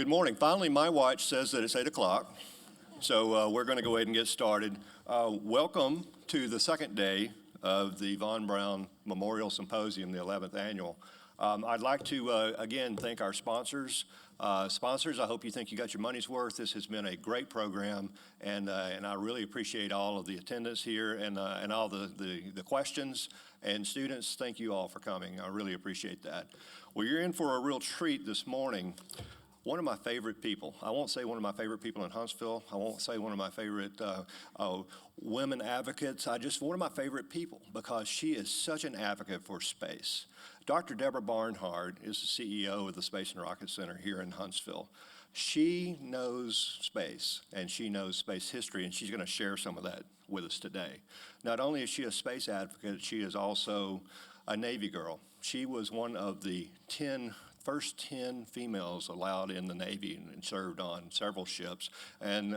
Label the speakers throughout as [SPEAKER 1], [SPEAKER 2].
[SPEAKER 1] Good morning. Finally, my watch says that it's 8 o'clock, so we're going to go ahead and get started. Welcome to the second day of the Von Braun Memorial Symposium, the 11th annual. I'd like to, again, thank our sponsors. Sponsors, I hope you think you got your money's worth. This has been a great program, and I really appreciate all of the attendance here and all the questions. And students, thank you all for coming. I really appreciate that. Well, you're in for a real treat this morning. One of my favorite people, I won't say one of my favorite people in Huntsville, I won't say one of my favorite women advocates, one of my favorite people because she is such an advocate for space. Dr. Deborah Barnhart is the CEO of the Space and Rocket Center here in Huntsville. She knows space and she knows space history, and she's going to share some of that with us today. Not only is she a space advocate, she is also a Navy girl. She was one of the first 10 females allowed in the Navy and served on several ships and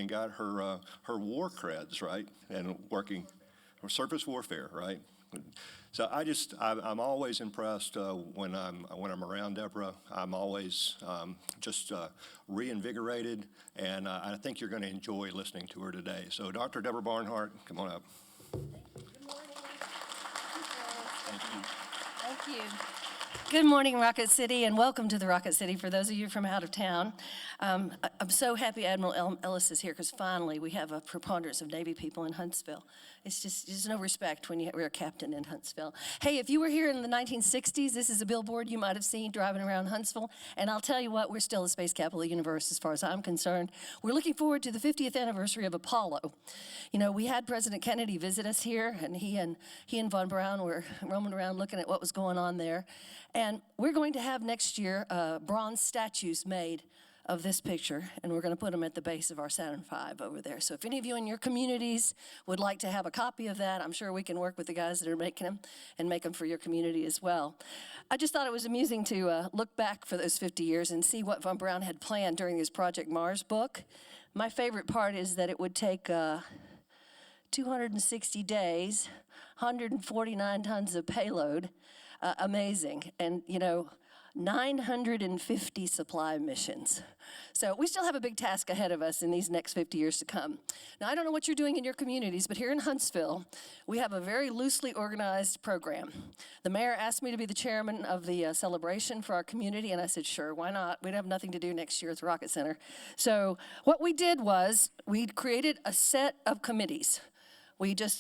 [SPEAKER 1] got her war creds, right? And working surface warfare, right? So I'm always impressed when I'm around Deborah. I'm always just reinvigorated, and I think you're going to enjoy listening to her today. So Dr. Deborah Barnhart, come on up.
[SPEAKER 2] Good morning.
[SPEAKER 1] Thank you.
[SPEAKER 2] Thank you. Good morning, Rocket City, and welcome to the Rocket City for those of you from out of town. I'm so happy Admiral Ellis is here because finally we have a preponderance of Navy people in Huntsville. It's just there's no respect when you're a captain in Huntsville. Hey, if you were here in the 1960s, this is a billboard you might have seen driving around Huntsville, and I'll tell you what, we're still the space capital of the universe as far as I'm concerned. We're looking forward to the 50th anniversary of Apollo. You know, we had President Kennedy visit us here, and he and Von Braun were roaming around looking at what was going on there. And we're going to have next year bronze statues made of this picture, and we're going to put them at the base of our Saturn V over there. So if any of you in your communities would like to have a copy of that, I'm sure we can work with the guys that are making them and make them for your community as well. I just thought it was amusing to look back for those 50 years and see what Von Braun had planned during his Project Mars book. My favorite part is that it would take 260 days, 149 tons of payload, amazing, and 950 supply missions. So we still have a big task ahead of us in these next 50 years to come. Now, I don't know what you're doing in your communities, but here in Huntsville, we have a very loosely organized program. The mayor asked me to be the chairman of the celebration for our community, and I said, sure, why not? We'd have nothing to do next year at the Rocket Center. So what we did was we created a set of committees.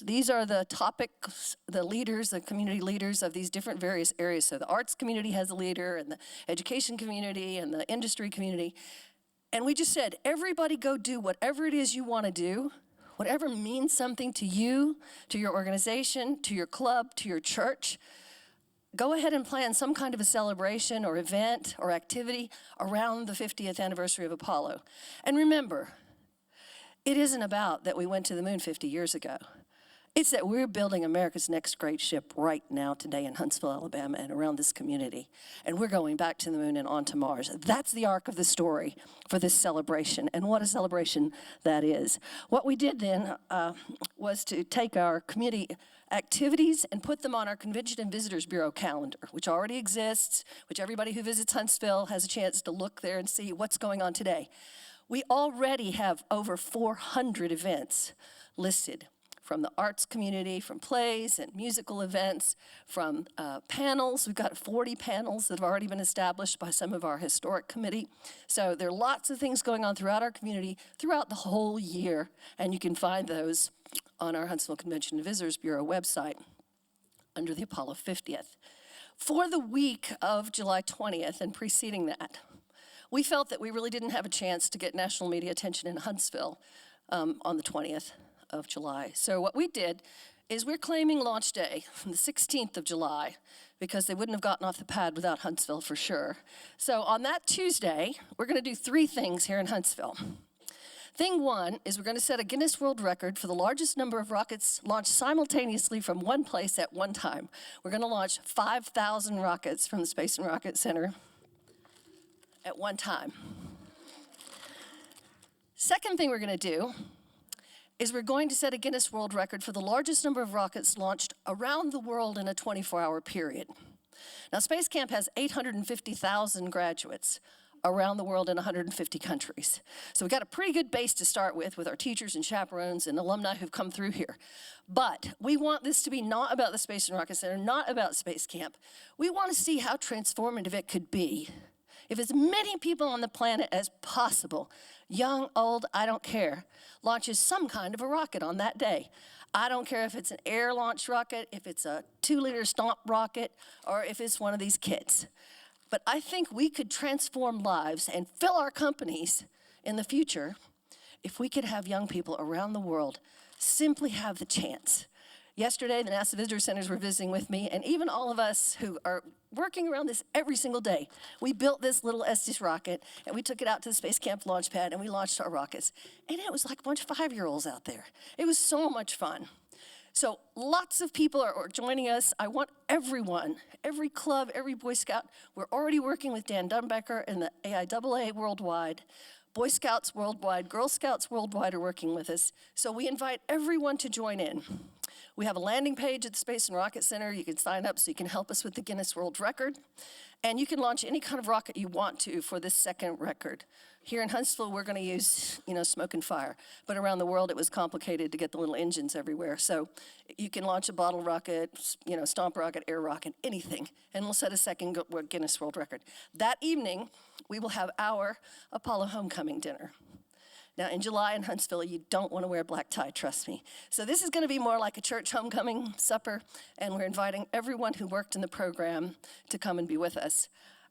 [SPEAKER 2] These are the topics, the leaders, the community leaders of these different various areas. So the arts community has a leader, and the education community, and the industry community. And we just said, everybody go do whatever it is you want to do, whatever means something to you, to your organization, to your club, to your church. Go ahead and plan some kind of a celebration or event or activity around the 50th anniversary of Apollo. And remember, it isn't about that we went to the moon 50 years ago. It's that we're building America's next great ship right now, today in Huntsville, Alabama, and around this community. And we're going back to the moon and on to Mars. That's the arc of the story for this celebration, and what a celebration that is. What we did then was to take our community activities and put them on our Convention and Visitors Bureau calendar, which already exists, which everybody who visits Huntsville has a chance to look there and see what's going on today. We already have over 400 events listed from the arts community, from plays and musical events, from panels. We've got 40 panels that have already been established by some of our historic committee. So there are lots of things going on throughout our community throughout the whole year, and you can find those on our Huntsville Convention and Visitors Bureau website under the Apollo 50th. For the week of July 20th and preceding that, we felt that we really didn't have a chance to get national media attention in Huntsville on the 20th of July. So what we did is we're claiming launch day from the 16th of July because they wouldn't have gotten off the pad without Huntsville for sure. So on that Tuesday, we're going to do 3 things here in Huntsville. Thing 1 is we're going to set a Guinness World Record for the largest number of rockets launched simultaneously from one place at one time. We're going to launch 5,000 rockets from the Space and Rocket Center at one time. Second thing we're going to do is we're going to set a Guinness World Record for the largest number of rockets launched around the world in a 24-hour period. Now, Space Camp has 850,000 graduates around the world in 150 countries. So we got a pretty good base to start with our teachers and chaperones and alumni who've come through here. But we want this to be not about the Space and Rocket Center, not about Space Camp. We want to see how transformative it could be if as many people on the planet as possible, young, old, I don't care, launches some kind of a rocket on that day. I don't care if it's an air-launched rocket, if it's a 2-liter stomp rocket, or if it's one of these kits. But I think we could transform lives and fill our companies in the future if we could have young people around the world simply have the chance. Yesterday, the NASA Visitor Centers were visiting with me, and even all of us who are working around this every single day, we built this little Estes rocket, and we took it out to the Space Camp launch pad, and we launched our rockets. And it was like a bunch of 5-year-olds out there. It was so much fun. So lots of people are joining us. I want everyone, every club, every Boy Scout. We're already working with Dan Dunbecker and the AIAA Worldwide. Boy Scouts Worldwide, Girl Scouts Worldwide are working with us. So we invite everyone to join in. We have a landing page at the Space and Rocket Center. You can sign up so you can help us with the Guinness World Record. And you can launch any kind of rocket you want to for this second record. Here in Huntsville, we're going to use, smoke and fire. But around the world, it was complicated to get the little engines everywhere. So you can launch a bottle rocket, stomp rocket, air rocket, anything. And we'll set a second Guinness World Record. That evening, we will have our Apollo homecoming dinner. Now, in July in Huntsville, you don't want to wear a black tie, trust me. So this is going to be more like a church homecoming supper, and we're inviting everyone who worked in the program to come and be with us.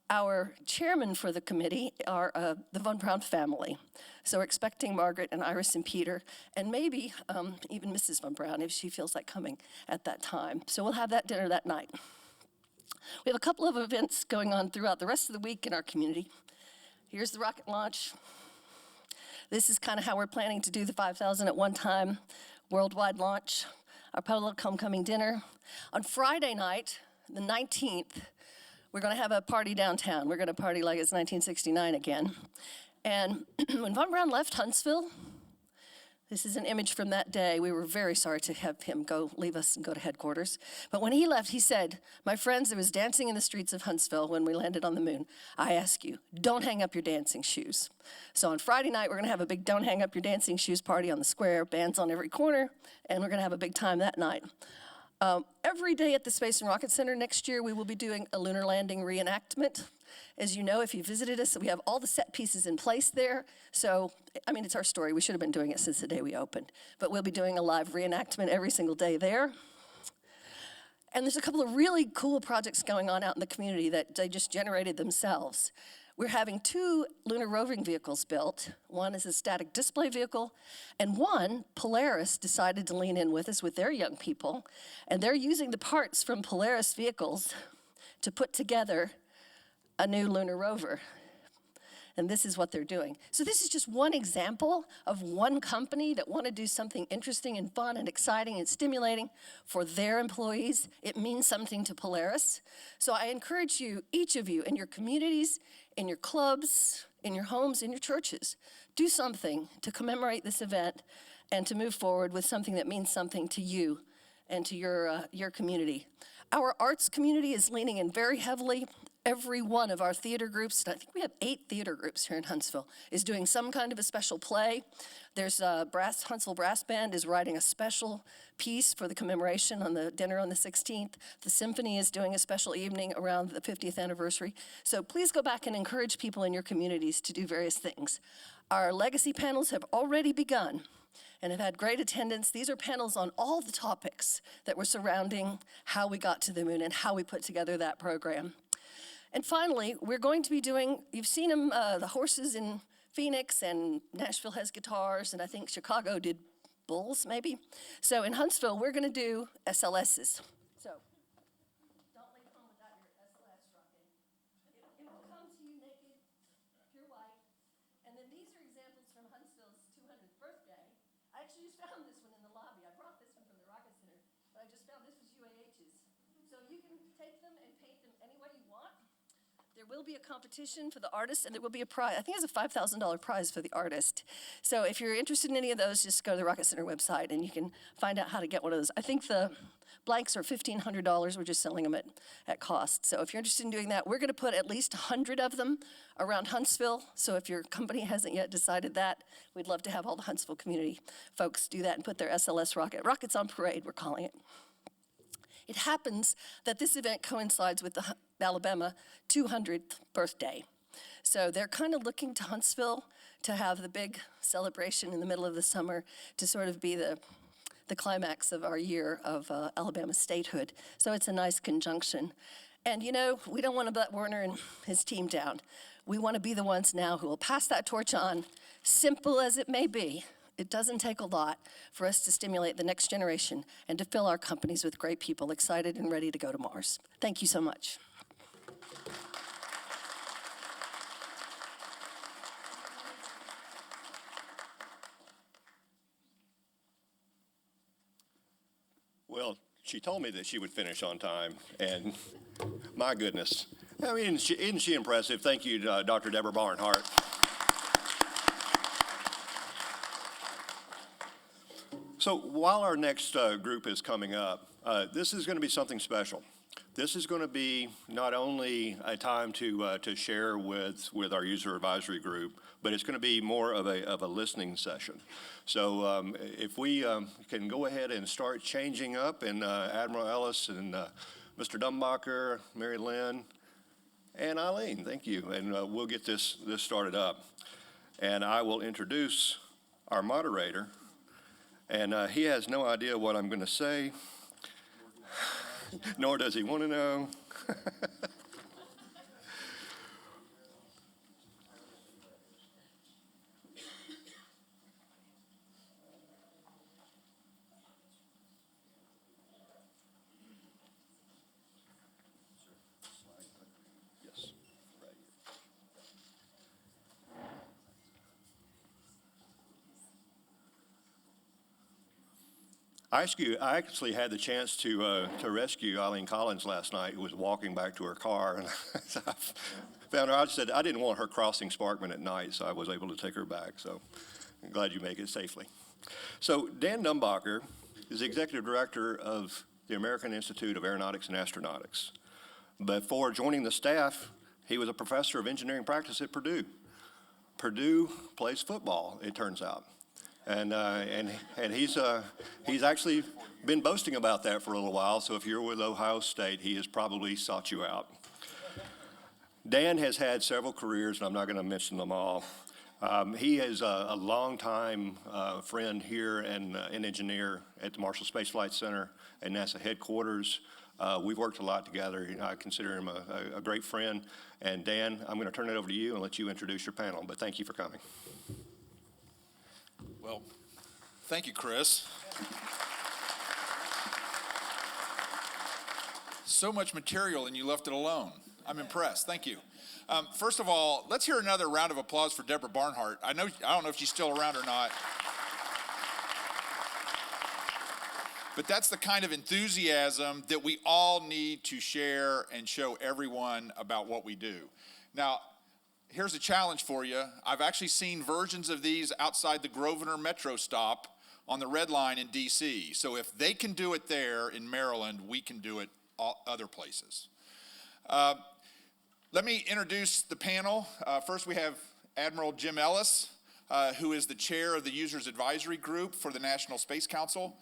[SPEAKER 2] Our chairmen for the committee are the Von Braun family. So we're expecting Margaret and Iris and Peter, and maybe even Mrs. Von Braun if she feels like coming at that time. So we'll have that dinner that night. We have a couple of events going on throughout the rest of the week in our community. Here's the rocket launch. This is kind of how we're planning to do the 5,000 at one time worldwide launch, our public homecoming dinner. On Friday night, the 19th, we're going to have a party downtown. We're going to party like it's 1969 again. And when Von Braun left Huntsville, this is an image from that day. We were very sorry to have him leave us and go to headquarters. But when he left, he said, "My friends, there was dancing in the streets of Huntsville when we landed on the moon. I ask you, don't hang up your dancing shoes." So on Friday night, we're going to have a big don't hang up your dancing shoes party on the square, bands on every corner, and we're going to have a big time that night. Every day at the Space and Rocket Center next year, we will be doing a lunar landing reenactment. As you know, if you visited us, we have all the set pieces in place there. So, it's our story. We should have been doing it since the day we opened. But we'll be doing a live reenactment every single day there. And there's a couple of really cool projects going on out in the community that they just generated themselves. We're having 2 lunar roving vehicles built. One is a static display vehicle, and one, Polaris decided to lean in with us with their young people, and they're using the parts from Polaris vehicles to put together a new lunar rover. And this is what they're doing. So this is just one example of one company that want to do something interesting and fun and exciting and stimulating for their employees. It means something to Polaris. So I encourage you, each of you, in your communities, in your clubs, in your homes, in your churches, do something to commemorate this event and to move forward with something that means something to you and to your community. Our arts community is leaning in very heavily. Every one of our theater groups, and I think we have 8 theater groups here in Huntsville, is doing some kind of a special play. There's Huntsville Brass Band is writing a special piece for the commemoration on the dinner on the 16th. The symphony is doing a special evening around the 50th anniversary. So please go back and encourage people in your communities to do various things. Our legacy panels have already begun and have had great attendance. These are panels on all the topics that were surrounding how we got to the moon and how we put together that program. And finally, we're going to be doing, you've seen them, the horses in Phoenix, and Nashville has guitars, and I think Chicago did bulls, maybe. So in Huntsville, we're going to do SLSs. So don't leave home without your SLS rocket. It will come to you naked, pure white. And then these are examples from Huntsville's 200th birthday. I actually just found this one in the lobby. I brought this one from the Rocket Center, but I just found this was UAH's. So you can take them and paint them any way you want. There will be a competition for the artist, and there will be a prize. I think it's a $5,000 prize for the artist. So if you're interested in any of those, just go to the Rocket Center website, and you can find out how to get one of those. I think the Blanks are $1,500. We're just selling them at cost. So if you're interested in doing that, we're going to put at least 100 of them around Huntsville. So if your company hasn't yet decided that, we'd love to have all the Huntsville community folks do that and put their SLS Rockets on Parade, we're calling it. It happens that this event coincides with the Alabama 200th birthday. So they're kind of looking to Huntsville to have the big celebration in the middle of the summer to sort of be the climax of our year of Alabama statehood. So it's a nice conjunction. And you know, we don't want to let Wernher and his team down. We want to be the ones now who will pass that torch on, simple as it may be. It doesn't take a lot for us to stimulate the next generation and to fill our companies with great people excited and ready to go to Mars. Thank you so much.
[SPEAKER 1] Well, she told me that she would finish on time, and my goodness. I mean, isn't she impressive? Thank you, Dr. Deborah Barnhart. So while our next group is coming up, this is going to be something special. This is going to be not only a time to share with our user advisory group, but it's going to be more of a listening session. So if we can go ahead and start changing up, and Admiral Ellis and Mr. Dumbacher, Mary Lynn, and Eileen, thank you, and we'll get this started up. And I will introduce our moderator, and he has no idea what I'm going to say. Nor does he want to know. Yes, right here. I actually had the chance to rescue Eileen Collins last night, who was walking back to her car, and I found her. I said I didn't want her crossing Sparkman at night, so I was able to take her back. So I'm glad you make it safely. So Dan Dumbacher is the executive director of the American Institute of Aeronautics and Astronautics. Before joining the staff, he was a professor of engineering practice at Purdue. Purdue plays football, it turns out. And he's actually been boasting about that for a little while, so if you're with Ohio State, he has probably sought you out. Dan has had several careers, and I'm not going to mention them all. He is a longtime friend here and an engineer at the Marshall Space Flight Center and NASA headquarters. We've worked a lot together. I consider him a great friend. And Dan, I'm going to turn it over to you and let you introduce your panel, but thank you for coming.
[SPEAKER 3] Well, thank you, Chris. So much material and you left it alone. I'm impressed. Thank you. First of all, let's hear another round of applause for Deborah Barnhart. I don't know if she's still around or not. But that's the kind of enthusiasm that we all need to share and show everyone about what we do. Now, here's a challenge for you. I've actually seen versions of these outside the Grosvenor Metro stop on the Red Line in D.C. So if they can do it there in Maryland, we can do it other places. Let me introduce the panel. First, we have Admiral Jim Ellis, who is the chair of the Users Advisory Group for the National Space Council.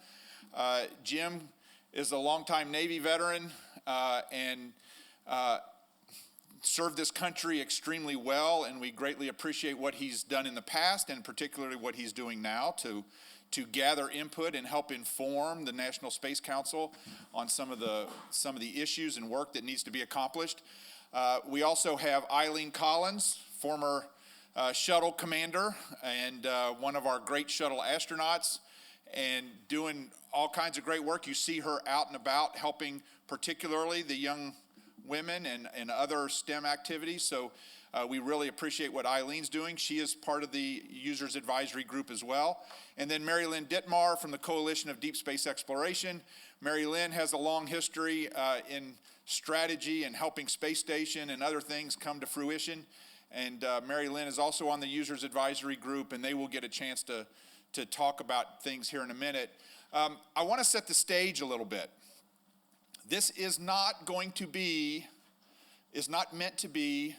[SPEAKER 3] Jim is a longtime Navy veteran and served this country extremely well, and we greatly appreciate what he's done in the past and particularly what he's doing now to gather input and help inform the National Space Council on some of the issues and work that needs to be accomplished. We also have Eileen Collins, former shuttle commander and one of our great shuttle astronauts, and doing all kinds of great work. You see her out and about helping particularly the young women and other STEM activities. So we really appreciate what Eileen's doing. She is part of the Users Advisory Group as well. And then Mary Lynn Dittmar from the Coalition of Deep Space Exploration. Mary Lynn has a long history in strategy and helping space station and other things come to fruition. And Mary Lynn is also on the Users Advisory Group, and they will get a chance to talk about things here in a minute. I want to set the stage a little bit. This is not meant to be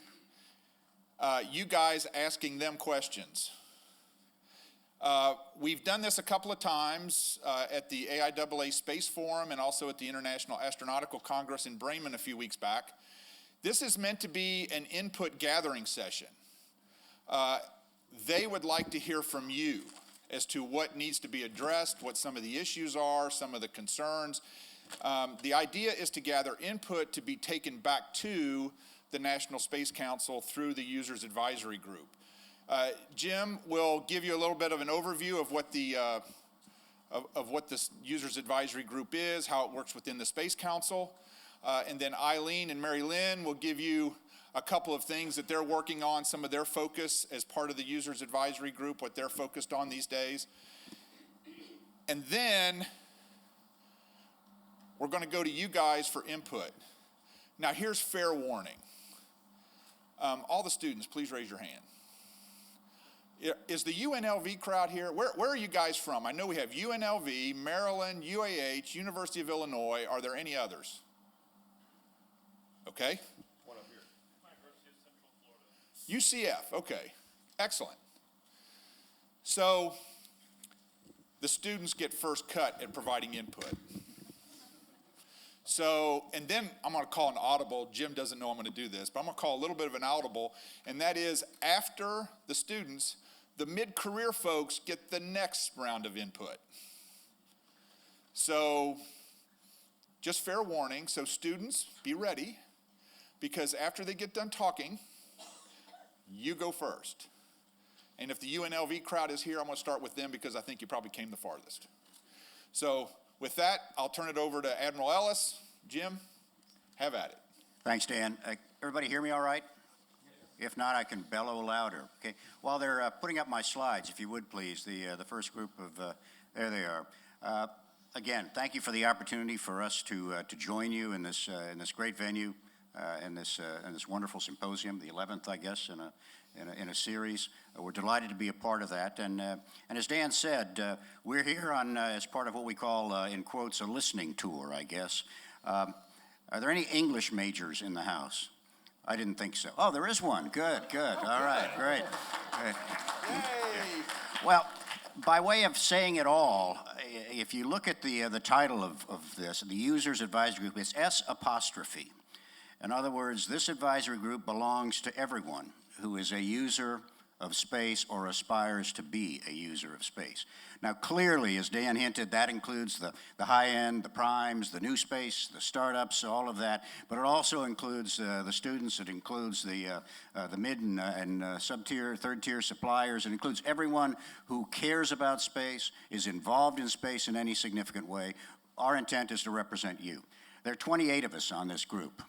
[SPEAKER 3] you guys asking them questions. We've done this a couple of times at the AIAA Space Forum and also at the International Astronautical Congress in Bremen a few weeks back. This is meant to be an input gathering session. They would like to hear from you as to what needs to be addressed, what some of the issues are, some of the concerns. The idea is to gather input to be taken back to the National Space Council through the Users Advisory Group. Jim will give you a little bit of an overview of what the Users Advisory Group is, how it works within the Space Council, and then Eileen and Mary Lynn will give you a couple of things that they're working on, some of their focus as part of the Users Advisory Group, what they're focused on these days. And then we're going to go to you guys for input. Now here's fair warning. All the students, please raise your hand. Is the UNLV crowd here? Where are you guys from? I know we have UNLV, Maryland, UAH, University of Illinois. Are there any others? Okay.
[SPEAKER 1] One up here.
[SPEAKER 4] University of Central Florida.
[SPEAKER 3] UCF, okay. Excellent. So the students get first cut at providing input. So, and then I'm going to call an audible. Jim doesn't know I'm going to do this, but I'm going to call a little bit of an audible, and that is after the students, the mid-career folks get the next round of input. So, just fair warning. So students, be ready, because after they get done talking, you go first. And if the UNLV crowd is here, I'm going to start with them because I think you probably came the farthest. So, with that, I'll turn it over to Admiral Ellis. Jim, have at it.
[SPEAKER 5] Thanks, Dan. Everybody hear me all right? If not, I can bellow louder. Okay. While they're putting up my slides, if you would please, the first group of there they are. Again, thank you for the opportunity for us to join you in this great venue, in this wonderful symposium, the 11th, I guess, in a series. We're delighted to be a part of that. And as Dan said, we're here on as part of what we call, in quotes, a listening tour, I guess. Are there any English majors in the house? I didn't think so. Oh, there is one. Good. All right, great.
[SPEAKER 3] Yay!
[SPEAKER 5] Well, by way of saying it all, if you look at the title of this, the Users Advisory Group, it's S'. In other words, this advisory group belongs to everyone who is a user of space or aspires to be a user of space. Now, clearly, as Dan hinted, that includes the high-end, the primes, the new space, the startups, all of that, but it also includes the students, it includes the mid and sub-tier, third-tier suppliers, it includes everyone who cares about space, is involved in space in any significant way. Our intent is to represent you. There are 28 of us on this group,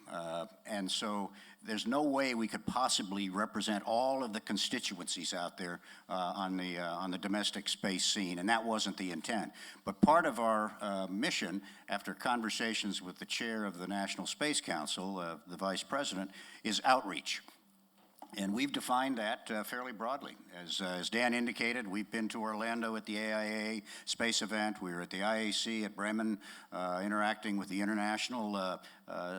[SPEAKER 5] and so there's no way we could possibly represent all of the constituencies out there on the domestic space scene, and that wasn't the intent. But part of our mission, after conversations with the chair of the National Space Council, the vice president, is outreach. And we've defined that fairly broadly. As Dan indicated, we've been to Orlando at the AIA space event. We were at the IAC at Bremen interacting with the International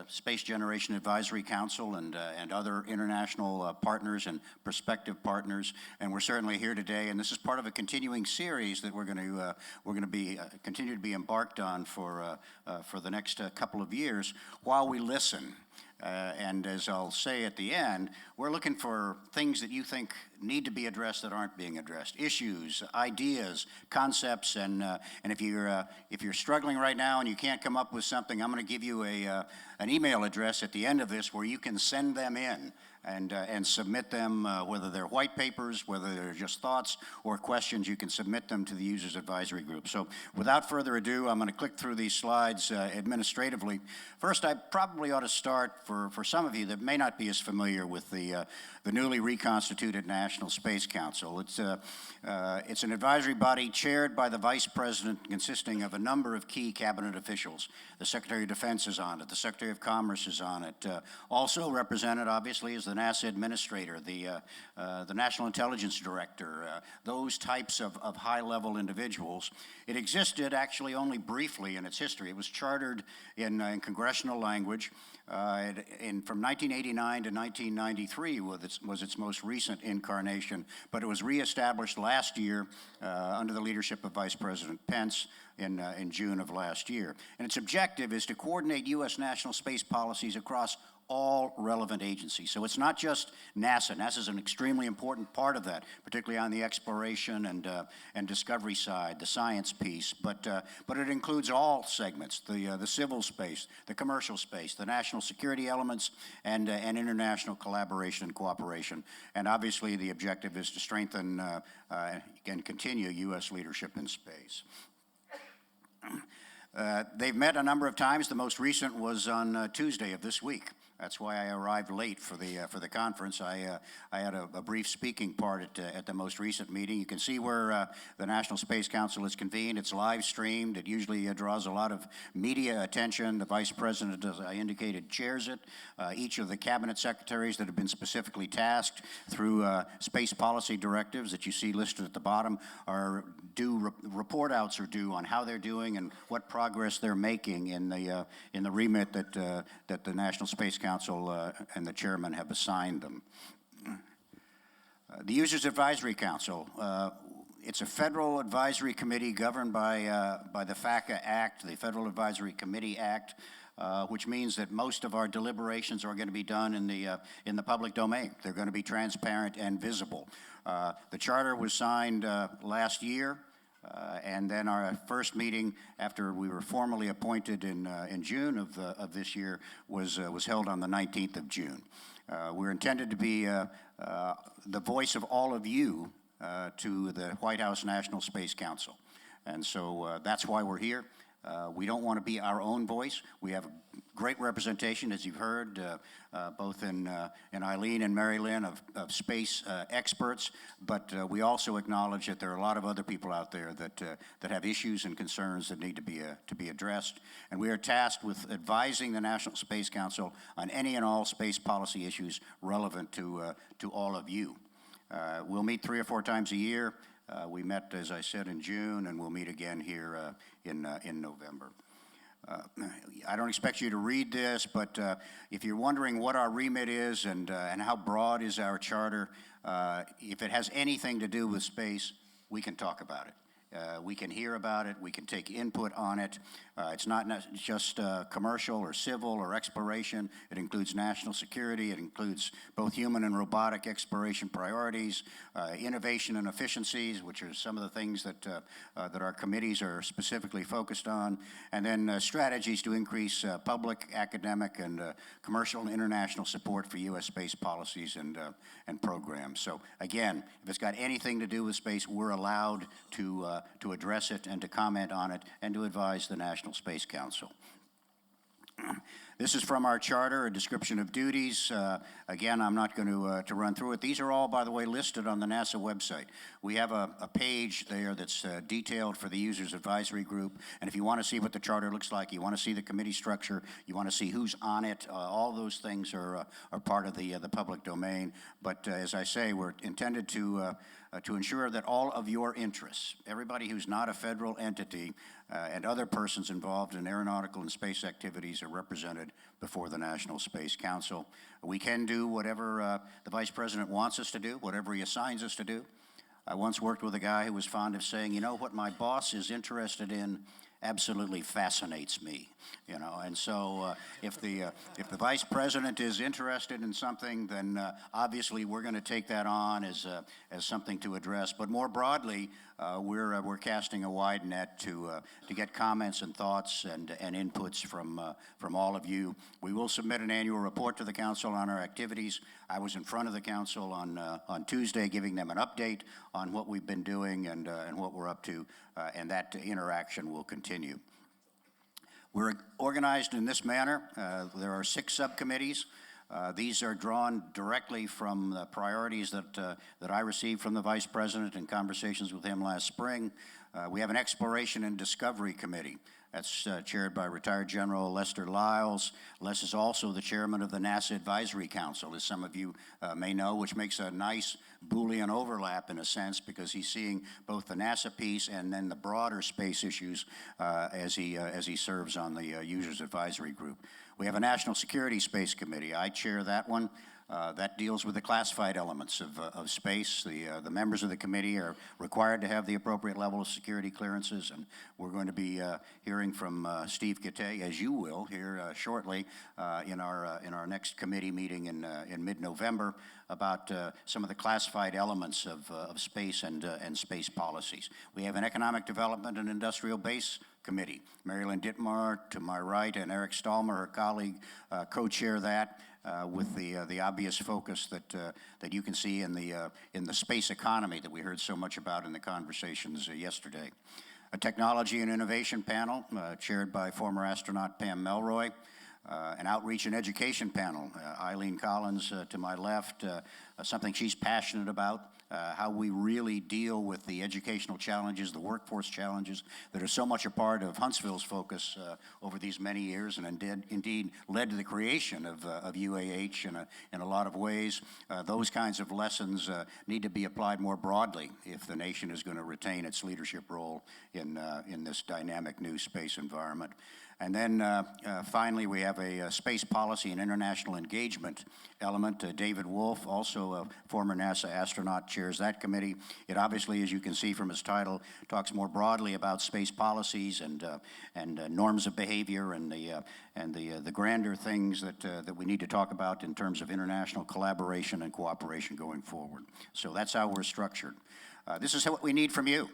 [SPEAKER 5] Space Generation Advisory Council and other international partners and prospective partners. And we're certainly here today. And this is part of a continuing series that we're going to be continue to be embarked on for the next couple of years while we listen. And as I'll say at the end, we're looking for things that you think need to be addressed that aren't being addressed, issues, ideas, concepts, and if you're struggling right now and you can't come up with something, I'm going to give you an email address at the end of this where you can send them in and submit them, whether they're white papers, whether they're just thoughts or questions, you can submit them to the Users Advisory Group. So without further ado, I'm going to click through these slides administratively. First, I probably ought to start, for some of you that may not be as familiar with the newly reconstituted National National Space Council. It's an advisory body chaired by the Vice President, consisting of a number of key cabinet officials. The Secretary of Defense is on it. The Secretary of Commerce is on it. Also represented, obviously, is the NASA Administrator, the National Intelligence Director, those types of high-level individuals. It existed actually only briefly in its history. It was chartered in congressional language from 1989 to 1993 was its most recent incarnation, but it was reestablished last year under the leadership of Vice President Pence in June of last year. And its objective is to coordinate U.S. national space policies across all relevant agencies. So it's not just NASA. NASA is an extremely important part of that, particularly on the exploration and discovery side, the science piece. But it includes all segments: the civil space, the commercial space, the national security elements, and international collaboration and cooperation. And obviously, the objective is to strengthen and continue U.S. leadership in space. They've met a number of times. The most recent was on Tuesday of this week. That's why I arrived late for the conference. I had a brief speaking part at the most recent meeting. You can see where the National Space Council is convened. It's live streamed. It usually draws a lot of media attention. The Vice President, as I indicated, chairs it. Each of the cabinet secretaries that have been specifically tasked through space policy directives that you see listed at the bottom are due report outs are due on how they're doing and what progress they're making in the remit that the National Space Council and the chairman have assigned them. The Users Advisory Council, it's a federal advisory committee governed by the FACA Act, the Federal Advisory Committee Act, which means that most of our deliberations are going to be done in the public domain. They're going to be transparent and visible. The charter was signed last year. And then our first meeting after we were formally appointed in June of this year was held on the 19th of June. We're intended to be the voice of all of you to the White House National Space Council. And so that's why we're here. We don't want to be our own voice. We have a great representation, as you've heard, both in Eileen and Mary Lynn of space experts, but we also acknowledge that there are a lot of other people out there that have issues and concerns that need to be addressed. And we are tasked with advising the National Space Council on any and all space policy issues relevant to all of you. We'll meet 3 or 4 times a year. We met, as I said, in June, and we'll meet again here in November. I don't expect you to read this, but if you're wondering what our remit is and how broad is our charter, if it has anything to do with space, we can talk about it. We can hear about it. We can take input on it. It's not just commercial or civil or exploration. It includes national security. It includes both human and robotic exploration priorities, innovation and efficiencies, which are some of the things that our committees are specifically focused on, and then strategies to increase public, academic, and commercial and international support for U.S. space policies and programs. So again, if it's got anything to do with space, we're allowed to address it and to comment on it and to advise the National Space Council. This is from our charter, a description of duties. Again, I'm not going to run through it. These are all, by the way, listed on the NASA website. We have a page there that's detailed for the Users Advisory Group. And if you want to see what the charter looks like, you want to see the committee structure, you want to see who's on it, all those things are part of the public domain. But as I say, we're intended to ensure that all of your interests, everybody who's not a federal entity and other persons involved in aeronautical and space activities are represented before the National Space Council. We can do whatever the Vice President wants us to do, whatever he assigns us to do. I once worked with a guy who was fond of saying, you know, what my boss is interested in absolutely fascinates me, you know. And so if the Vice President is interested in something, then obviously we're going to take that on as something to address. But more broadly, we're casting a wide net to get comments and thoughts and inputs from all of you. We will submit an annual report to the council on our activities. I was in front of the council on Tuesday, giving them an update on what we've been doing and what we're up to, and that interaction will continue. We're organized in this manner. There are 6 subcommittees. These are drawn directly from the priorities that I received from the Vice President in conversations with him last spring. We have an Exploration and Discovery Committee. That's chaired by retired General Lester Lyles. Les is also the chairman of the NASA Advisory Council, as some of you may know, which makes a nice Boolean overlap in a sense, because he's seeing both the NASA piece and then the broader space issues as he serves on the Users Advisory Group. We have a National Security Space Committee. I chair that one. That deals with the classified elements of space. The members of the committee are required to have the appropriate level of security clearances, and we're going to be hearing from Steve Kittay, as you will, here shortly in our next committee meeting in mid-November about some of the classified elements of space and space policies. We have an Economic Development and Industrial Base Committee. Mary Lynn Dittmar to my right and Eric Stallmer, her colleague, co-chair that. With the obvious focus that you can see in the space economy that we heard so much about in the conversations yesterday. A technology and innovation panel chaired by former astronaut Pam Melroy. An outreach and education panel, Eileen Collins to my left, something she's passionate about, how we really deal with the educational challenges, the workforce challenges that are so much a part of Huntsville's focus over these many years, and indeed led to the creation of UAH in a lot of ways. Those kinds of lessons need to be applied more broadly if the nation is going to retain its leadership role in this dynamic new space environment. And then finally, we have a space policy and international engagement element. David Wolf, also a former NASA astronaut, chairs that committee. It obviously, as you can see from his title, talks more broadly about space policies and norms of behavior and the grander things that we need to talk about in terms of international collaboration and cooperation going forward. So that's how we're structured. This is what we need from you.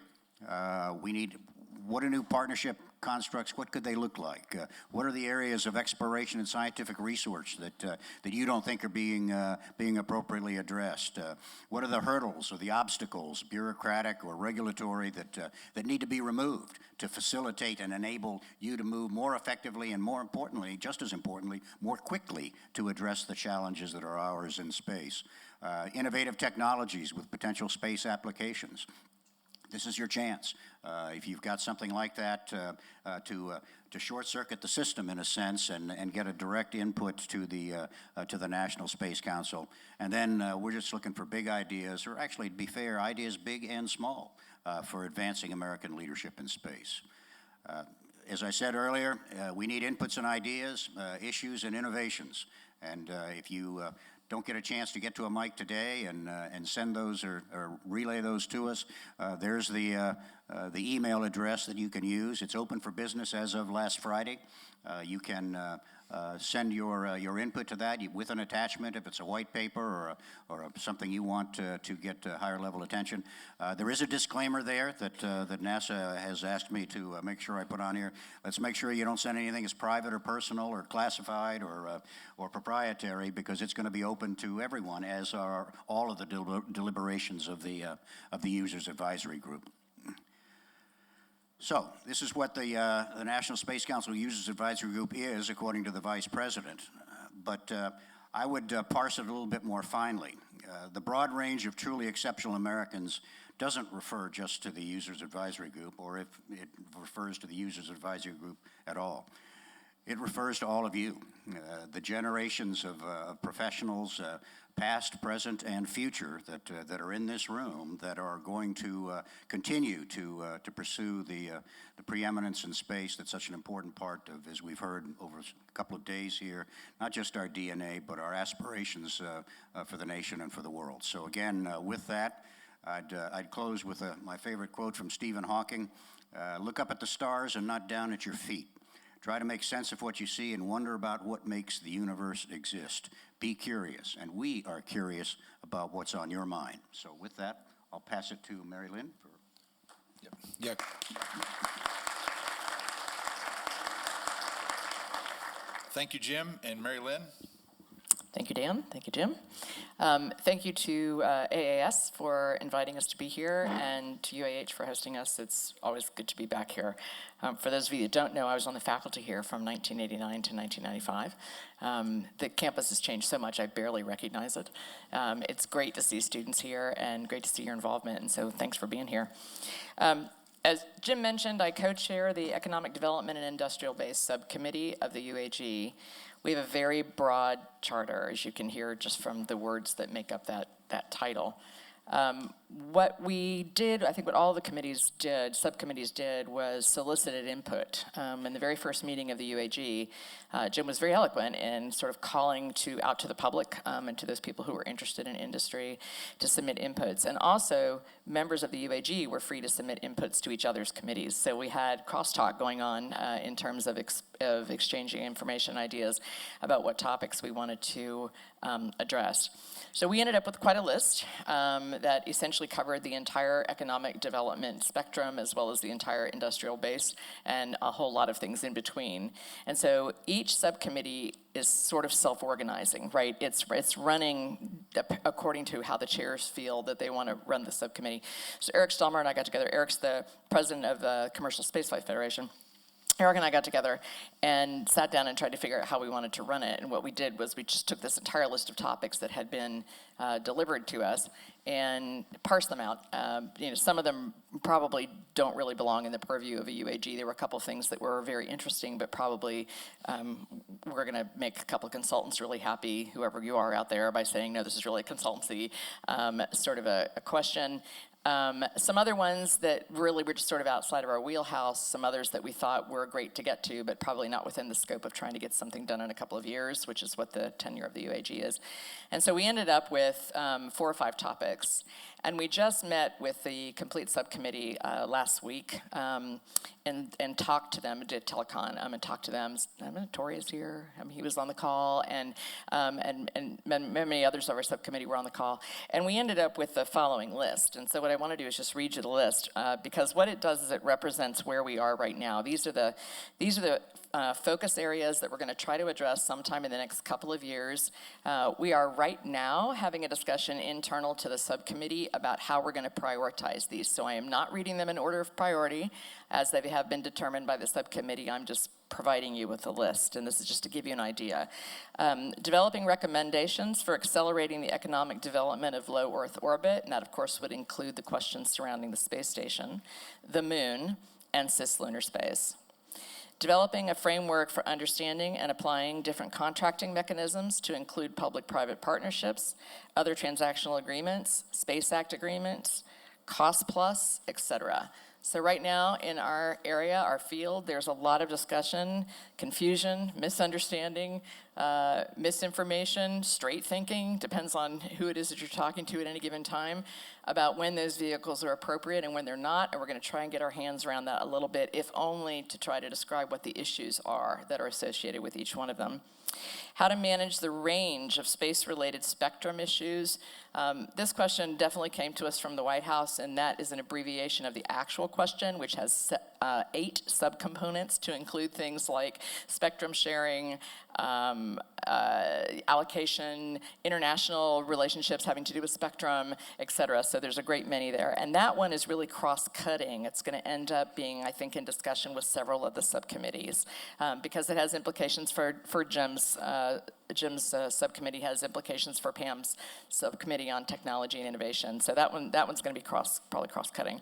[SPEAKER 5] What are new partnership constructs? What could they look like? What are the areas of exploration and scientific research that you don't think are being appropriately addressed? What are the hurdles or the obstacles, bureaucratic or regulatory, that need to be removed to facilitate and enable you to move more effectively and, more importantly, just as importantly, more quickly to address the challenges that are ours in space? Innovative technologies with potential space applications. This is your chance. If you've got something like that, to short-circuit the system in a sense and get a direct input to the National Space Council. And then we're just looking for big ideas, or actually, to be fair, ideas big and small for advancing American leadership in space. As I said earlier, we need inputs and ideas, issues and innovations. And if you don't get a chance to get to a mic today and send those or relay those to us, there's the email address that you can use. It's open for business as of last Friday. You can send your input to that with an attachment if it's a white paper or something you want to get higher level attention. There is a disclaimer there that NASA has asked me to make sure I put on here. Let's make sure you don't send anything as private or personal or classified or proprietary, because it's going to be open to everyone, as are all of the deliberations of the Users Advisory Group. So this is what the National Space Council Users Advisory Group is, according to the Vice President. But I would parse it a little bit more finely. The broad range of truly exceptional Americans doesn't refer just to the Users Advisory Group, or if it refers to the Users Advisory Group at all. It refers to all of you, the generations of professionals, past, present, and future, that are in this room, that are going to continue to pursue the preeminence in space that's such an important part of, as we've heard over a couple of days here, not just our DNA, but our aspirations for the nation and for the world. So again, with that, I'd close with my favorite quote from Stephen Hawking. Look up at the stars and not down at your feet. Try to make sense of what you see and wonder about what makes the universe exist. Be curious, and we are curious about what's on your mind. So with that, I'll pass it to Mary Lynn.
[SPEAKER 3] Yeah. Thank you, Jim and Mary Lynn.
[SPEAKER 6] Thank you, Dan. Thank you, Jim. Thank you to AAS for inviting us to be here, and to UAH for hosting us. It's always good to be back here. For those of you that don't know, I was on the faculty here from 1989 to 1995. The campus has changed so much, I barely recognize it. It's great to see students here and great to see your involvement, and so thanks for being here. As Jim mentioned, I co-chair the Economic Development and Industrial Base Subcommittee of the UAG. We have a very broad charter, as you can hear just from the words that make up that title. What we did, I think what all the subcommittees did, was solicited input. In the very first meeting of the UAG, Jim was very eloquent in sort of calling out to the public and to those people who were interested in industry to submit inputs. And also, members of the UAG were free to submit inputs to each other's committees. So we had crosstalk going on in terms of exchanging information, ideas about what topics we wanted to address. So we ended up with quite a list that essentially covered the entire economic development spectrum as well as the entire industrial base and a whole lot of things in between. And so each subcommittee is sort of self-organizing, right? It's running according to how the chairs feel that they want to run the subcommittee. So Eric Stalmer and I got together. Eric's the president of the Commercial Spaceflight Federation. Eric and I got together and sat down and tried to figure out how we wanted to run it. And what we did was we just took this entire list of topics that had been delivered to us and parsed them out. Some of them probably don't really belong in the purview of a UAG. There were a couple of things that were very interesting, but probably we're going to make a couple of consultants really happy, whoever you are out there, by saying, no, this is really a consultancy sort of a question. Some other ones that really were just sort of outside of our wheelhouse, some others that we thought were great to get to, but probably not within the scope of trying to get something done in a couple of years, which is what the tenure of the UAG is. And so we ended up with 4 or 5 topics. And we just met with the complete subcommittee last week and talked to them, did telecon, and talked to them. Tori is here, he was on the call, and many others of our subcommittee were on the call. And we ended up with the following list. And so what I want to do is just read you the list, because what it does is it represents where we are right now. These are the focus areas that we're going to try to address sometime in the next couple of years. We are right now having a discussion internal to the subcommittee about how we're going to prioritize these. So I am not reading them in order of priority as they have been determined by the subcommittee. I'm just providing you with a list, and this is just to give you an idea. Developing recommendations for accelerating the economic development of low Earth orbit, and that of course would include the questions surrounding the space station, the moon, and cislunar space. Developing a framework for understanding and applying different contracting mechanisms to include public-private partnerships, other transactional agreements, Space Act agreements, cost plus, etc. So right now in our area, our field, there's a lot of discussion, confusion, misunderstanding, misinformation, straight thinking, depends on who it is that you're talking to at any given time, about when those vehicles are appropriate and when they're not, and we're going to try and get our hands around that a little bit, if only to try to describe what the issues are that are associated with each one of them. How to manage the range of space-related spectrum issues. This question definitely came to us from the White House, and that is an abbreviation of the actual question, which has 8 subcomponents to include things like spectrum sharing, allocation, international relationships having to do with spectrum, et cetera. So there's a great many there. And that one is really cross-cutting. It's going to end up being, I think, in discussion with several of the subcommittees because it has implications for Jim's subcommittee, has implications for Pam's subcommittee on technology and innovation. So that one's going to be probably cross-cutting.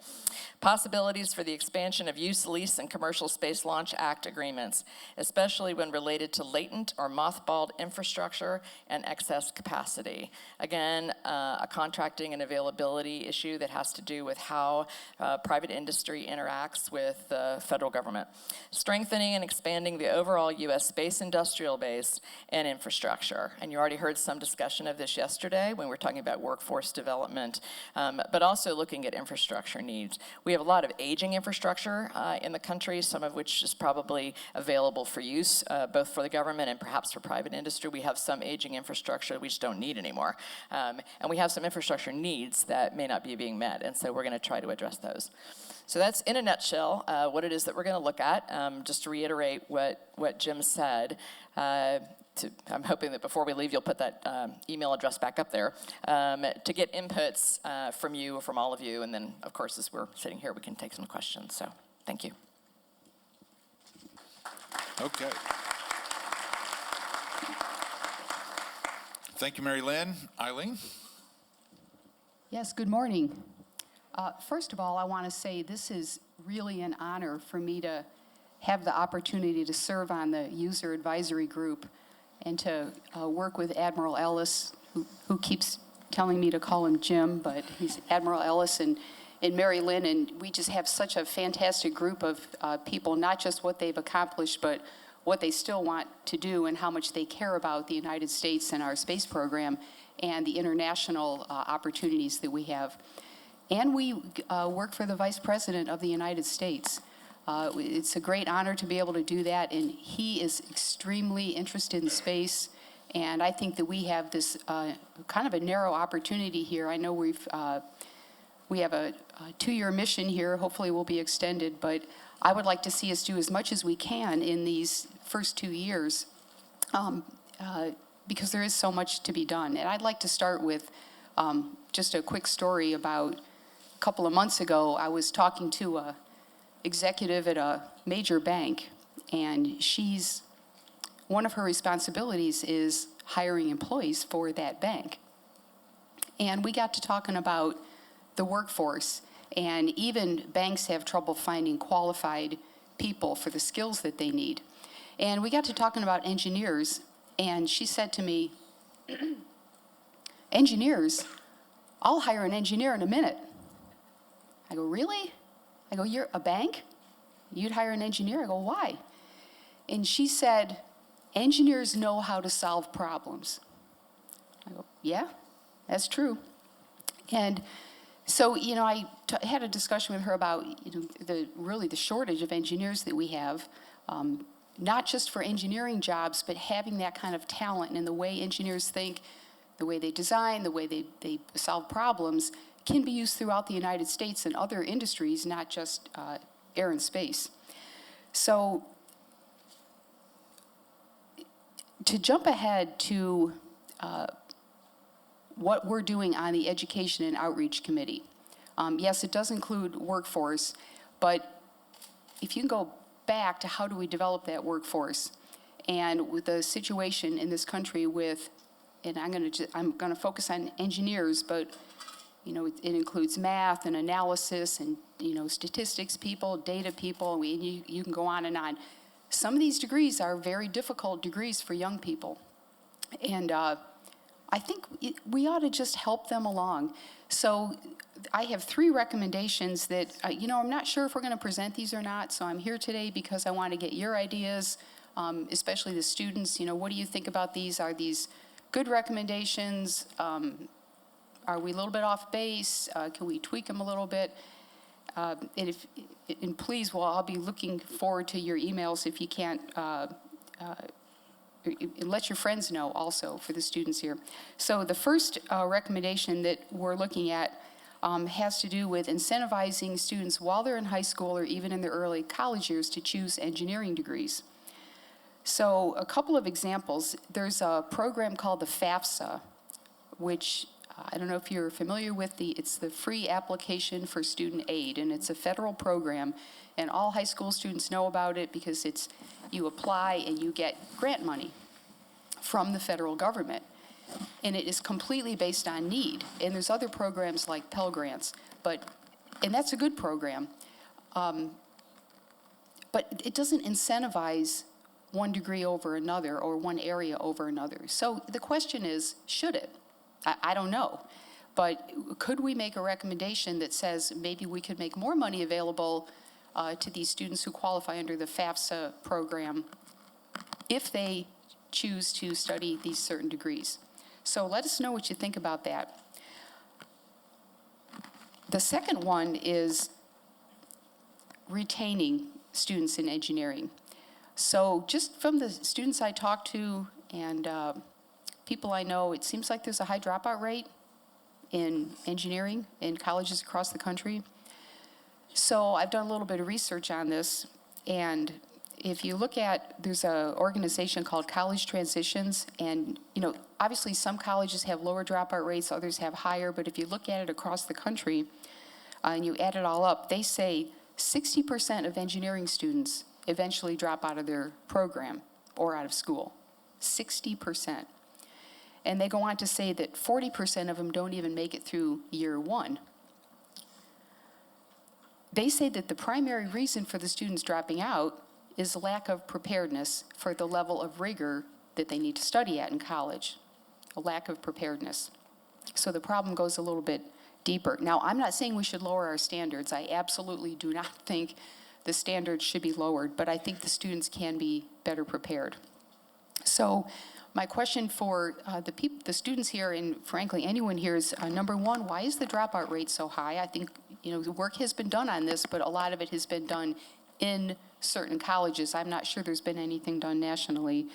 [SPEAKER 6] Possibilities for the expansion of use, lease, and commercial space launch act agreements, especially when related to latent or mothballed infrastructure and excess capacity. Again, a contracting and availability issue that has to do with how private industry interacts with the federal government. Strengthening and expanding the overall U.S. space industrial base and infrastructure. And you already heard some discussion of this yesterday when we were talking about workforce development, but also looking at infrastructure needs. We have a lot of aging infrastructure in the country, some of which is probably available for use, both for the government and perhaps for private industry. We have some aging infrastructure we just don't need anymore. And we have some infrastructure needs that may not be being met, and so we're going to try to address those. So that's in a nutshell what it is that we're going to look at. Just to reiterate what Jim said, I'm hoping that before we leave, you'll put that email address back up there to get inputs from you, from all of you. And then, of course, as we're sitting here, we can take some questions. So thank you.
[SPEAKER 3] Okay. Thank you, Mary Lynn. Eileen?
[SPEAKER 7] Yes, good morning. First of all, I want to say this is really an honor for me to have the opportunity to serve on the user advisory group and to work with Admiral Ellis, who keeps telling me to call him Jim, but he's Admiral Ellis and Mary Lynn, and we just have such a fantastic group of people, not just what they've accomplished, but what they still want to do and how much they care about the United States and our space program and the international opportunities that we have. And we work for the Vice President of the United States. It's a great honor to be able to do that, and he is extremely interested in space, and I think that we have this kind of a narrow opportunity here. I know we have a 2-year mission here. Hopefully we'll be extended, but I would like to see us do as much as we can in these first 2 years because there is so much to be done. And I'd like to start with just a quick story about a couple of months ago. I was talking to a executive at a major bank, and one of her responsibilities is hiring employees for that bank. And we got to talking about the workforce, and even banks have trouble finding qualified people for the skills that they need. And we got to talking about engineers, and she said to me, engineers, I'll hire an engineer in a minute. I go, really? I go, you're a bank? You'd hire an engineer? I go, why? And she said, engineers know how to solve problems. I go, yeah, that's true. And so, I had a discussion with her about, the shortage of engineers that we have, not just for engineering jobs, but having that kind of talent and the way engineers think, the way they design, the way they solve problems can be used throughout the United States and other industries, not just air and space. So to jump ahead to what we're doing on the Education and Outreach Committee. Yes, it does include workforce, but if you can go back to how do we develop that workforce, and with the situation in this country with, and I'm going to focus on engineers, but it includes math and analysis and statistics people, data people. You can go on and on. Some of these degrees are very difficult degrees for young people, and I think we ought to just help them along. So I have 3 recommendations that, I'm not sure if we're going to present these or not, so I'm here today because I want to get your ideas, especially the students. What do you think about these? Are these good recommendations? Are we a little bit off base? Can we tweak them a little bit? And please, I'll be looking forward to your emails if you can't. Let your friends know also for the students here. So the first recommendation that we're looking at has to do with incentivizing students while they're in high school or even in their early college years to choose engineering degrees. So a couple of examples. There's a program called the FAFSA, which I don't know if you're familiar with it's the free application for student aid, and it's a federal program, and all high school students know about it because you apply and you get grant money from the federal government. And it is completely based on need. And there's other programs like Pell Grants, and that's a good program. But it doesn't incentivize one degree over another or one area over another. So the question is, should it? I don't know. But could we make a recommendation that says maybe we could make more money available to these students who qualify under the FAFSA program if they choose to study these certain degrees? So let us know what you think about that. The second one is retaining students in engineering. So just from the students I talk to and people I know, it seems like there's a high dropout rate in engineering in colleges across the country. So I've done a little bit of research on this, and if you look at, there's an organization called College Transitions, and, obviously some colleges have lower dropout rates, others have higher, but if you look at it across the country, and you add it all up, they say 60% of engineering students eventually drop out of their program or out of school. 60%. And they go on to say that 40% of them don't even make it through year one. They say that the primary reason for the students dropping out is lack of preparedness for the level of rigor that they need to study at in college. A lack of preparedness. So the problem goes a little bit deeper. Now, I'm not saying we should lower our standards. I absolutely do not think the standards should be lowered, but I think the students can be better prepared. So my question for the students here, and frankly anyone here, is number one, why is the dropout rate so high? I think the work has been done on this, but a lot of it has been done in certain colleges. I'm not sure there's been anything done nationally.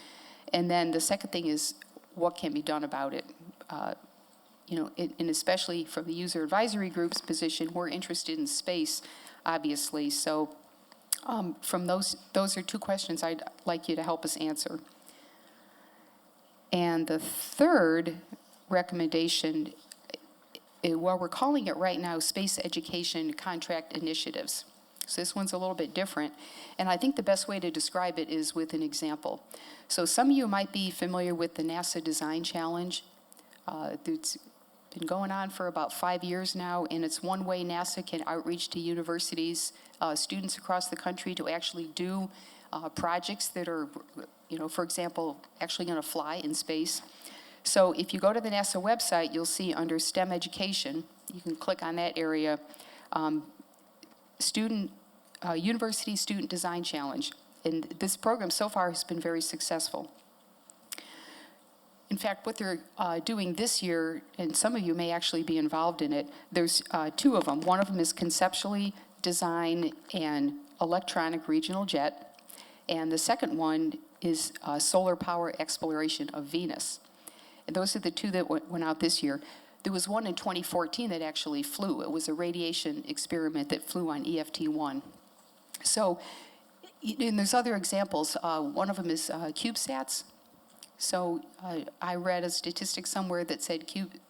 [SPEAKER 7] And then the second thing is, what can be done about it? And especially from the user advisory group's position, we're interested in space, obviously. So from those are two questions I'd like you to help us answer. And the third recommendation, well, we're calling it right now Space Education Contract Initiatives. So this one's a little bit different. And I think the best way to describe it is with an example. So some of you might be familiar with the NASA Design Challenge. It's been going on for about 5 years now, and it's one way NASA can outreach to universities, students across the country to actually do projects that are, for example, actually going to fly in space. So if you go to the NASA website, you'll see under STEM education, you can click on that area, University Student Design Challenge. And this program so far has been very successful. In fact, what they're doing this year, and some of you may actually be involved in it, there's two of them. One of them is conceptually design an electronic regional jet, and the second one is solar power exploration of Venus. And those are the two that went out this year. There was one in 2014 that actually flew. It was a radiation experiment that flew on EFT-1. So, and there's other examples. One of them is CubeSats. So I read a statistic somewhere that said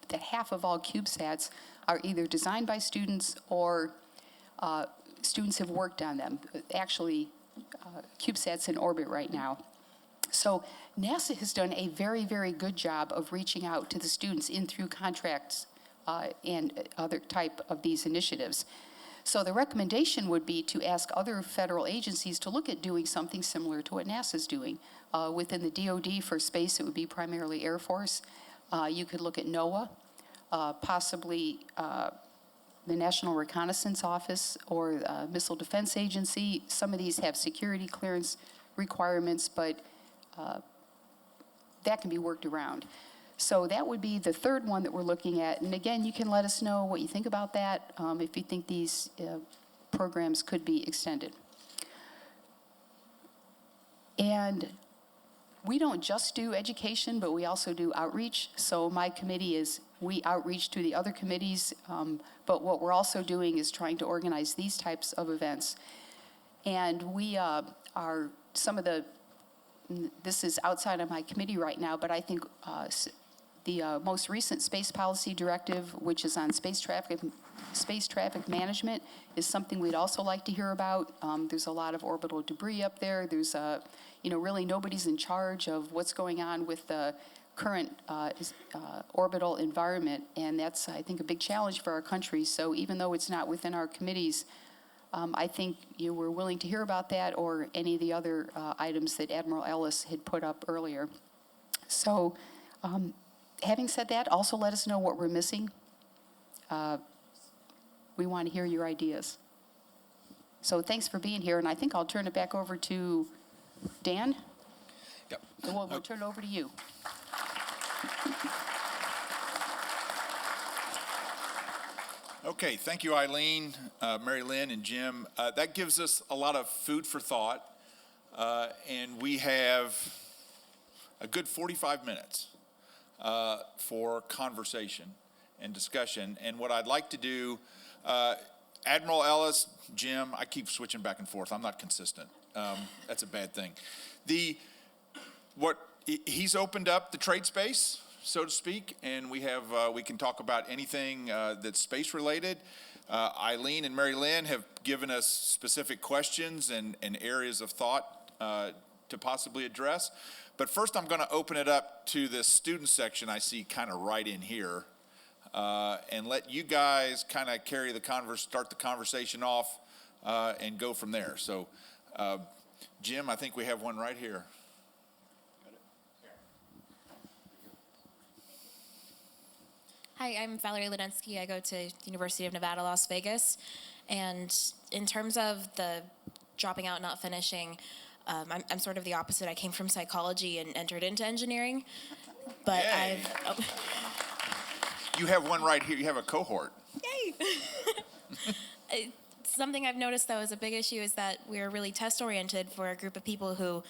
[SPEAKER 7] that half of all CubeSats are either designed by students or students have worked on them. Actually, CubeSat's in orbit right now. So NASA has done a very, very good job of reaching out to the students in through contracts and other type of these initiatives. So the recommendation would be to ask other federal agencies to look at doing something similar to what NASA's doing. Within the DoD for space, it would be primarily Air Force. You could look at NOAA, possibly the National Reconnaissance Office or Missile Defense Agency. Some of these have security clearance requirements, but that can be worked around. So that would be the third one that we're looking at. And again, you can let us know what you think about that, if you think these programs could be extended. And we don't just do education, but we also do outreach. So my committee we outreach to the other committees, but what we're also doing is trying to organize these types of events. And we are this is outside of my committee right now, but I think the most recent space policy directive, which is on space traffic management, is something we'd also like to hear about. There's a lot of orbital debris up there. There's really nobody's in charge of what's going on with the current orbital environment, and that's, I think, a big challenge for our country. So even though it's not within our committees, I think we're willing to hear about that or any of the other items that Admiral Ellis had put up earlier. So having said that, also let us know what we're missing. We want to hear your ideas. So thanks for being here, and I think I'll turn it back over to Dan.
[SPEAKER 3] Yep.
[SPEAKER 7] So we'll turn it over to you.
[SPEAKER 3] Okay, thank you, Eileen, Mary Lynn, and Jim. That gives us a lot of food for thought, and we have a good 45 minutes for conversation and discussion. And what I'd like to do, Admiral Ellis, Jim, I keep switching back and forth. I'm not consistent. That's a bad thing. He's opened up the trade space, so to speak, and we can talk about anything that's space related. Eileen and Mary Lynn have given us specific questions and areas of thought to possibly address. But first, I'm going to open it up to the student section I see kind of right in here, and let you guys kind of start the conversation off, and go from there. So, Jim, I think we have one right here.
[SPEAKER 8] Hi, I'm Valerie Ludensky. I go to University of Nevada, Las Vegas. And in terms of the dropping out, not finishing, I'm sort of the opposite. I came from psychology and entered into engineering. But
[SPEAKER 3] Yay. You have one right here. You have a cohort.
[SPEAKER 8] Yay! Something I've noticed, though, is a big issue is that we're really test-oriented for a group of people who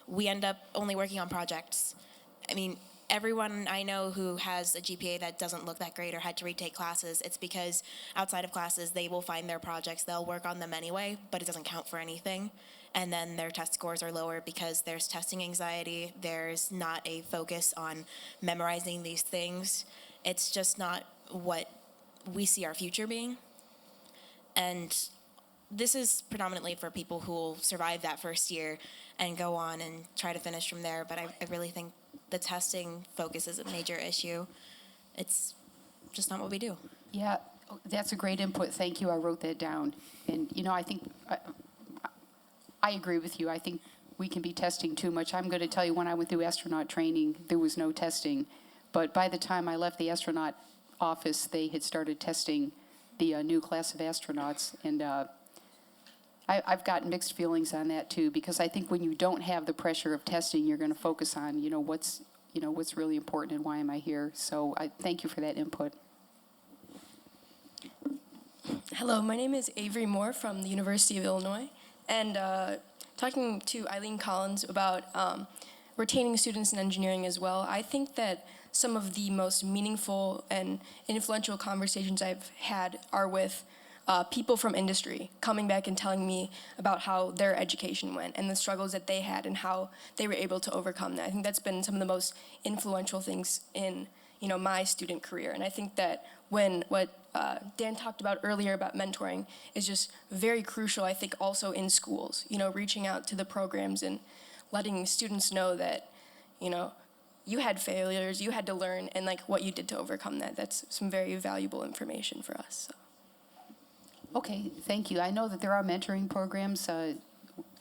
[SPEAKER 8] we end up only working on projects. I mean, everyone I know who has a GPA that doesn't look that great or had to retake classes, it's because outside of classes, they will find their projects, they'll work on them anyway, but it doesn't count for anything. And then their test scores are lower because there's testing anxiety, there's not a focus on memorizing these things. It's just not what we see our future being. And this is predominantly for people who will survive that first year and go on and try to finish from there, but I really think the testing focus is a major issue. It's just not what we do.
[SPEAKER 7] Yeah, that's a great input. Thank you. I wrote that down. And, I think I agree with you. I think we can be testing too much. I'm going to tell you, when I went through astronaut training, there was no testing. But by the time I left the astronaut office, they had started testing the new class of astronauts. And I've gotten mixed feelings on that too, because I think when you don't have the pressure of testing, you're going to focus on, what's really important and why am I here. So I thank you for that input.
[SPEAKER 9] Hello, my name is Avery Moore from the University of Illinois, and talking to Eileen Collins about retaining students in engineering as well, I think that some of the most meaningful and influential conversations I've had are with people from industry coming back and telling me about how their education went and the struggles that they had and how they were able to overcome that. I think that's been some of the most influential things in my student career. And I think that what Dan talked about earlier about mentoring is just very crucial, I think, also in schools, reaching out to the programs and letting students know that, you had failures, you had to learn, and what you did to overcome that. That's some very valuable information for us. So.
[SPEAKER 7] Okay, thank you. I know that there are mentoring programs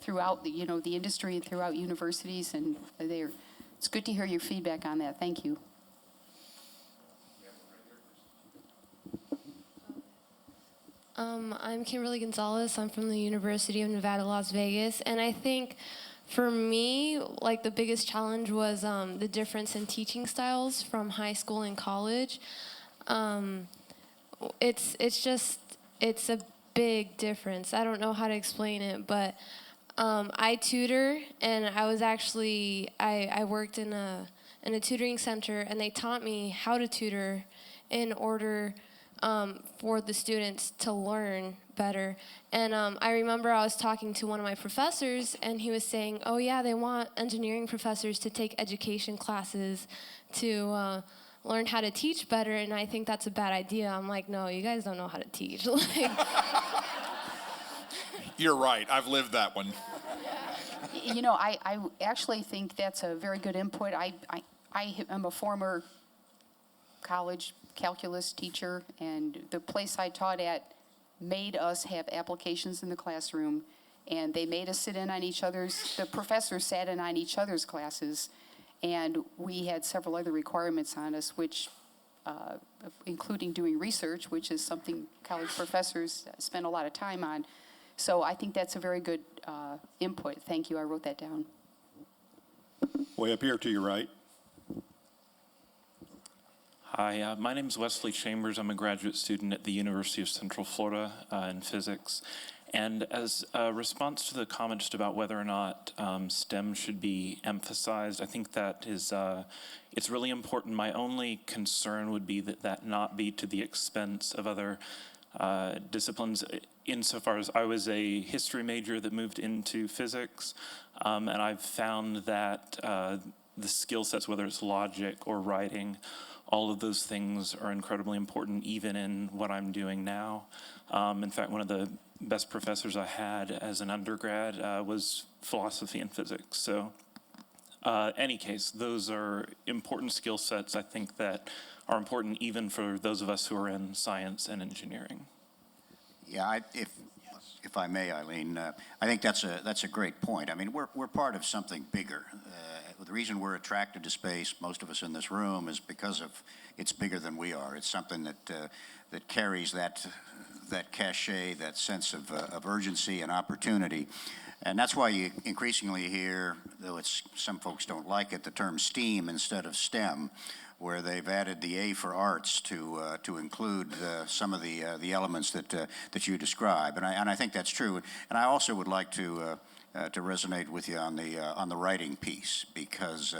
[SPEAKER 7] throughout the industry and throughout universities, and it's good to hear your feedback on that. Thank you.
[SPEAKER 10] I'm Kimberly Gonzalez. I'm from the University of Nevada, Las Vegas, and I think for me, the biggest challenge was the difference in teaching styles from high school and college. It's a big difference. I don't know how to explain it, but I tutor, and I worked in a tutoring center, and they taught me how to tutor in order for the students to learn better. And I remember I was talking to one of my professors, and he was saying, oh yeah, they want engineering professors to take education classes to learn how to teach better, and I think that's a bad idea. I'm like, no, you guys don't know how to teach.
[SPEAKER 3] You're right. I've lived that one.
[SPEAKER 7] I actually think that's a very good input. I am a former college calculus teacher, and the place I taught at made us have applications in the classroom, and they made us sit in on the professors sat in on each other's classes, and we had several other requirements on us, which including doing research, which is something college professors spend a lot of time on. So I think that's a very good input. Thank you. I wrote that down.
[SPEAKER 1] Way up here to your right.
[SPEAKER 11] Hi, my name is Wesley Chambers. I'm a graduate student at the University of Central Florida in physics. And as a response to the comment just about whether or not STEM should be emphasized, I think that is, it's really important. My only concern would be that not be to the expense of other disciplines. Insofar as I was a history major that moved into physics, and I've found that the skill sets, whether it's logic or writing, all of those things are incredibly important even in what I'm doing now. In fact, one of the best professors I had as an undergrad was philosophy and physics. So any case, those are important skill sets, I think, that are important even for those of us who are in science and engineering.
[SPEAKER 5] Yeah, if I may, Eileen, I think that's a great point. I mean, we're part of something bigger. The reason we're attracted to space, most of us in this room, is because of it's bigger than we are. It's something that carries that cachet, that sense of urgency and opportunity. And that's why you increasingly hear, though some folks don't like it, the term STEAM instead of STEM, where they've added the A for arts to include some of the elements that you describe. And I think that's true. And I also would like to resonate with you on the writing piece, because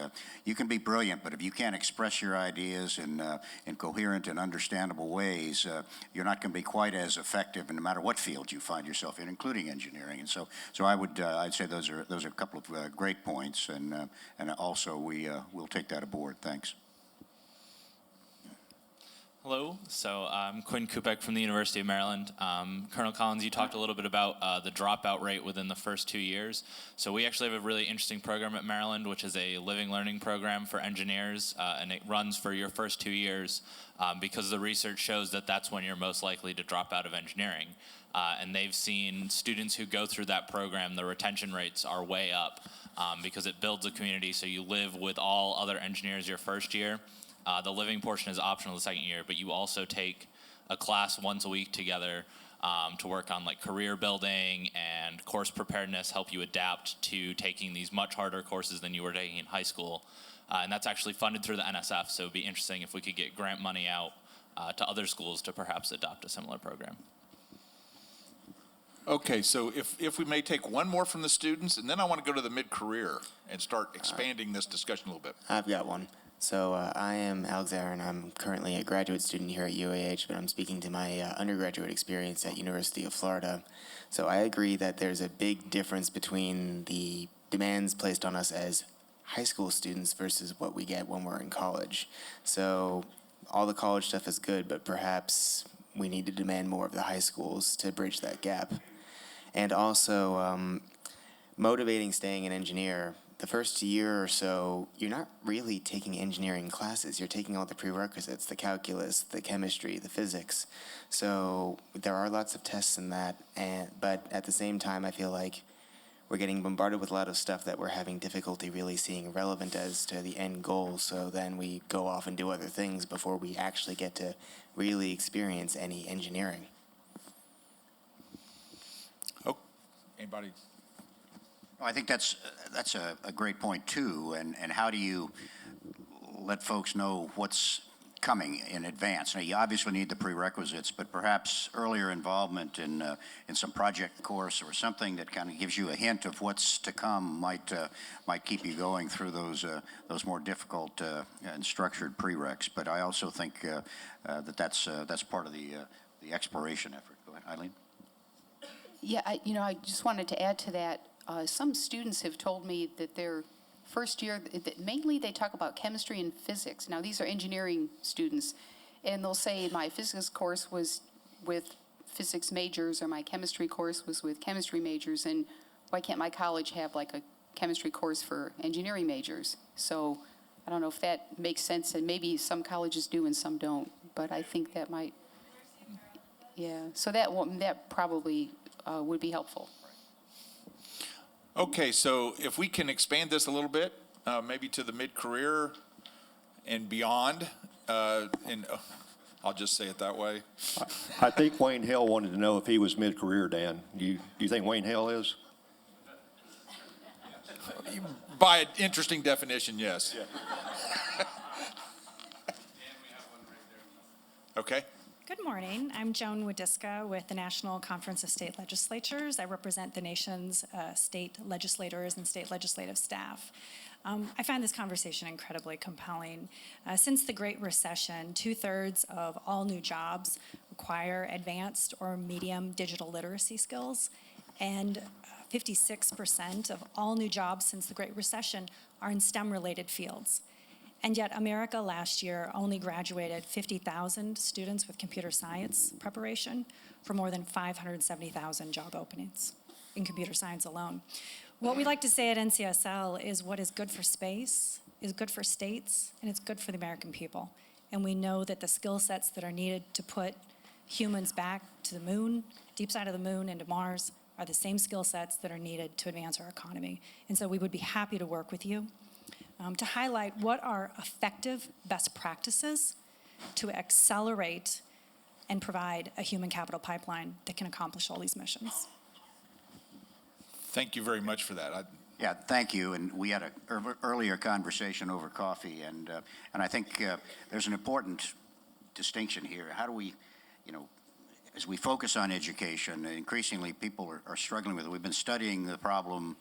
[SPEAKER 5] you can be brilliant, but if you can't express your ideas in coherent and understandable ways, you're not going to be quite as effective, no matter what field you find yourself in, including engineering. And so I'd say those are a couple of great points, and also we'll take that aboard. Thanks.
[SPEAKER 12] Hello, so I'm Quinn Kupek from the University of Maryland. Colonel Collins, you talked a little bit about the dropout rate within the first 2 years. So we actually have a really interesting program at Maryland, which is a living learning program for engineers, and it runs for your first 2 years because the research shows that that's when you're most likely to drop out of engineering. And they've seen students who go through that program, the retention rates are way up because it builds a community, so you live with all other engineers your first year. The living portion is optional the second year, but you also take a class once a week together to work on like career building and course preparedness, help you adapt to taking these much harder courses than you were taking in high school. And that's actually funded through the NSF, so it'd be interesting if we could get grant money out to other schools to perhaps adopt a similar program.
[SPEAKER 3] Okay, so if we may take one more from the students, and then I want to go to the mid-career and start expanding this discussion a little bit.
[SPEAKER 13] I've got one. So I am Alexander, and I'm currently a graduate student here at UAH, but I'm speaking to my undergraduate experience at University of Florida. So I agree that there's a big difference between the demands placed on us as high school students versus what we get when we're in college. So all the college stuff is good, but perhaps we need to demand more of the high schools to bridge that gap. And also motivating staying an engineer. The first year or so, you're not really taking engineering classes. You're taking all the prerequisites, the calculus, the chemistry, the physics. So there are lots of tests in that, but at the same time, I feel like we're getting bombarded with a lot of stuff that we're having difficulty really seeing relevant as to the end goal. So then we go off and do other things before we actually get to really experience any engineering.
[SPEAKER 3] Oh, anybody?
[SPEAKER 5] I think that's a great point too, and how do you let folks know what's coming in advance? Now, you obviously need the prerequisites, but perhaps earlier involvement in some project course or something that kind of gives you a hint of what's to come might keep you going through those more difficult and structured prereqs. But I also think that's part of the exploration effort. Go ahead, Eileen.
[SPEAKER 7] Yeah, I just wanted to add to that. Some students have told me that their first year, mainly they talk about chemistry and physics. Now, these are engineering students, and they'll say my physics course was with physics majors, or my chemistry course was with chemistry majors, and why can't my college have like a chemistry course for engineering majors? So I don't know if that makes sense, and maybe some colleges do and some don't, but I think that might, yeah. So that probably would be helpful.
[SPEAKER 3] Okay, so if we can expand this a little bit, maybe to the mid-career and beyond, I'll just say it that way.
[SPEAKER 1] I think Wayne Hill wanted to know if he was mid-career, Dan. Do you think Wayne Hill is?
[SPEAKER 3] By an interesting definition, yes.
[SPEAKER 1] Yeah.
[SPEAKER 3] Okay.
[SPEAKER 14] Good morning. I'm Joan Wadiska with the National Conference of State Legislatures. I represent the nation's state legislators and state legislative staff. I find this conversation incredibly compelling. Since the Great Recession, 2/3 of all new jobs were require advanced or medium digital literacy skills, and 56% of all new jobs since the Great Recession are in STEM-related fields. And yet America last year only graduated 50,000 students with computer science preparation for more than 570,000 job openings in computer science alone. What we like to say at NCSL is what is good for space is good for states, and it's good for the American people. And we know that the skill sets that are needed to put humans back to the moon, deep side of the moon, and to Mars are the same skill sets that are needed to advance our economy. And so we would be happy to work with you to highlight what are effective best practices to accelerate and provide a human capital pipeline that can accomplish all these missions.
[SPEAKER 3] Thank you very much for that.
[SPEAKER 5] Yeah, thank you. And we had an earlier conversation over coffee, and I think there's an important distinction here. How do we, as we focus on education, increasingly people are struggling with it. We've been studying the problem,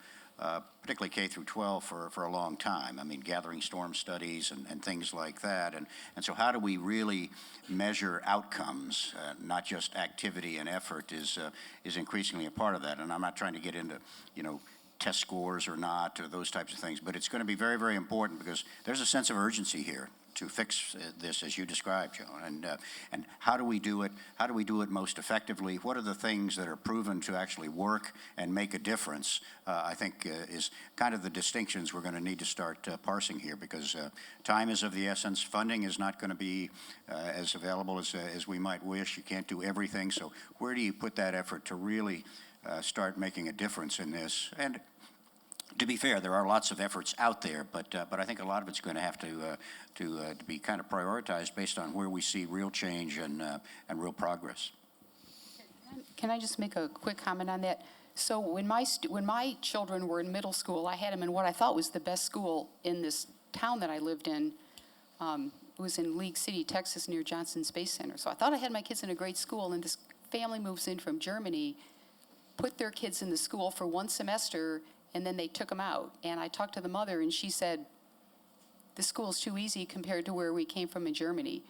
[SPEAKER 5] particularly K through 12, for a long time. I mean, gathering storm studies and things like that. And so how do we really measure outcomes, not just activity and effort is increasingly a part of that. And I'm not trying to get into, test scores or not, or those types of things, but it's going to be very, very important because there's a sense of urgency here to fix this as you described, Joan. And how do we do it? How do we do it most effectively? What are the things that are proven to actually work and make a difference? I think is kind of the distinctions we're going to need to start parsing here, because time is of the essence. Funding is not going to be as available as we might wish. You can't do everything. So where do you put that effort to really start making a difference in this? And to be fair, there are lots of efforts out there, but I think a lot of it's going to have to be kind of prioritized based on where we see real change and real progress.
[SPEAKER 7] Can I just make a quick comment on that? So when my children were in middle school, I had them in what I thought was the best school in this town that I lived in. It was in League City, Texas, near Johnson Space Center. So I thought I had my kids in a great school, and this family moves in from Germany, put their kids in the school for one semester, and then they took them out. And I talked to the mother, and she said, the school's too easy compared to where we came from in Germany.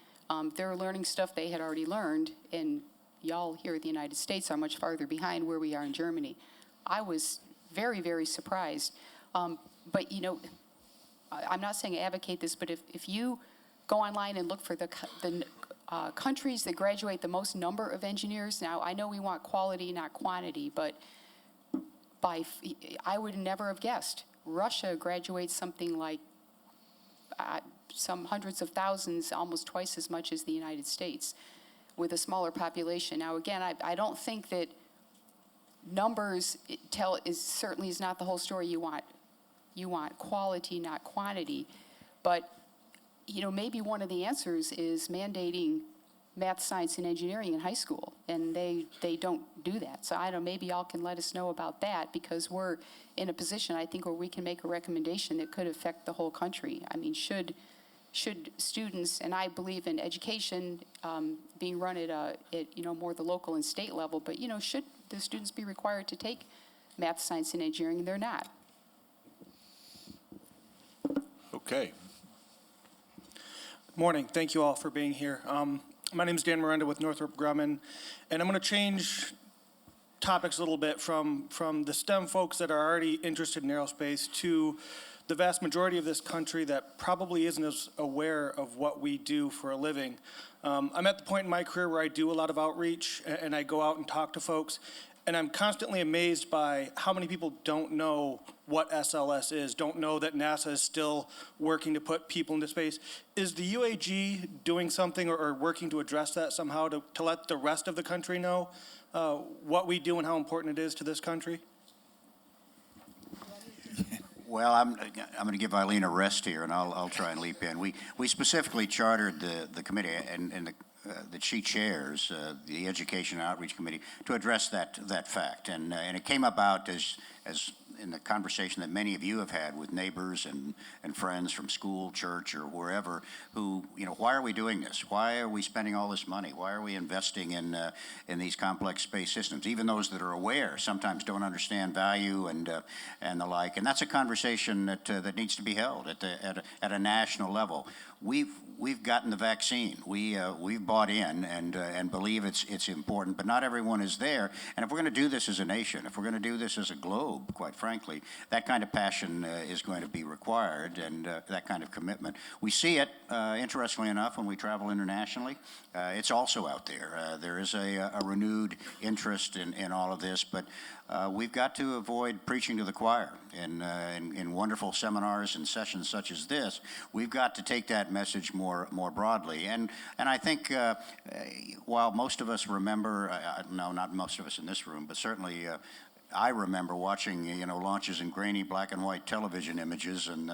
[SPEAKER 7] They're learning stuff they had already learned, and y'all here in the United States are much farther behind where we are in Germany. I was very, very surprised. But, I'm not saying I advocate this, but if you go online and look for the countries that graduate the most number of engineers, now I know we want quality, not quantity, but I would never have guessed. Russia graduates something like some hundreds of thousands, almost twice as much as the United States, with a smaller population. Now, again, I don't think that numbers certainly is not the whole story. You want quality, not quantity. But maybe one of the answers is mandating math, science, and engineering in high school, and they don't do that. So I don't know, maybe y'all can let us know about that, because we're in a position, I think, where we can make a recommendation that could affect the whole country. I mean, should students, and I believe in education being run at more the local and state level, but should the students be required to take math, science, and engineering? They're not.
[SPEAKER 3] Okay.
[SPEAKER 15] Morning. Thank you all for being here. My name is Dan Miranda with Northrop Grumman, and I'm going to change topics a little bit from the STEM folks that are already interested in aerospace to the vast majority of this country that probably isn't as aware of what we do for a living. I'm at the point in my career where I do a lot of outreach, and I go out and talk to folks, and I'm constantly amazed by how many people don't know what SLS is, don't know that NASA is still working to put people into space. Is the UAG doing something or working to address that somehow to let the rest of the country know what we do and how important it is to this country?
[SPEAKER 5] Well, I'm going to give Eileen a rest here, and I'll try and leap in. We specifically chartered the committee and that she chairs, the Education and Outreach Committee, to address that fact. And it came about as in the conversation that many of you have had with neighbors and friends from school, church, or wherever, who, why are we doing this? Why are we spending all this money? Why are we investing in these complex space systems? Even those that are aware sometimes don't understand value and the like. And that's a conversation that needs to be held at a national level. we've gotten the vaccine. We've bought in and believe it's important, but not everyone is there. And if we're going to do this as a nation, if we're going to do this as a globe, quite frankly, that kind of passion is going to be required, and that kind of commitment. We see it, interestingly enough, when we travel internationally. It's also out there. There is a renewed interest in all of this, but we've got to avoid preaching to the choir in wonderful seminars and sessions such as this. We've got to take that message more broadly. And I think while most of us remember, no, not most of us in this room, but certainly I remember watching, launches in grainy black and white television images and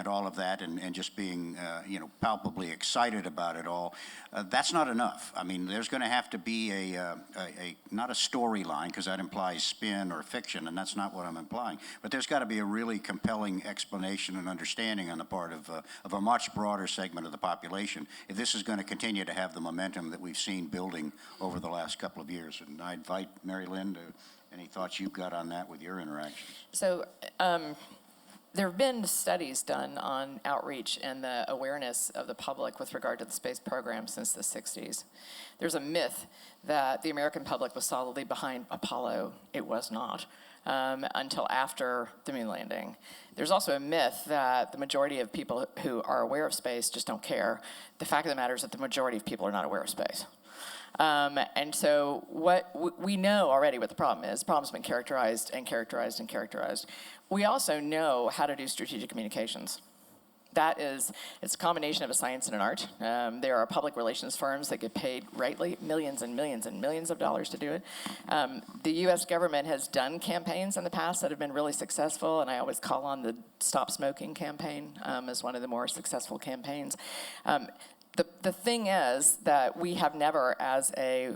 [SPEAKER 5] all of that, and just being, palpably excited about it all. That's not enough. I mean, there's going to have to be not a storyline, because that implies spin or fiction, and that's not what I'm implying. But there's got to be a really compelling explanation and understanding on the part of a much broader segment of the population if this is going to continue to have the momentum that we've seen building over the last couple of years. And I invite Mary Lynn to any thoughts you've got on that with your interactions?
[SPEAKER 6] So there have been studies done on outreach and the awareness of the public with regard to the space program since the 60s. There's a myth that the American public was solidly behind Apollo. It was not until after the moon landing. There's also a myth that the majority of people who are aware of space just don't care. The fact of the matter is that the majority of people are not aware of space. And so what we know already what the problem is. The problem's been characterized and characterized and characterized. We also know how to do strategic communications. It's a combination of a science and an art. There are public relations firms that get paid rightly millions and millions and millions of dollars to do it. The U.S. government has done campaigns in the past that have been really successful, and I always call on the Stop Smoking campaign as one of the more successful campaigns. The thing is that we have never, as a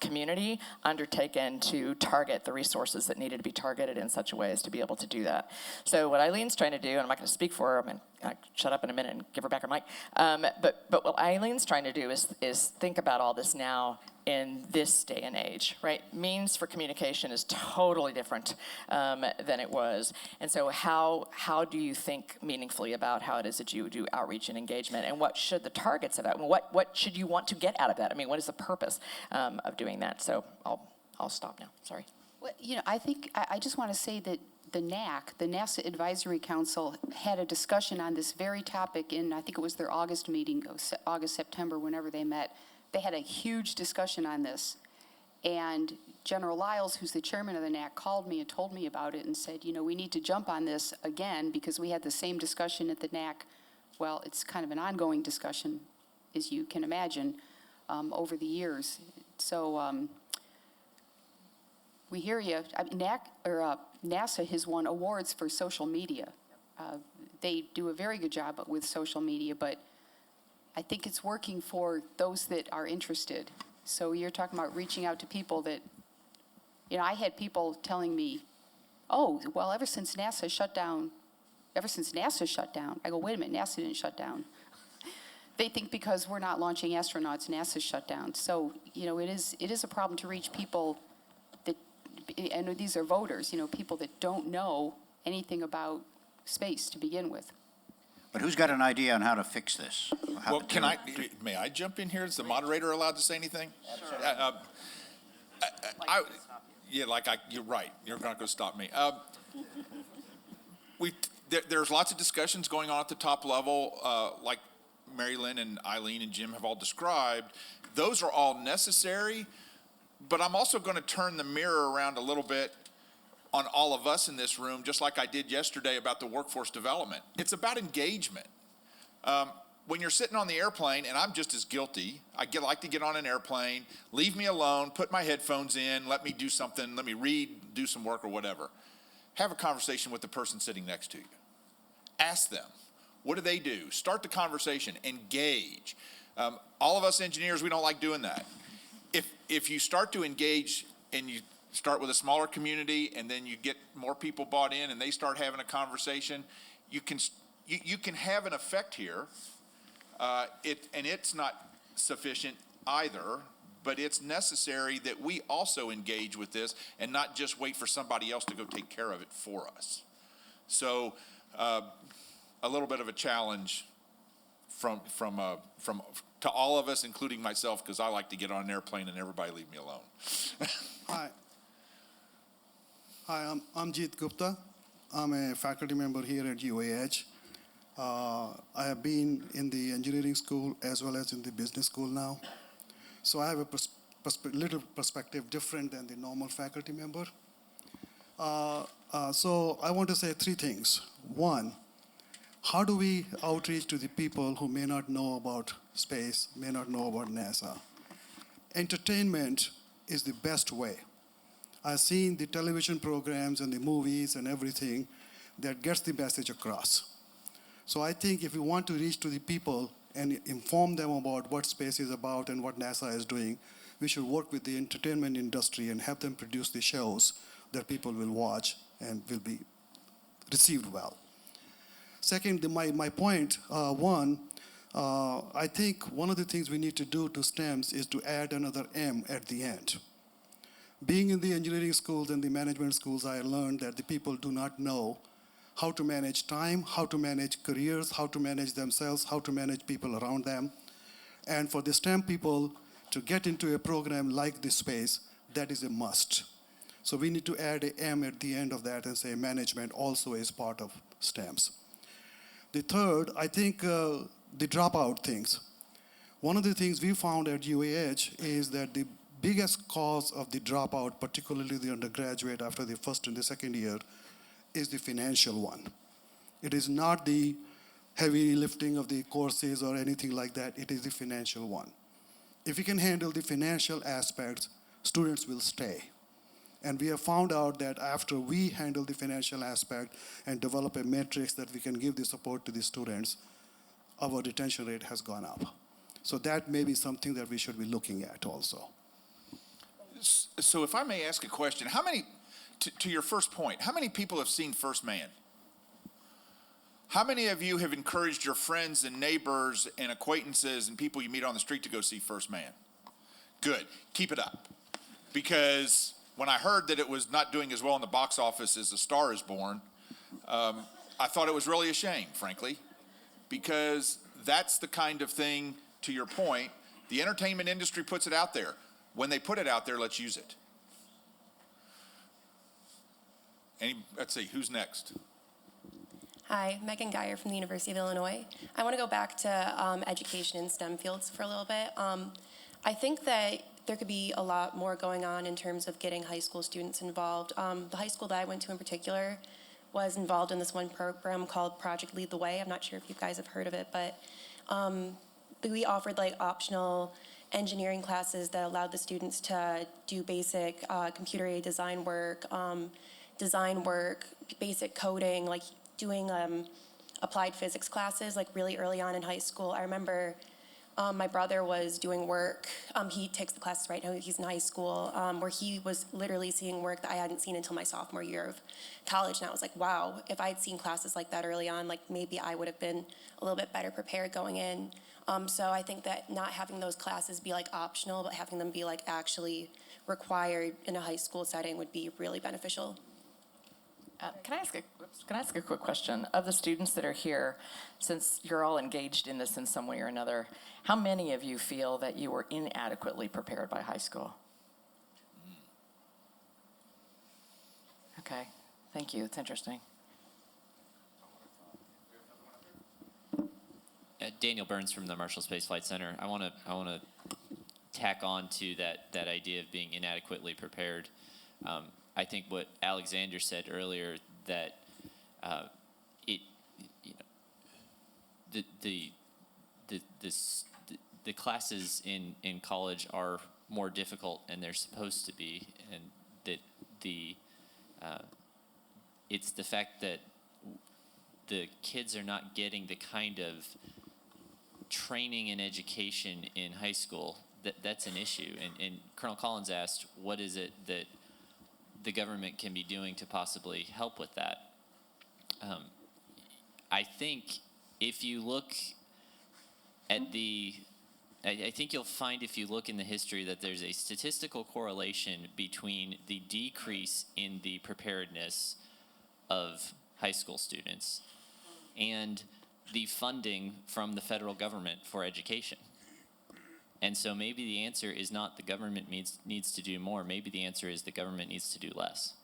[SPEAKER 6] community, undertaken to target the resources that needed to be targeted in such a way as to be able to do that. So what Eileen's trying to do, and I'm not going to speak for her, I'm going to shut up in a minute and give her back her mic, but what Eileen's trying to do is think about all this now in this day and age, right? Means for communication is totally different than it was. And so how do you think meaningfully about how it is that you do outreach and engagement, and what should the targets of that, what should you want to get out of that? I mean, what is the purpose of doing that? So I'll stop now, sorry.
[SPEAKER 7] Well, I think, I just want to say that the NAC, the NASA Advisory Council, had a discussion on this very topic in, I think it was their August meeting, August, September, whenever they met. They had a huge discussion on this. And General Lyles, who's the chairman of the NAC, called me and told me about it and said, we need to jump on this again, because we had the same discussion at the NAC. Well, it's kind of an ongoing discussion, as you can imagine, over the years. So we hear you. NASA has won awards for social media. They do a very good job with social media, but I think it's working for those that are interested. So you're talking about reaching out to people that, I had people telling me, oh, well, ever since NASA shut down, I go, wait a minute, NASA didn't shut down. They think because we're not launching astronauts, NASA shut down. So, it is a problem to reach people that, and these are voters, people that don't know anything about space to begin with.
[SPEAKER 5] But who's got an idea on how to fix this?
[SPEAKER 3] Well, may I jump in here? Is the moderator allowed to say anything? Sure. You're right. You're not going to stop me. There's lots of discussions going on at the top level, like Mary Lynn and Eileen and Jim have all described. Those are all necessary, but I'm also going to turn the mirror around a little bit on all of us in this room, just like I did yesterday about the workforce development. It's about engagement. When you're sitting on the airplane, and I'm just as guilty, like to get on an airplane, leave me alone, put my headphones in, let me do something, let me read, do some work or whatever. Have a conversation with the person sitting next to you. Ask them, what do they do? Start the conversation, engage. All of us engineers, we don't like doing that. If you start to engage and you start with a smaller community, and then you get more people bought in, and they start having a conversation, you can have an effect here. And it's not sufficient either, but it's necessary that we also engage with this and not just wait for somebody else to go take care of it for us. So a little bit of a challenge to all of us, including myself, because I like to get on an airplane and everybody leave me alone.
[SPEAKER 16] Hi. Hi, I'm Jeet Gupta. I'm a faculty member here at UAH. I have been in the engineering school as well as in the business school now. So I have a little perspective different than the normal faculty member. So I want to say three things. One, how do we outreach to the people who may not know about space, may not know about NASA? Entertainment is the best way. I've seen the television programs and the movies and everything that gets the message across. So I think if we want to reach to the people and inform them about what space is about and what NASA is doing, we should work with the entertainment industry and have them produce the shows that people will watch and will be received well. Second, my point, I think one of the things we need to do to STEMs is to add another M at the end. Being in the engineering schools and the management schools, I learned that the people do not know how to manage time, how to manage careers, how to manage themselves, how to manage people around them. And for the STEM people to get into a program like this space, that is a must. So we need to add a M at the end of that and say management also is part of STEMs. The third, I think the dropout things. One of the things we found at UAH is that the biggest cause of the dropout, particularly the undergraduate after the first and the second year, is the financial one. It is not the heavy lifting of the courses or anything like that. It is the financial one. If we can handle the financial aspects, students will stay. And we have found out that after we handle the financial aspect and develop a matrix that we can give the support to the students, our retention rate has gone up. So that may be something that we should be looking at also.
[SPEAKER 3] So if I may ask a question, how many, to your first point, how many people have seen First Man? How many of you have encouraged your friends and neighbors and acquaintances and people you meet on the street to go see First Man? Good. Keep it up. Because when I heard that it was not doing as well in the box office as A Star is Born, I thought it was really a shame, frankly, because that's the kind of thing, to your point, the entertainment industry puts it out there. When they put it out there, let's use it. Let's see, who's next?
[SPEAKER 9] Hi, Megan Geyer from the University of Illinois. I want to go back to education in STEM fields for a little bit. I think that there could be a lot more going on in terms of getting high school students involved. The high school that I went to in particular was involved in this one program called Project Lead the Way. I'm not sure if you guys have heard of it, but we offered like optional engineering classes that allowed the students to do basic computer-aided design work, basic coding, like doing applied physics classes like really early on in high school. I remember my brother was doing work, he takes the classes right now, he's in high school, where he was literally seeing work that I hadn't seen until my sophomore year of college, and I was like, wow, if I had seen classes like that early on, like maybe I would have been a little bit better prepared going in. So I think that not having those classes be like optional, but having them be like actually required in a high school setting would be really beneficial.
[SPEAKER 6] Can I ask a quick question? Of the students that are here, since you're all engaged in this in some way or another, how many of you feel that you were inadequately prepared by high school? Okay, thank you. It's interesting.
[SPEAKER 17] Daniel Burns from the Marshall Space Flight Center. I want to tack on to that idea of being inadequately prepared. I think what Alexander said earlier, that the classes in college are more difficult, and they're supposed to be, and that it's the fact that the kids are not getting the kind of training and education in high school, that's an issue. And Colonel Collins asked, what is it that the government can be doing to possibly help with that? I think if you look at I think you'll find if you look in the history that there's a statistical correlation between the decrease in the preparedness of high school students and the funding from the federal government for education. And so maybe the answer is not the government needs to do more. Maybe the answer is the government needs to do less.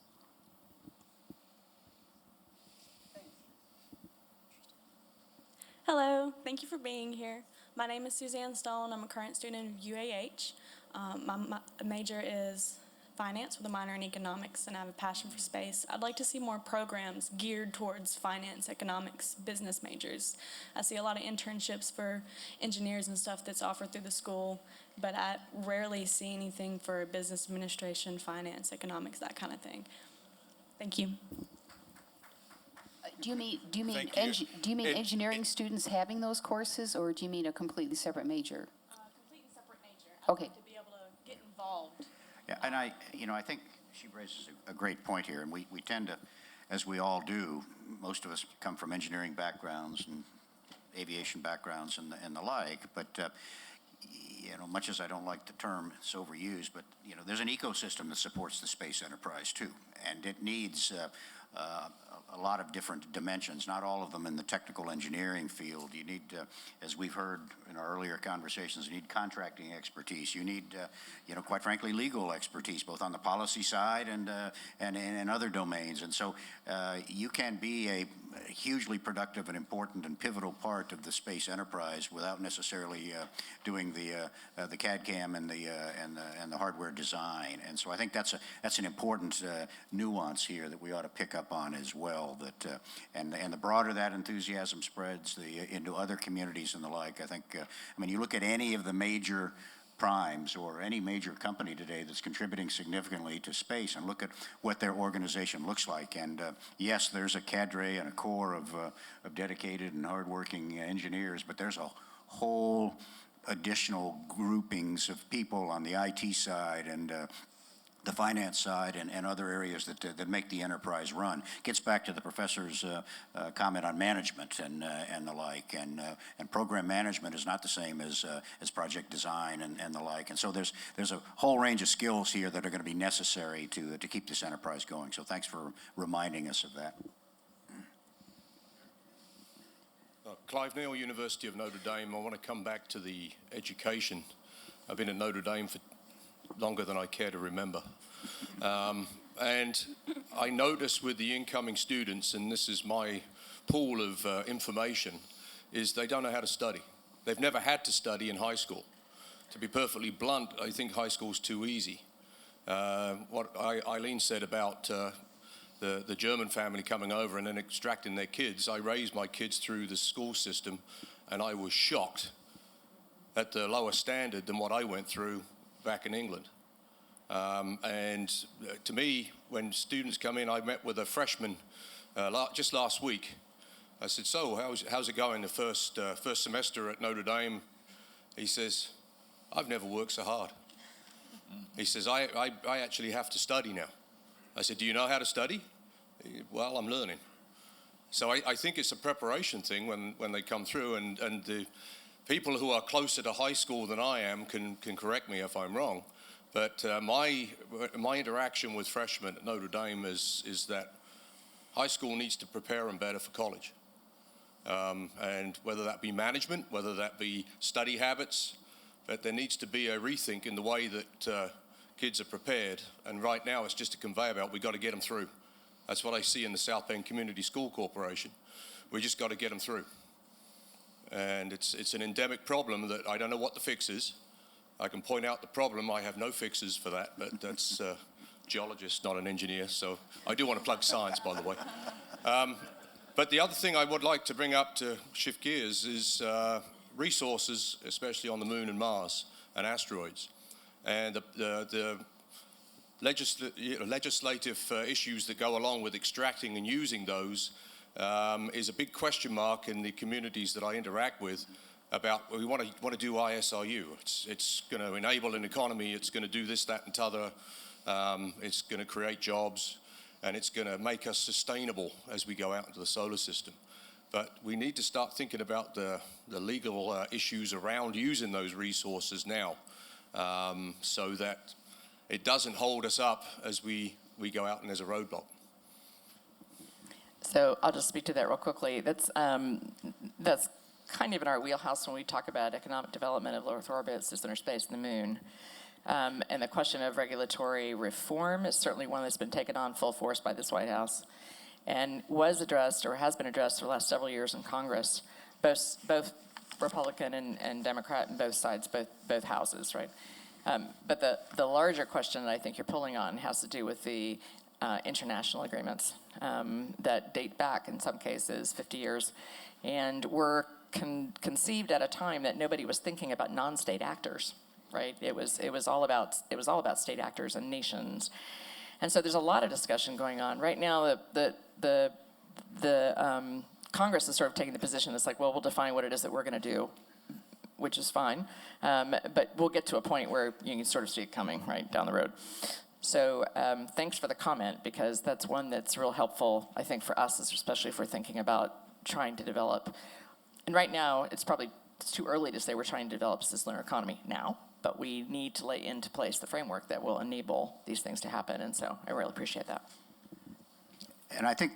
[SPEAKER 18] Hello, thank you for being here. My name is Suzanne Stone. I'm a current student of UAH. My major is finance with a minor in economics, and I have a passion for space. I'd like to see more programs geared towards finance, economics, business majors. I see a lot of internships for engineers and stuff that's offered through the school, but I rarely see anything for business administration, finance, economics, that kind of thing. Thank you.
[SPEAKER 5] Do you mean engineering students having those courses, or do you mean a completely separate major?
[SPEAKER 18] Completely separate major.
[SPEAKER 5] Okay.
[SPEAKER 18] To be able to get involved.
[SPEAKER 5] Yeah, and I think she raises a great point here, and we tend to, as we all do, most of us come from engineering backgrounds and aviation backgrounds and the like, but much as I don't like the term, it's overused, but there's an ecosystem that supports the space enterprise too, and it needs a lot of different dimensions, not all of them in the technical engineering field. You need, as we've heard in our earlier conversations, you need contracting expertise. You need, quite frankly, legal expertise, both on the policy side and in other domains. And so you can be a hugely productive and important and pivotal part of the space enterprise without necessarily doing the CAD/CAM and the hardware design. And so I think that's an important nuance here that we ought to pick up on as well. That and the broader that enthusiasm spreads into other communities and the like, I think. You look at any of the major primes or any major company today that's contributing significantly to space, and look at what their organization looks like. And yes, there's a cadre and a core of dedicated and hardworking engineers, but there's a whole additional groupings of people on the IT side and the finance side and other areas that make the enterprise run. Gets back to the professor's comment on management and the like, and program management is not the same as project design and the like. And so there's a whole range of skills here that are going to be necessary to keep this enterprise going. So thanks for reminding us of that.
[SPEAKER 19] Clive Neal, University of Notre Dame. I want to come back to the education. I've been at Notre Dame for longer than I care to remember. And I notice with the incoming students, and this is my pool of information, is they don't know how to study. They've never had to study in high school. To be perfectly blunt, I think high school's too easy. What Eileen said about the German family coming over and then extracting their kids, I raised my kids through the school system, and I was shocked at the lower standard than what I went through back in England. And to me, when students come in, I met with a freshman just last week. I said, so how's it going the first semester at Notre Dame? He says, I've never worked so hard. He says, I actually have to study now. I said, do you know how to study? Well, I'm learning. So I think it's a preparation thing when they come through, and the people who are closer to high school than I am can correct me if I'm wrong. But my interaction with freshmen at Notre Dame is that high school needs to prepare them better for college. And whether that be management, whether that be study habits, but there needs to be a rethink in the way that kids are prepared. And right now it's just a conveyor belt. We've got to get them through. That's what I see in the South Bend Community School Corporation. We just got to get them through. And it's an endemic problem that I don't know what the fix is. I can point out the problem. I have no fixes for that, but that's a geologist, not an engineer. So I do want to plug science, by the way. But the other thing I would like to bring up to shift gears is resources, especially on the moon and Mars and asteroids. And the legislative issues that go along with extracting and using those is a big question mark in the communities that I interact with about, we want to do ISRU. It's going to enable an economy, it's going to do this, that, and t'other, it's going to create jobs, and it's going to make us sustainable as we go out into the solar system. But we need to start thinking about the legal issues around using those resources now, so that it doesn't hold us up as we go out and there's a roadblock.
[SPEAKER 6] So I'll just speak to that real quickly. That's that's kind of in our wheelhouse when we talk about economic development of low Earth orbit, cislunar space, and the moon. And the question of regulatory reform is certainly one that's been taken on full force by this White House and was addressed or has been addressed for the last several years in Congress, both Republican and Democrat in both sides, both houses, right? But the larger question that I think you're pulling on has to do with the international agreements that date back, in some cases, 50 years, and were conceived at a time that nobody was thinking about non-state actors, right? It was all about state actors and nations, and so there's a lot of discussion going on right now. The Congress is sort of taking the position that's like, well, we'll define what it is that we're going to do, which is fine, but we'll get to a point where you can sort of see it coming right down the road. So thanks for the comment, because that's one that's real helpful, I think, for us, especially if we're thinking about trying to develop. And right now, it's too early to say we're trying to develop a cislunar economy now, but we need to lay into place the framework that will enable these things to happen, and so I really appreciate that.
[SPEAKER 5] And I think,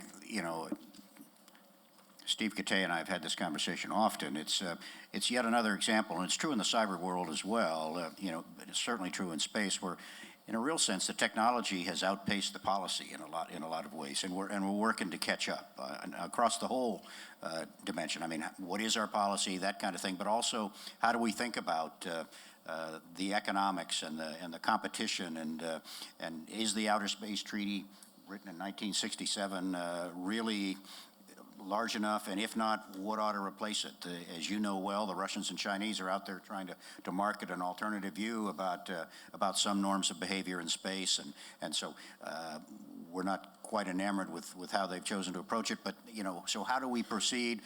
[SPEAKER 5] Steve Katay and I have had this conversation often. It's yet another example, and it's true in the cyber world as well. But it's certainly true in space, where, in a real sense, the technology has outpaced the policy in a lot of ways, and we're working to catch up across the whole dimension. I mean, what is our policy, that kind of thing, but also how do we think about the economics and the competition, and is the Outer Space Treaty, written in 1967, really large enough, and if not, what ought to replace it? As you know well, the Russians and Chinese are out there trying to market an alternative view about some norms of behavior in space, and so we're not quite enamored with how they've chosen to approach it, but so how do we proceed?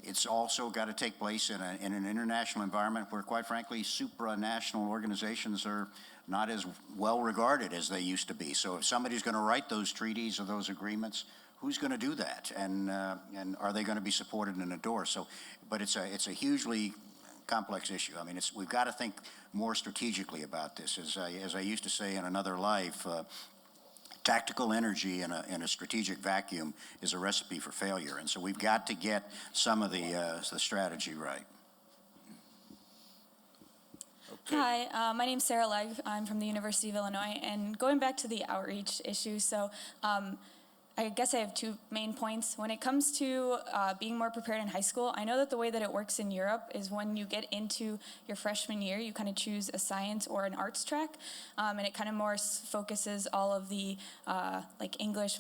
[SPEAKER 5] It's also got to take place in an international environment where, quite frankly, supranational organizations are not as well regarded as they used to be. So if somebody's going to write those treaties or those agreements, who's going to do that, and are they going to be supported and endorsed? So, but it's a hugely complex issue. I mean, we've got to think more strategically about this. As I used to say in another life, tactical energy in a strategic vacuum is a recipe for failure, and so we've got to get some of the strategy right.
[SPEAKER 20] Hi, my name's Sarah Legg. I'm from the University of Illinois, and going back to the outreach issue, so I guess I have two main points. When it comes to being more prepared in high school, I know that the way that it works in Europe is when you get into your freshman year, you kind of choose a science or an arts track, and it kind of more focuses all of the like English.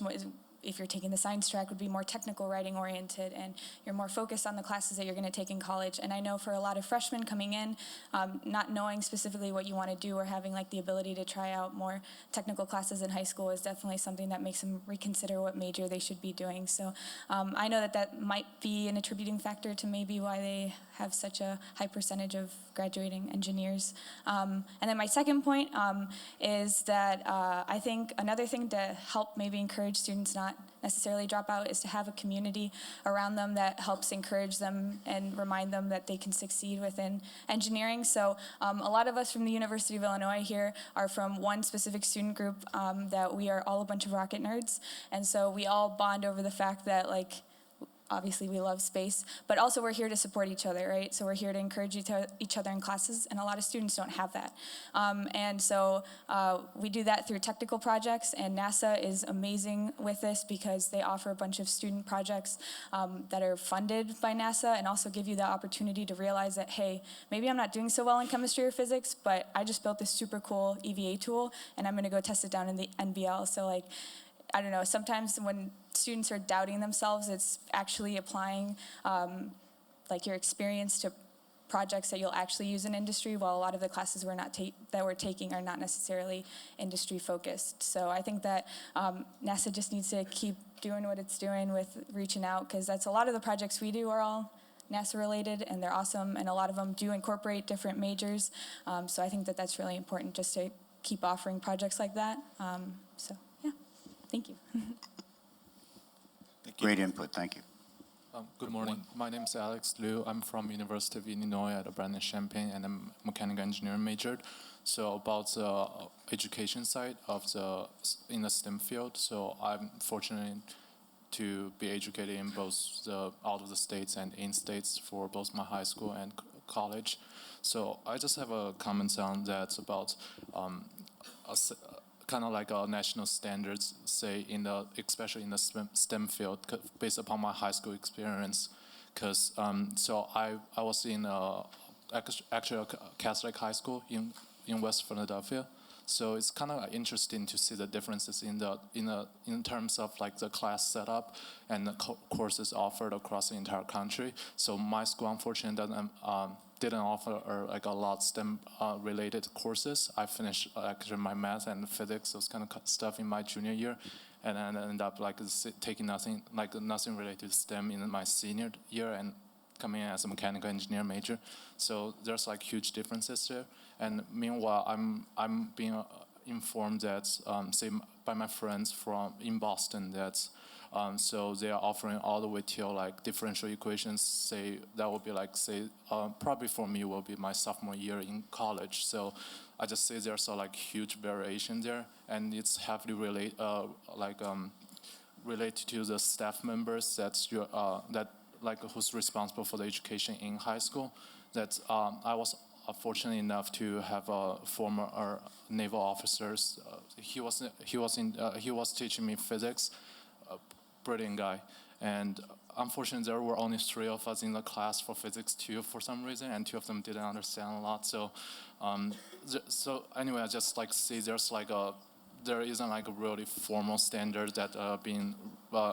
[SPEAKER 20] If you're taking the science track, would be more technical writing oriented, and you're more focused on the classes that you're going to take in college. And I know for a lot of freshmen coming in, not knowing specifically what you want to do or having like the ability to try out more technical classes in high school is definitely something that makes them reconsider what major they should be doing. So I know that might be an attributing factor to maybe why they have such a high percentage of graduating engineers. And then my second point is that I think another thing to help maybe encourage students not necessarily drop out is to have a community around them that helps encourage them and remind them that they can succeed within engineering. So a lot of us from the University of Illinois here are from one specific student group that we are all a bunch of rocket nerds, and so we all bond over the fact that, like, obviously we love space, but also we're here to support each other, right? So we're here to encourage each other in classes, and a lot of students don't have that. And so we do that through technical projects, and NASA is amazing with this because they offer a bunch of student projects that are funded by NASA and also give you the opportunity to realize that, hey, maybe I'm not doing so well in chemistry or physics, but I just built this super cool EVA tool, and I'm gonna go test it down in the NBL. So, like, I don't know, sometimes when students are doubting themselves, it's actually applying like your experience to projects that you'll actually use in industry, while a lot of the classes that we're taking are not necessarily industry focused. So I think that NASA just needs to keep doing what it's doing with reaching out, because that's a lot of the projects we do are all NASA related, and they're awesome, and a lot of them do incorporate different majors. So I think that that's really important, just to keep offering projects like that. So yeah, thank you.
[SPEAKER 5] Great input, thank you.
[SPEAKER 21] Good morning. My name is Alex Liu. I'm from University of Illinois at Braun-Champaign, and I'm mechanical engineering majored. So about the education side of in the STEM field, so I'm fortunate to be educated in both the out of the states and in states for both my high school and college. So I just have a comment on that about kind of like our national standards, say especially in the STEM field, based upon my high school experience. Because so I was in actually a Catholic high school in West Philadelphia. So it's kind of interesting to see the differences in terms of like the class setup and the courses offered across the entire country. So my school, unfortunately, didn't offer like a lot of STEM related courses. I finished actually my math and physics, those kind of stuff in my junior year, and then I ended up like taking nothing related to STEM in my senior year and coming in as a mechanical engineer major. So there's like huge differences there. And meanwhile, I'm being informed that say by my friends in Boston that so they are offering all the way till like differential equations. Say that will be like probably for me will be my sophomore year in college. So I just say there's a like huge variation there, and it's heavily related to the staff members that like who's responsible for the education in high school. That I was fortunate enough to have a former naval officers. He was teaching me physics. Brilliant guy, and unfortunately there were only 3 of us in the class for physics 2 for some reason, and 2 of them didn't understand a lot. So, so anyway, I just like see there isn't like a really formal standard that being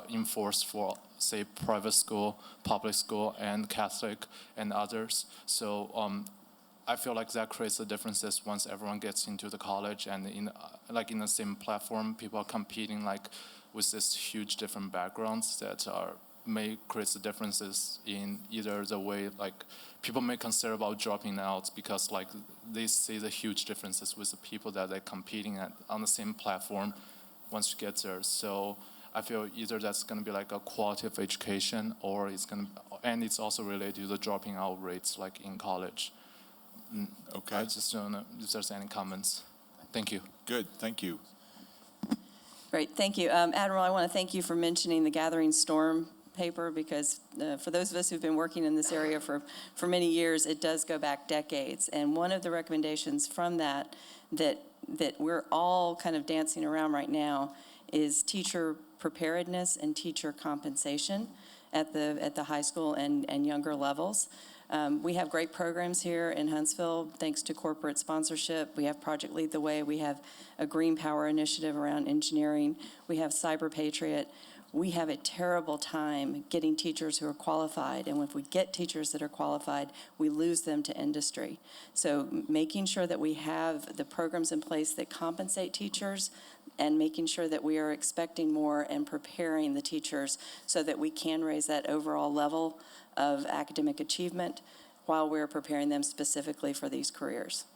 [SPEAKER 21] enforced for say private school, public school, and Catholic and others. So I feel like that creates the differences once everyone gets into the college, and in the same platform, people are competing like with this huge different backgrounds that may create the differences in either the way like people may consider about dropping out because like they see the huge differences with the people that they're competing on the same platform once you get there. So I feel either that's going to be like a quality of education, or and it's also related to the dropping out rates like in college.
[SPEAKER 3] Okay.
[SPEAKER 21] I just don't know if there's any comments. Thank you.
[SPEAKER 3] Good, thank you.
[SPEAKER 2] Great, thank you. Admiral, I want to thank you for mentioning the Gathering Storm paper, because for those of us who've been working in this area for many years, it does go back decades. And one of the recommendations from that we're all kind of dancing around right now is teacher preparedness and teacher compensation at the high school and younger levels. We have great programs here in Huntsville, thanks to corporate sponsorship. We have Project Lead the Way. We have a Green Power initiative around engineering. We have Cyber Patriot. We have a terrible time getting teachers who are qualified, and if we get teachers that are qualified, we lose them to industry. So making sure that we have the programs in place that compensate teachers, and making sure that we are expecting more and preparing the teachers so that we can raise that overall level of academic achievement while we're preparing them specifically for these careers.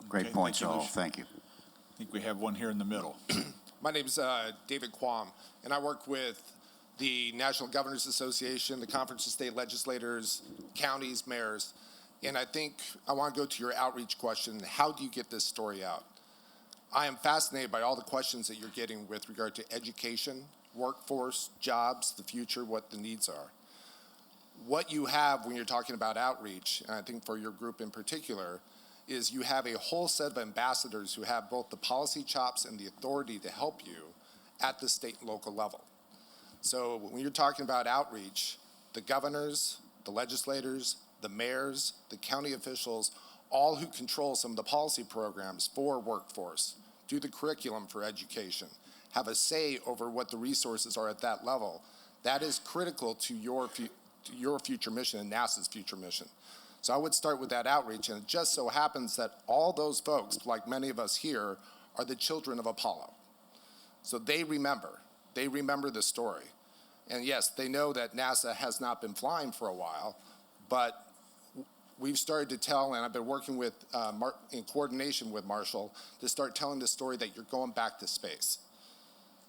[SPEAKER 5] Great points, all. Thank you.
[SPEAKER 3] I think we have one here in the middle.
[SPEAKER 22] My name is David Quam, and I work with the National Governors Association, the Conference of State Legislators, counties, mayors, and I think I want to go to your outreach question. How do you get this story out? I am fascinated by all the questions that you're getting with regard to education, workforce, jobs, the future, what the needs are. What you have when you're talking about outreach, and I think for your group in particular, is you have a whole set of ambassadors who have both the policy chops and the authority to help you at the state and local level. So when you're talking about outreach, the governors, the legislators, the mayors, the county officials, all who control some of the policy programs for workforce, do the curriculum for education, have a say over what the resources are at that level, that is critical to your future mission and NASA's future mission. So I would start with that outreach, and it just so happens that all those folks, like many of us here, are the children of Apollo. So they remember the story. And yes, they know that NASA has not been flying for a while, but we've started to tell, and I've been working with, in coordination with Marshall, to start telling the story that you're going back to space,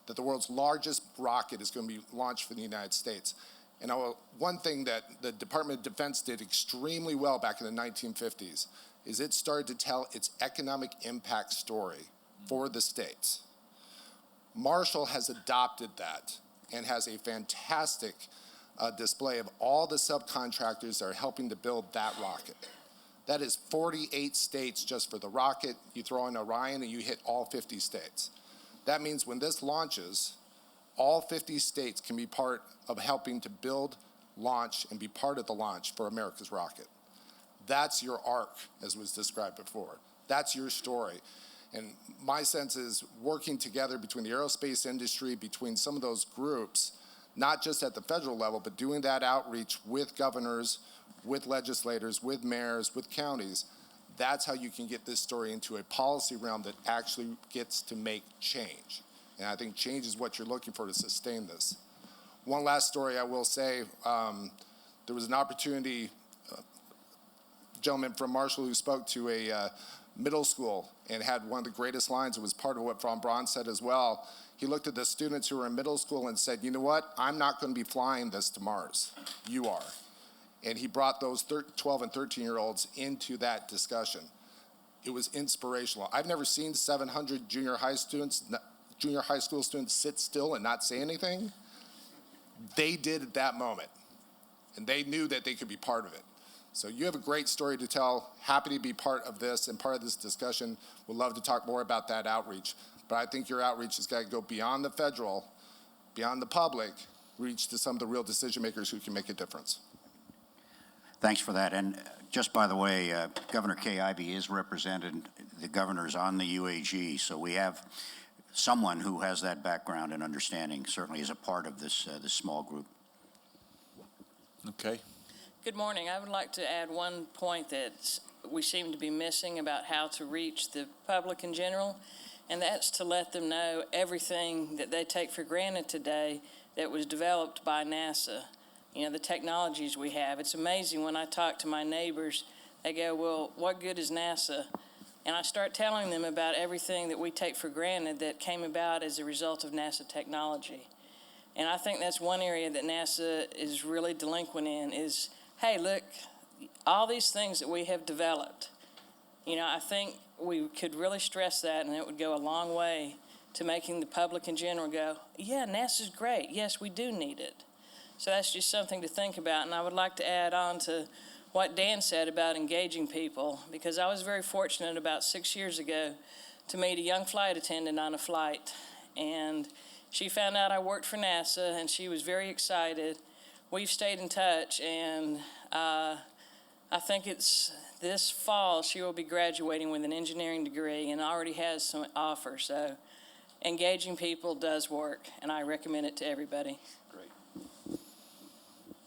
[SPEAKER 22] that the world's largest rocket is going to be launched from the United States. And one thing that the Department of Defense did extremely well back in the 1950s is it started to tell its economic impact story for the states. Marshall has adopted that and has a fantastic display of all the subcontractors that are helping to build that rocket. That is 48 states just for the rocket. You throw in Orion and you hit all 50 states. That means when this launches, all 50 states can be part of helping to build, launch, and be part of the launch for America's rocket. That's your arc, as was described before. That's your story. And my sense is working together between the aerospace industry, between some of those groups, not just at the federal level, but doing that outreach with governors, with legislators, with mayors, with counties. That's how you can get this story into a policy realm that actually gets to make change. And I think change is what you're looking for to sustain this. One last story I will say, there was an opportunity, gentleman from Marshall who spoke to a middle school and had one of the greatest lines. It was part of what Braun said as well. He looked at the students who were in middle school and said, you know what, I'm not going to be flying this to Mars. You are. And he brought those 12 and 13-year-olds into that discussion. It was inspirational. I've never seen 700 junior high school students sit still and not say anything. They did at that moment, and they knew that they could be part of it. So you have a great story to tell. Happy to be part of this and part of this discussion. Would love to talk more about that outreach. But I think your outreach has got to go beyond the federal, beyond the public, reach to some of the real decision makers who can make a difference.
[SPEAKER 5] Thanks for that. And just by the way, Governor Kay Ivey is represented, the governors on the UAG, so we have someone who has that background and understanding, certainly is a part of this, this small group.
[SPEAKER 3] Okay.
[SPEAKER 4] Good morning. I would like to add one point that we seem to be missing about how to reach the public in general, and that's to let them know everything that they take for granted today that was developed by NASA. You know, the technologies we have. It's amazing when I talk to my neighbors, they go, well, what good is NASA? And I start telling them about everything that we take for granted that came about as a result of NASA technology. And I think that's one area that NASA is really delinquent in is, hey, look, all these things that we have developed, you know, I think we could really stress that, and it would go a long way to making the public in general go, yeah, NASA's great. Yes, we do need it. So that's just something to think about. And I would like to add on to what Dan said about engaging people, because I was very fortunate about 6 years ago to meet a young flight attendant on a flight. And she found out I worked for NASA, and she was very excited. We've stayed in touch, and I think it's this fall she will be graduating with an engineering degree and already has some offers. So engaging people does work, and I recommend it to everybody.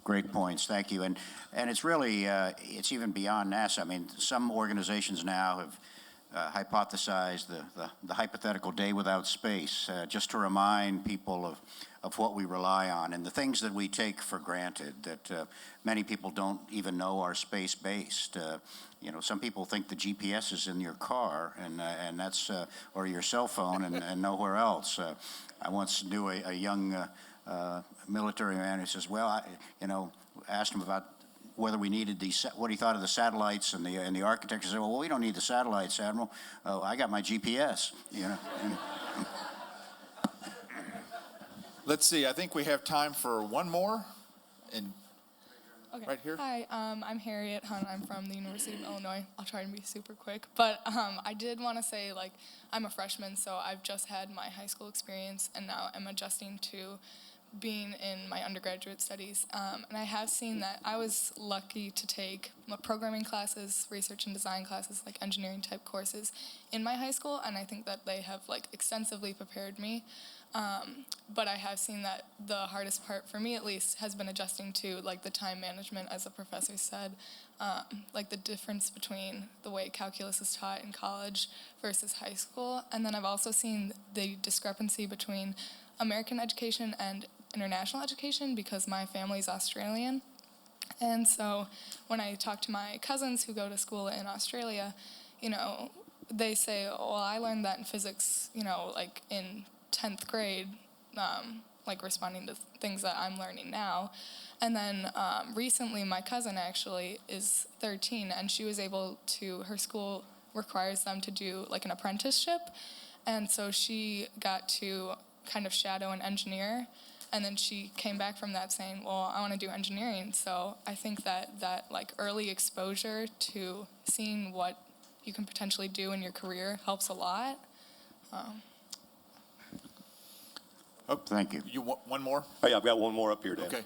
[SPEAKER 5] Great points, thank you. And it's really, it's even beyond NASA. I mean, some organizations now have hypothesized the hypothetical day without space, just to remind people of what we rely on and the things that we take for granted that many people don't even know are space-based. You know, some people think the GPS is in your car and that's, or your cell phone and nowhere else. I once knew a young military man who says, well, asked him about whether we needed what he thought of the satellites and the architecture. Said, well, we don't need the satellites, Admiral. Oh, I got my GPS, you know.
[SPEAKER 3] Let's see, I think we have time for one more. And
[SPEAKER 8] Okay.
[SPEAKER 3] right here.
[SPEAKER 8] Hi, I'm Harriet Hunt. I'm from the University of Illinois. I'll try and be super quick. But I did want to say, like, I'm a freshman, so I've just had my high school experience, and now I'm adjusting to being in my undergraduate studies. And I have seen that I was lucky to take programming classes, research and design classes, like engineering type courses in my high school, and I think that they have, like, extensively prepared me. But I have seen that the hardest part, for me at least, has been adjusting to, like, the time management, as the professor said, like the difference between the way calculus is taught in college versus high school. And then I've also seen the discrepancy between American education and international education because my family's Australian. And so when I talk to my cousins who go to school in Australia, you know, they say, well, I learned that in physics, you know, like in 10th grade, like responding to things that I'm learning now. And then recently my cousin actually is 13 and she was able to, her school requires them to do like an apprenticeship. And so she got to kind of shadow an engineer. And then she came back from that saying, well, I want to do engineering. So I think that like early exposure to seeing what you can potentially do in your career helps a lot.
[SPEAKER 3] Oh,
[SPEAKER 5] thank you.
[SPEAKER 3] You want one more?
[SPEAKER 1] Oh, yeah, I've got one more up here, Dan.
[SPEAKER 3] Okay.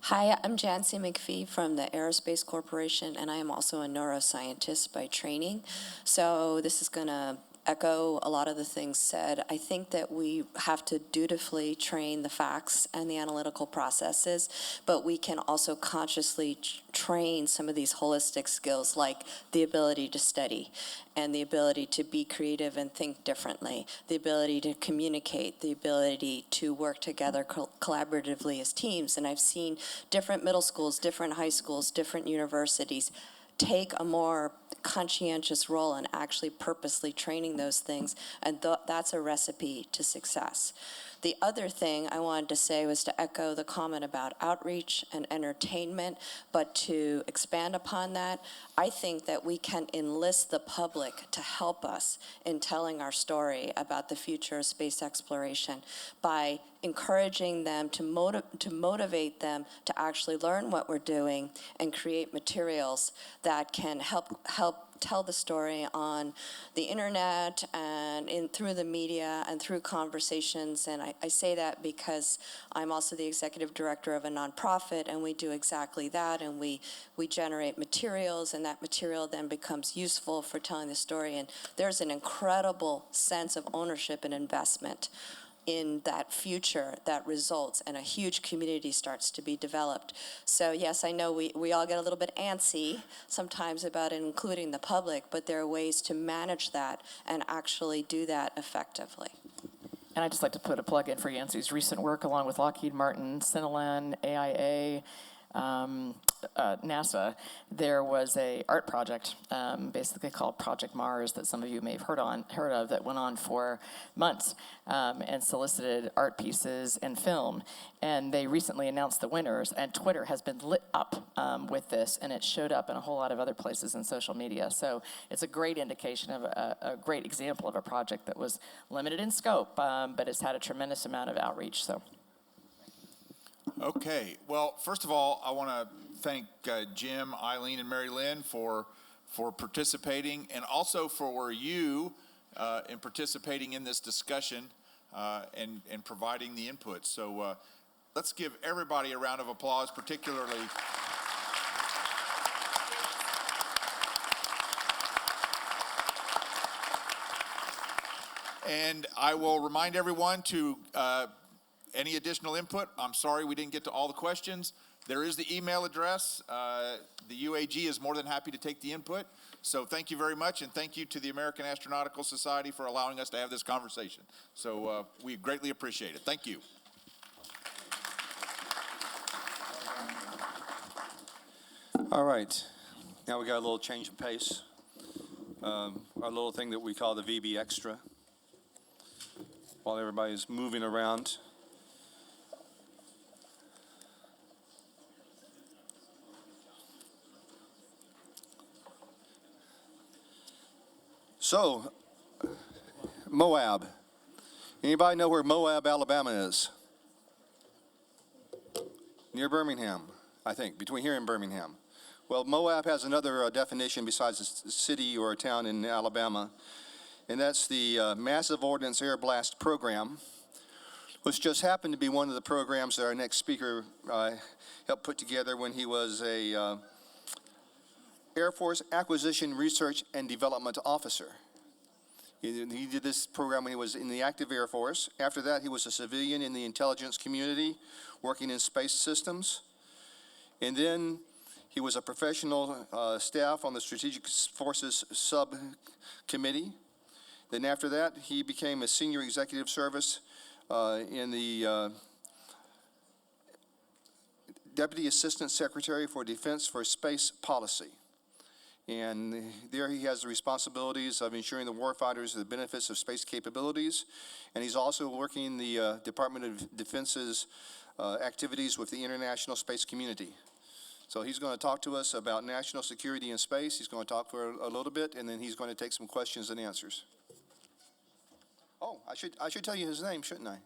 [SPEAKER 10] Hi, I'm Jancy McPhee from the Aerospace Corporation, and I am also a neuroscientist by training. So this is going to echo a lot of the things said. I think that we have to dutifully train the facts and the analytical processes, but we can also consciously train some of these holistic skills like the ability to study and the ability to be creative and think differently, the ability to communicate, the ability to work together collaboratively as teams. And I've seen different middle schools, different high schools, different universities take a more conscientious role in actually purposely training those things, and that's a recipe to success. The other thing I wanted to say was to echo the comment about outreach and entertainment, but to expand upon that, I think that we can enlist the public to help us in telling our story about the future of space exploration by encouraging them to motivate them to actually learn what we're doing and create materials that can help tell the story on the internet and through the media and through conversations. And I say that because I'm also the executive director of a nonprofit, and we do exactly that. And we generate materials, and that material then becomes useful for telling the story. And there's an incredible sense of ownership and investment in that future that results, and a huge community starts to be developed. So yes, I know we all get a little bit antsy sometimes about including the public, but there are ways to manage that and actually do that effectively.
[SPEAKER 6] And I'd just like to put a plug in for Yancey's recent work along with Lockheed Martin, Cinelan, AIA, NASA. There was a art project basically called Project Mars that some of you may have heard of that went on for months and solicited art pieces and film. And they recently announced the winners, and Twitter has been lit up with this, and it showed up in a whole lot of other places in social media. So it's a great indication of a great example of a project that was limited in scope, but it's had a tremendous amount of outreach. So.
[SPEAKER 3] Okay. Well, first of all, I want to thank Jim, Eileen, and Mary Lynn for participating, and also for you in participating in this discussion and providing the input. So let's give everybody a round of applause, particularly. And I will remind everyone to any additional input. I'm sorry we didn't get to all the questions. There is the email address. The UAG is more than happy to take the input. So thank you very much, and thank you to the American Astronautical Society for allowing us to have this conversation. So we greatly appreciate it. Thank you.
[SPEAKER 1] All right. Now we got a little change of pace. Our little thing that we call the VB Extra. While everybody's moving around. So, Moab. Anybody know where Moab, Alabama is? Near Birmingham, I think, between here and Birmingham. Well, Moab has another definition besides a city or a town in Alabama, and that's the Massive Ordnance Air Blast Program, which just happened to be one of the programs that our next speaker helped put together when he was a Air Force Acquisition Research and Development Officer. He did this program when he was in the active Air Force. After that, he was a civilian in the intelligence community, working in space systems. And then he was a professional staff on the Strategic Forces Subcommittee. Then after that, he became a senior executive service in the Deputy Assistant Secretary for Defense for Space Policy. And there he has the responsibilities of ensuring the warfighters the benefits of space capabilities. And he's also working the Department of Defense's activities with the international space community. So he's going to talk to us about national security in space. He's going to talk for a little bit, and then he's going to take some questions and answers. Oh, I should tell you his name, shouldn't I?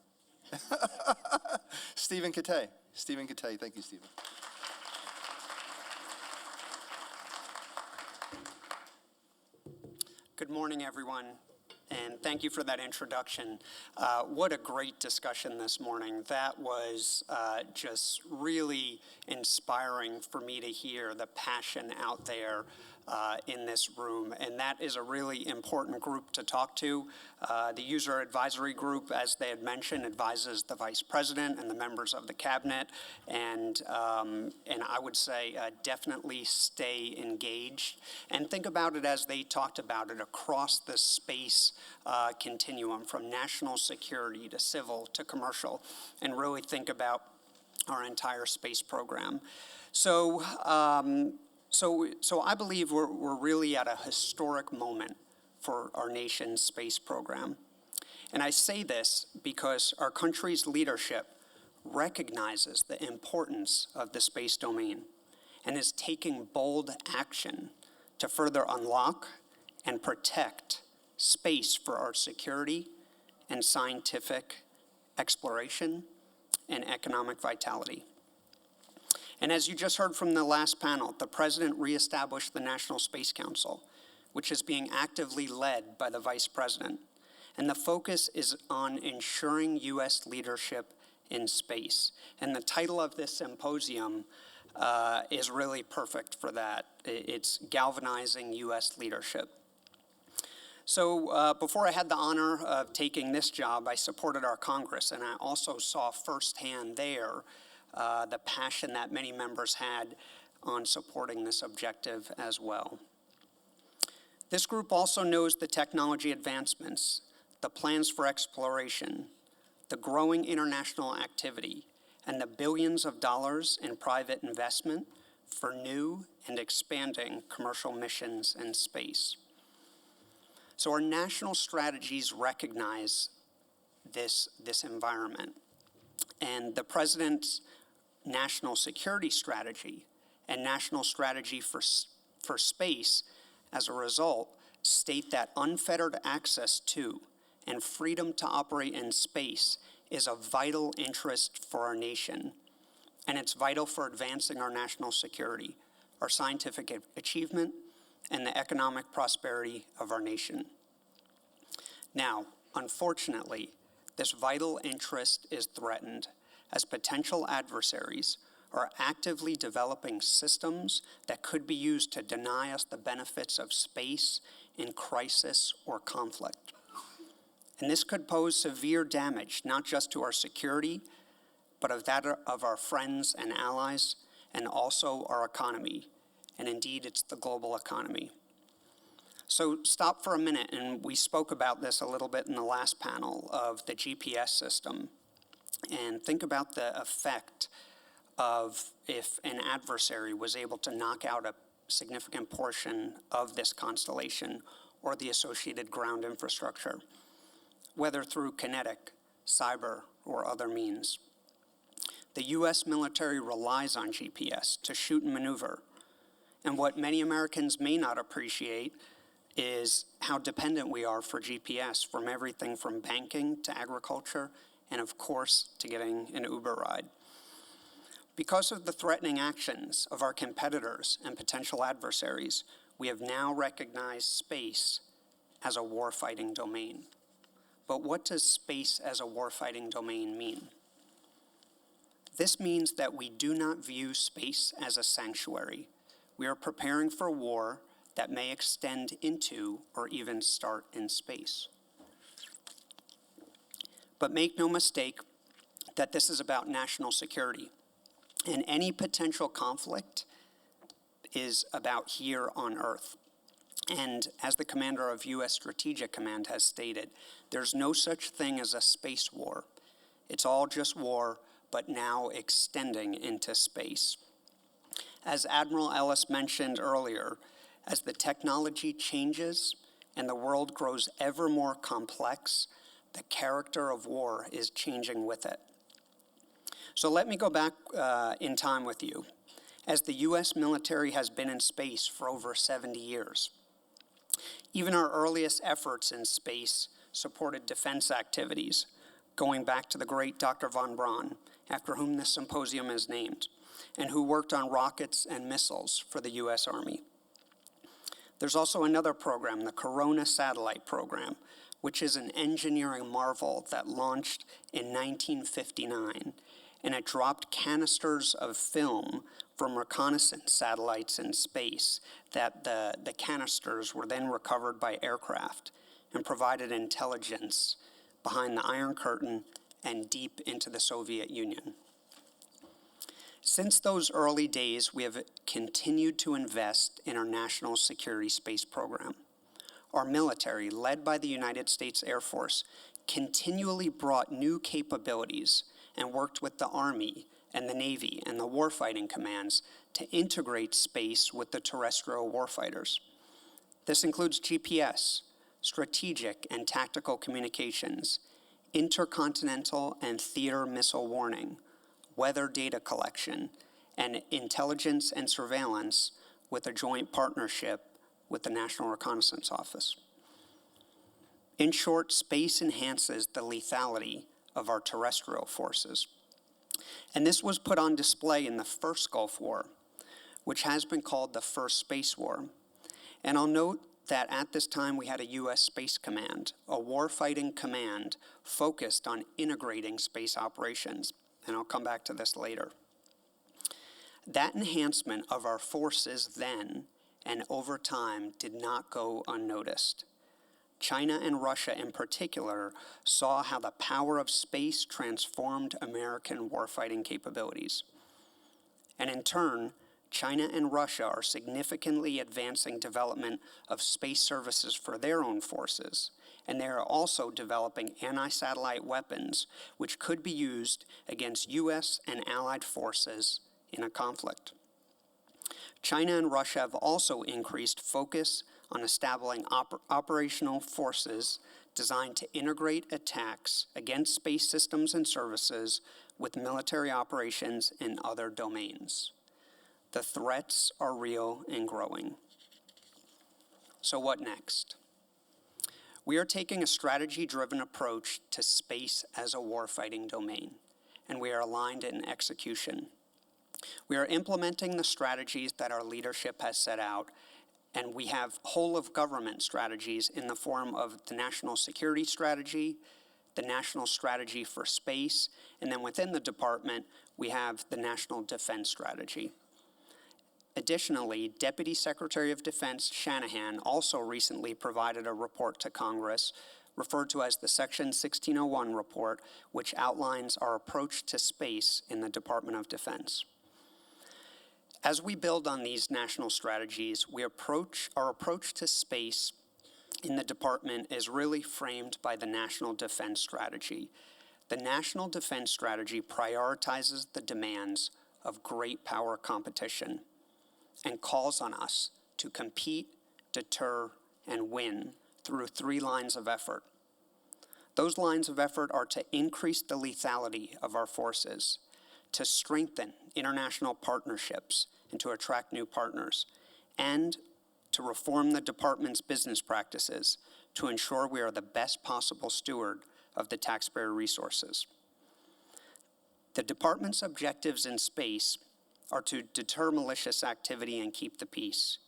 [SPEAKER 1] Stephen Katay. Stephen Katay. Thank you, Stephen.
[SPEAKER 11] Good morning, everyone, and thank you for that introduction. What a great discussion this morning. That was just really inspiring for me to hear the passion out there in this room, and that is a really important group to talk to. The User Advisory Group, as they had mentioned, advises the Vice President and the members of the Cabinet, and I would say definitely stay engaged and think about it as they talked about it across the space continuum from national security to civil to commercial, and really think about our entire space program. So I believe we're really at a historic moment for our nation's space program. And I say this because our country's leadership recognizes the importance of the space domain and is taking bold action to further unlock and protect space for our security and scientific exploration and economic vitality. And as you just heard from the last panel, the President reestablished the National Space Council, which is being actively led by the Vice President. And the focus is on ensuring U.S. leadership in space. And the title of this symposium is really perfect for that. It's Galvanizing U.S. Leadership. So before I had the honor of taking this job, I supported our Congress, and I also saw firsthand there the passion that many members had on supporting this objective as well. This group also knows the technology advancements, the plans for exploration, the growing international activity, and the billions of dollars in private investment for new and expanding commercial missions in space. So our national strategies recognize this environment, and the President's national security strategy and national strategy for space, as a result, state that unfettered access to and freedom to operate in space is of vital interest for our nation, and it's vital for advancing our national security, our scientific achievement, and the economic prosperity of our nation. Now, unfortunately, this vital interest is threatened as potential adversaries are actively developing systems that could be used to deny us the benefits of space in crisis or conflict. And this could pose severe damage, not just to our security, but of that of our friends and allies, and also our economy. And indeed, it's the global economy. So stop for a minute, and we spoke about this a little bit in the last panel of the GPS system. And think about the effect of if an adversary was able to knock out a significant portion of this constellation or the associated ground infrastructure, whether through kinetic, cyber, or other means. The U.S. military relies on GPS to shoot and maneuver. And what many Americans may not appreciate is how dependent we are for GPS from everything from banking to agriculture and, of course, to getting an Uber ride. Because of the threatening actions of our competitors and potential adversaries, we have now recognized space as a warfighting domain. But what does space as a warfighting domain mean? This means that we do not view space as a sanctuary. We are preparing for war that may extend into or even start in space. But make no mistake that this is about national security, and any potential conflict is about here on Earth. And as the commander of U.S. Strategic Command has stated, there's no such thing as a space war. It's all just war, but now extending into space. As Admiral Ellis mentioned earlier, as the technology changes and the world grows ever more complex, the character of war is changing with it. So let me go back in time with you. As the U.S. military has been in space for over 70 years, even our earliest efforts in space supported defense activities, going back to the great Dr. von Braun, after whom this symposium is named, and who worked on rockets and missiles for the U.S. Army. There's also another program, the Corona Satellite Program, which is an engineering marvel that launched in 1959, and it dropped canisters of film from reconnaissance satellites in space that the canisters were then recovered by aircraft and provided intelligence behind the Iron Curtain and deep into the Soviet Union. Since those early days, we have continued to invest in our national security space program. Our military, led by the United States Air Force, continually brought new capabilities and worked with the Army and the Navy and the warfighting commands to integrate space with the terrestrial warfighters. This includes GPS, strategic and tactical communications, intercontinental and theater missile warning, weather data collection, and intelligence and surveillance with a joint partnership with the National Reconnaissance Office. In short, space enhances the lethality of our terrestrial forces. And this was put on display in the first Gulf War, which has been called the First Space War. And I'll note that at this time we had a U.S. Space Command, a warfighting command focused on integrating space operations. And I'll come back to this later. That enhancement of our forces then and over time did not go unnoticed. China and Russia in particular saw how the power of space transformed American warfighting capabilities. And in turn, China and Russia are significantly advancing development of space services for their own forces, and they are also developing anti-satellite weapons which could be used against U.S. and allied forces in a conflict. China and Russia have also increased focus on establishing operational forces designed to integrate attacks against space systems and services with military operations in other domains. The threats are real and growing. So what next? We are taking a strategy-driven approach to space as a warfighting domain, and we are aligned in execution. We are implementing the strategies that our leadership has set out, and we have whole-of-government strategies in the form of the National Security Strategy, the National Strategy for Space, and then within the department, we have the National Defense Strategy. Additionally, Deputy Secretary of Defense Shanahan also recently provided a report to Congress referred to as the Section 1601 report, which outlines our approach to space in the Department of Defense. As we build on these national strategies, our approach to space in the department is really framed by the National Defense Strategy. The National Defense Strategy prioritizes the demands of great power competition and calls on us to compete, deter, and win through 3 lines of effort. Those lines of effort are to increase the lethality of our forces, to strengthen international partnerships and to attract new partners, and to reform the department's business practices to ensure we are the best possible steward of the taxpayer resources. The department's objectives in space are to deter malicious activity and keep the peace,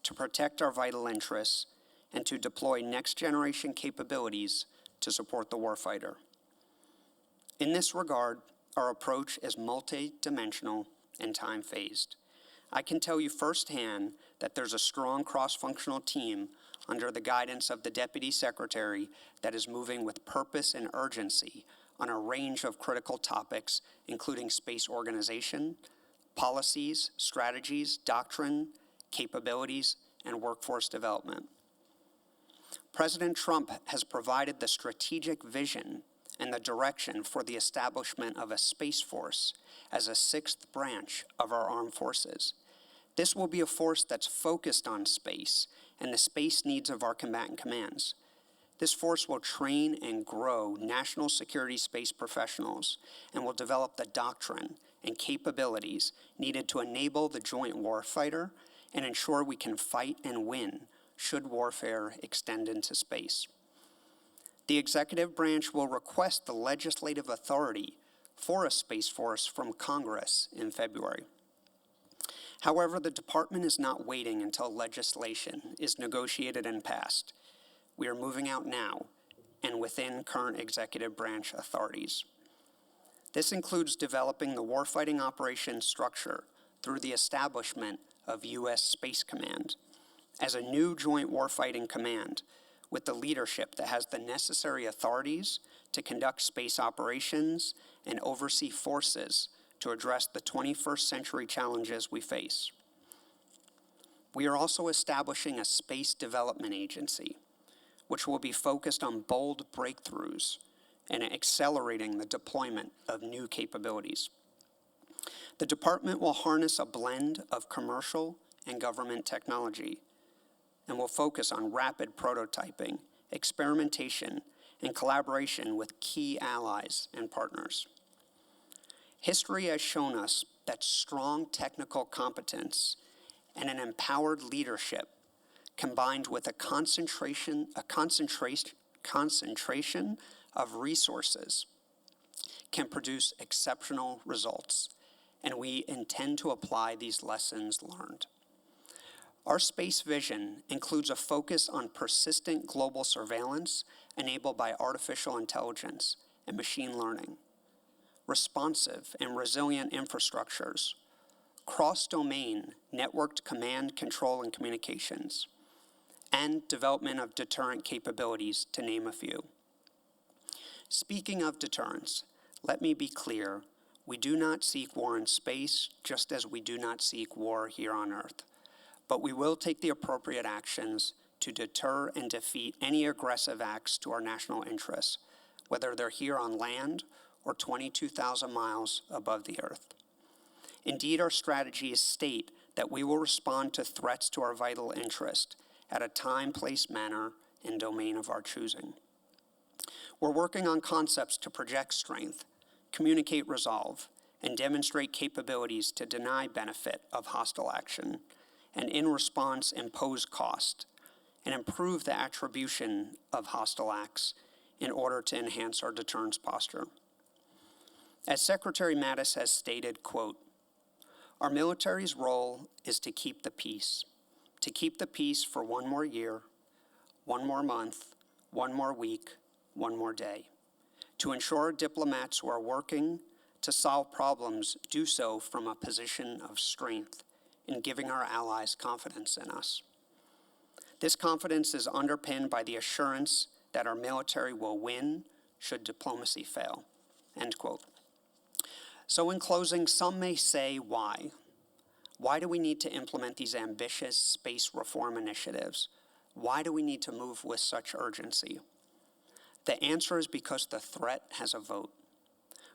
[SPEAKER 11] to protect our vital interests, and to deploy next-generation capabilities to support the warfighter. In this regard, our approach is multi-dimensional and time-phased. I can tell you firsthand that there's a strong cross-functional team under the guidance of the Deputy Secretary that is moving with purpose and urgency on a range of critical topics, including space organization, policies, strategies, doctrine, capabilities, and workforce development. President Trump has provided the strategic vision and the direction for the establishment of a Space Force as a 6th branch of our armed forces. This will be a force that's focused on space and the space needs of our combatant commands. This force will train and grow national security space professionals and will develop the doctrine and capabilities needed to enable the joint warfighter and ensure we can fight and win should warfare extend into space. The executive branch will request the legislative authority for a Space Force from Congress in February. However, the department is not waiting until legislation is negotiated and passed. We are moving out now and within current executive branch authorities. This includes developing the warfighting operations structure through the establishment of U.S. Space Command as a new joint warfighting command with the leadership that has the necessary authorities to conduct space operations and oversee forces to address the 21st century challenges we face. We are also establishing a space development agency, which will be focused on bold breakthroughs and accelerating the deployment of new capabilities. The department will harness a blend of commercial and government technology and will focus on rapid prototyping, experimentation, and collaboration with key allies and partners. History has shown us that strong technical competence and an empowered leadership combined with a concentration of resources can produce exceptional results, and we intend to apply these lessons learned. Our space vision includes a focus on persistent global surveillance enabled by artificial intelligence and machine learning, responsive and resilient infrastructures, cross-domain networked command, control, and communications, and development of deterrent capabilities, to name a few. Speaking of deterrence, let me be clear, we do not seek war in space, just as we do not seek war here on Earth. But we will take the appropriate actions to deter and defeat any aggressive acts to our national interests, whether they're here on land or 22,000 miles above the Earth. Indeed, our strategies state that we will respond to threats to our vital interest at a time, place, manner, and domain of our choosing. We're working on concepts to project strength, communicate resolve, and demonstrate capabilities to deny benefit of hostile action, and in response impose cost, and improve the attribution of hostile acts in order to enhance our deterrence posture. As Secretary Mattis has stated, quote, "Our military's role is to keep the peace for one more year, one more month, one more week, one more day, to ensure diplomats who are working to solve problems do so from a position of strength in giving our allies confidence in us. This confidence is underpinned by the assurance that our military will win should diplomacy fail," end quote. So in closing, some may say, why? Why do we need to implement these ambitious space reform initiatives? Why do we need to move with such urgency? The answer is because the threat has a vote.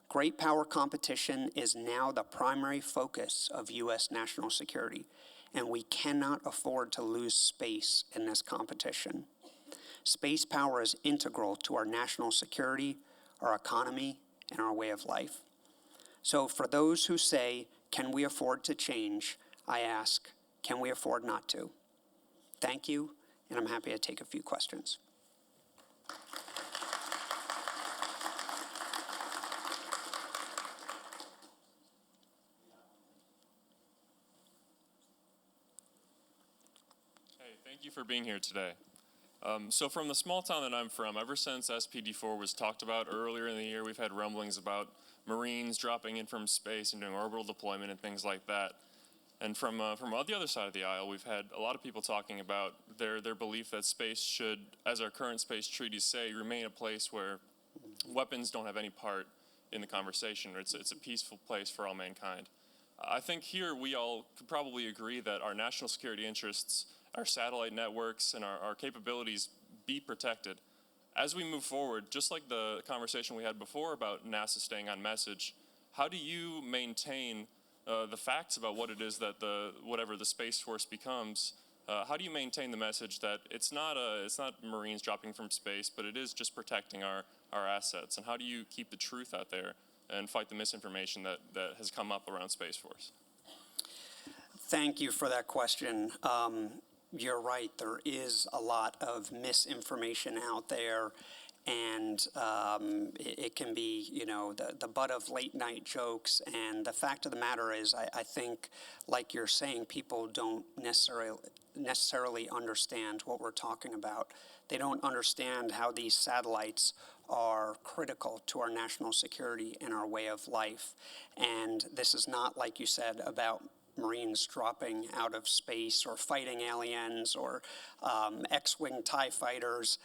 [SPEAKER 11] Great power competition is now the primary focus of U.S. national security, and we cannot afford to lose space in this competition. Space power is integral to our national security, our economy, and our way of life. So for those who say, can we afford to change? I ask, can we afford not to? Thank you, and I'm happy to take a few questions.
[SPEAKER 12] Thank you for being here today. So from the small town that I'm from, ever since SPD4 was talked about earlier in the year, we've had rumblings about Marines dropping in from space and doing orbital deployment and things like that. And from the other side of the aisle, we've had a lot of people talking about their belief that space should, as our current space treaties say, remain a place where weapons don't have any part in the conversation. It's a peaceful place for all mankind. I think here we all could probably agree that our national security interests, our satellite networks, and our capabilities be protected. As we move forward, just like the conversation we had before about NASA staying on message, how do you maintain the facts about what it is that whatever the Space Force becomes? How do you maintain the message that it's not Marines dropping from space, but it is just protecting our assets? And how do you keep the truth out there and fight the misinformation that has come up around Space Force?
[SPEAKER 11] Thank you for that question. You're right, there is a lot of misinformation out there, and it can be, you know, the butt of late night jokes. And the fact of the matter is, I think, like you're saying, people don't necessarily understand what we're talking about. They don't understand how these satellites are critical to our national security and our way of life. And this is not, like you said, about Marines dropping out of space or fighting aliens or X-wing TIE fighters.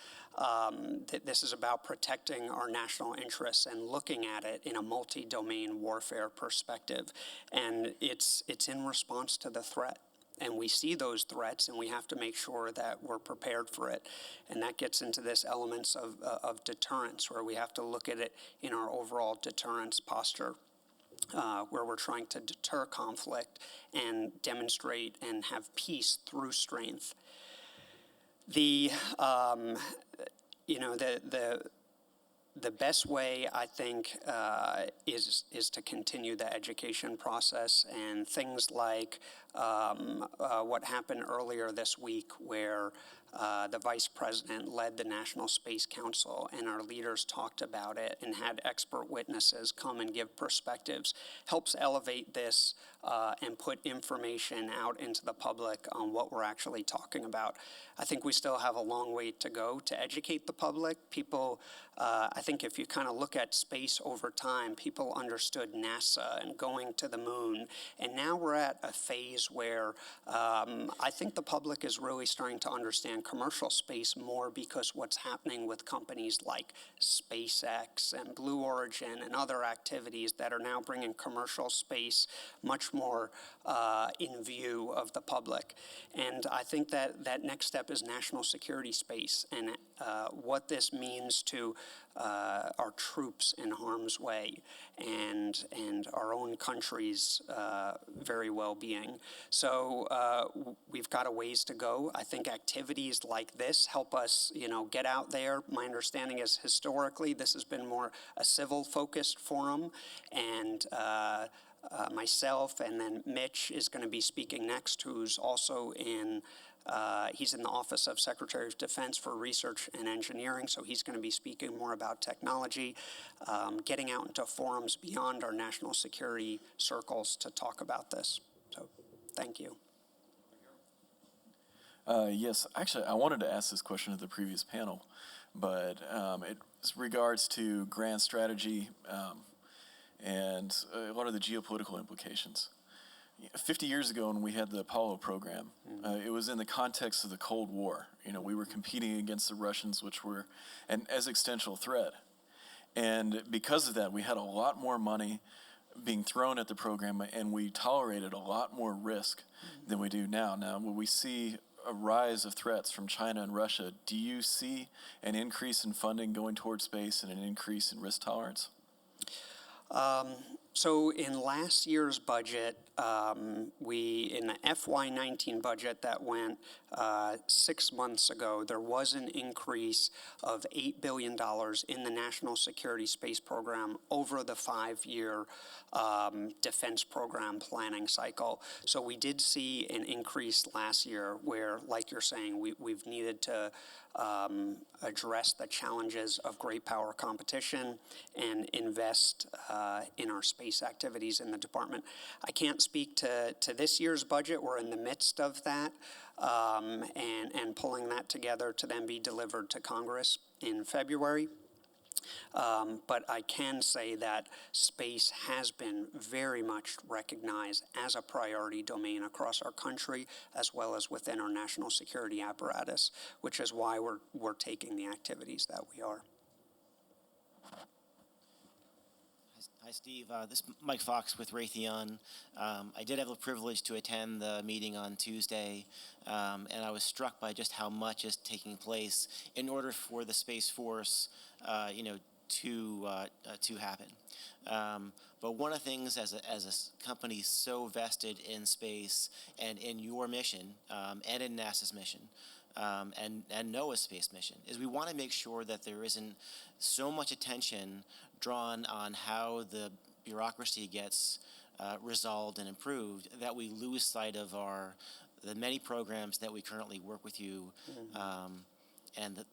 [SPEAKER 11] This is about protecting our national interests and looking at it in a multi-domain warfare perspective. And it's in response to the threat. And we see those threats, and we have to make sure that we're prepared for it. And that gets into this elements of deterrence, where we have to look at it in our overall deterrence posture, where we're trying to deter conflict and demonstrate and have peace through strength. The best way, I think, is to continue the education process, and things like what happened earlier this week, where the Vice President led the National Space Council, and our leaders talked about it and had expert witnesses come and give perspectives, helps elevate this and put information out into the public on what we're actually talking about. I think we still have a long way to go to educate the public. People, I think if you kind of look at space over time, people understood NASA and going to the moon, and now we're at a phase where I think the public is really starting to understand commercial space more, because what's happening with companies like SpaceX and Blue Origin and other activities that are now bringing commercial space much more in view of the public. And I think that next step is national security space, and what this means to our troops in harm's way and our own country's very well-being. So we've got a ways to go. I think activities like this help us, get out there. My understanding is historically this has been more a civil-focused forum, and myself and then Mitch is going to be speaking next, who's also he's in the Office of Secretary of Defense for Research and Engineering, so he's going to be speaking more about technology, getting out into forums beyond our national security circles to talk about this. So, thank you.
[SPEAKER 13] Yes, actually, I wanted to ask this question at the previous panel, but it's regards to grand strategy and what are the geopolitical implications. 50 years ago when we had the Apollo program, it was in the context of the Cold War. We were competing against the Russians, which were an existential threat. And because of that, we had a lot more money being thrown at the program, and we tolerated a lot more risk than we do now. Now, when we see a rise of threats from China and Russia, do you see an increase in funding going towards space and an increase in risk tolerance?
[SPEAKER 11] So in last year's budget, in the FY19 budget that went 6 months ago, there was an increase of $8 billion in the National Security Space Program over the 5-year defense program planning cycle. So we did see an increase last year where, like you're saying, we've needed to address the challenges of great power competition and invest in our space activities in the department. I can't speak to this year's budget. We're in the midst of that and pulling that together to then be delivered to Congress in February. But I can say that space has been very much recognized as a priority domain across our country, as well as within our national security apparatus, which is why we're taking the activities that we are.
[SPEAKER 14] Hi, Steve. This is Mike Fox with Raytheon. I did have the privilege to attend the meeting on Tuesday, and I was struck by just how much is taking place in order for the Space Force, to happen. But one of the things as a company so vested in space and in your mission and in NASA's mission and NOAA's space mission is we want to make sure that there isn't so much attention drawn on how the bureaucracy gets resolved and improved that we lose sight of the many programs that we currently work with you and